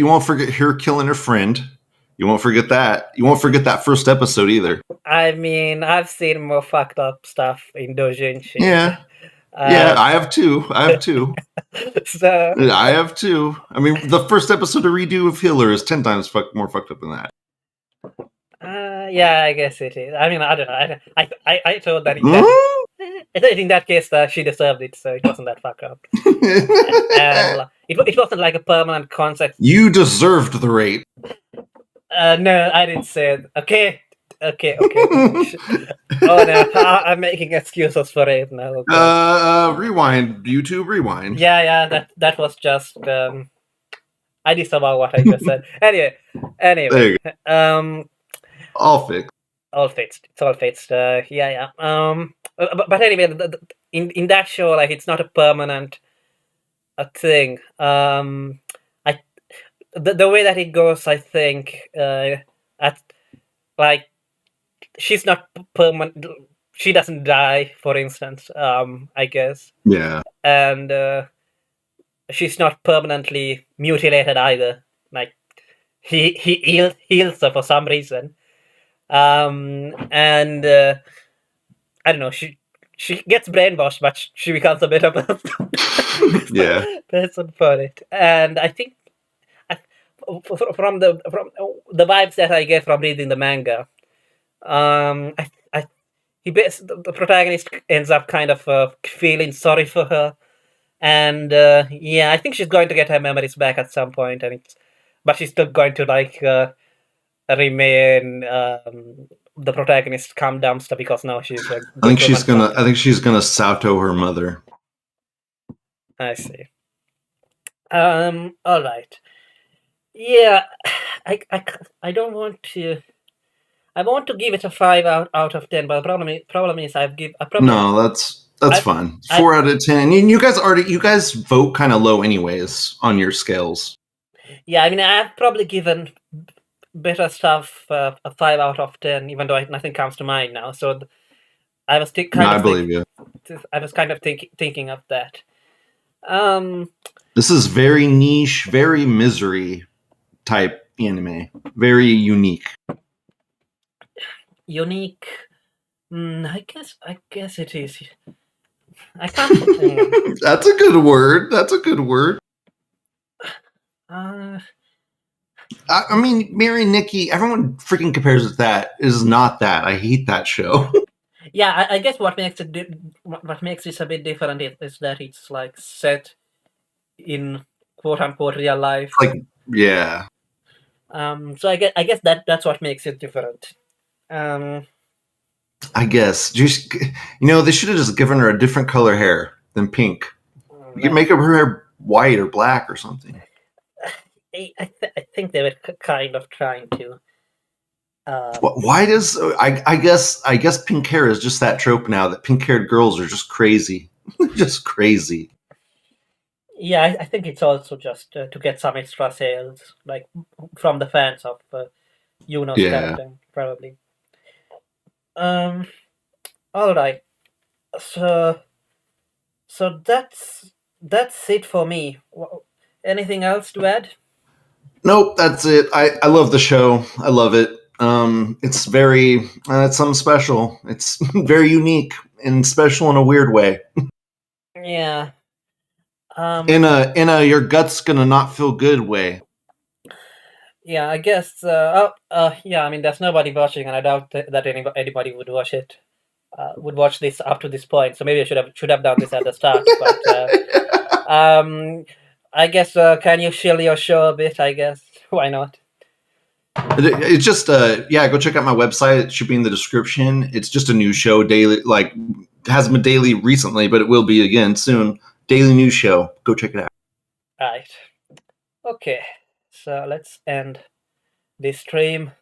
S2: her killing her friend. You won't forget that. You won't forget that first episode either.
S1: I mean, I've seen more fucked up stuff in doujinshi.
S2: Yeah. Yeah, I have too.
S1: So
S2: I have too. I mean, the first episode of Redo of Healer is 10 times more fucked up than that.
S1: Yeah, I guess it is. I mean, I don't know. I thought that in that case, she deserved it, so it wasn't that fucked up. And it wasn't like a permanent concept.
S2: You deserved the rape.
S1: No, I didn't say it. Okay. Oh no, I'm making excuses for it now. Okay.
S2: Rewind, YouTube, rewind.
S1: Yeah, that was just I disavow what I just said. Anyway,
S2: all fixed.
S1: It's all fixed. Yeah. But anyway, in that show, like, it's not a permanent thing. The way that it goes, I think, like, she's not permanent. She doesn't die, for instance. I guess.
S2: Yeah.
S1: And she's not permanently mutilated either. Like, he heals her for some reason. And I don't know. She gets brainwashed, but she becomes a better person.
S2: Yeah.
S1: Person for it. And I think from the vibes that I get from reading the manga, the protagonist ends up kind of feeling sorry for her, and I think she's going to get her memories back at some point, but she's still going to like remain the protagonist calm dumpster because now she's like.
S2: I think she's gonna Sato her mother.
S1: I see. All right. Yeah, I don't want to. I want to give it a 5 out of 10, but the problem is
S2: No, that's fine. 4 out of 10. And you guys vote kind of low anyways on your scales.
S1: Yeah, I mean, I've probably given better stuff a 5 out of 10, even though nothing comes to mind now. So I was
S2: I believe you.
S1: I was kind of thinking of that.
S2: This is very niche, very misery type anime. Very unique.
S1: Unique. I guess it is. I can't.
S2: That's a good word. That's a good word.
S1: Uh,
S2: I mean, Mary Nikki, everyone freaking compares it to that. It is not that. I hate that show.
S1: yeah, I guess what makes this a bit different is that it's like set in quote unquote real life.
S2: Like, yeah.
S1: So I guess that's what makes it different.
S2: I guess. Just, they should have just given her a different color hair than pink. You could make her hair white or black or something.
S1: I think they were kind of trying to.
S2: Why does I guess pink hair is just that trope now that pink haired girls are just crazy, just crazy.
S1: Yeah, I think it's also just to get some extra sales, like from the fans of Yuno's character, probably. All right. So that's it for me. Anything else to add?
S2: Nope, that's it. I love the show. I love it. It's very it's something special. It's very unique and special in a weird way.
S1: Yeah.
S2: In a your gut's gonna not feel good way.
S1: Yeah, I guess. Yeah. I mean, there's nobody watching, and I doubt that anybody would watch it. Would watch this up to this point. So maybe I should have done this at the start. But I guess can you shill your show a bit? I guess why not?
S2: It's just go check out my website. It should be in the description. It's just a news show daily. Like, hasn't been daily recently, but it will be again soon. Daily news show. Go check it out.
S1: Right. Okay. So let's end this stream.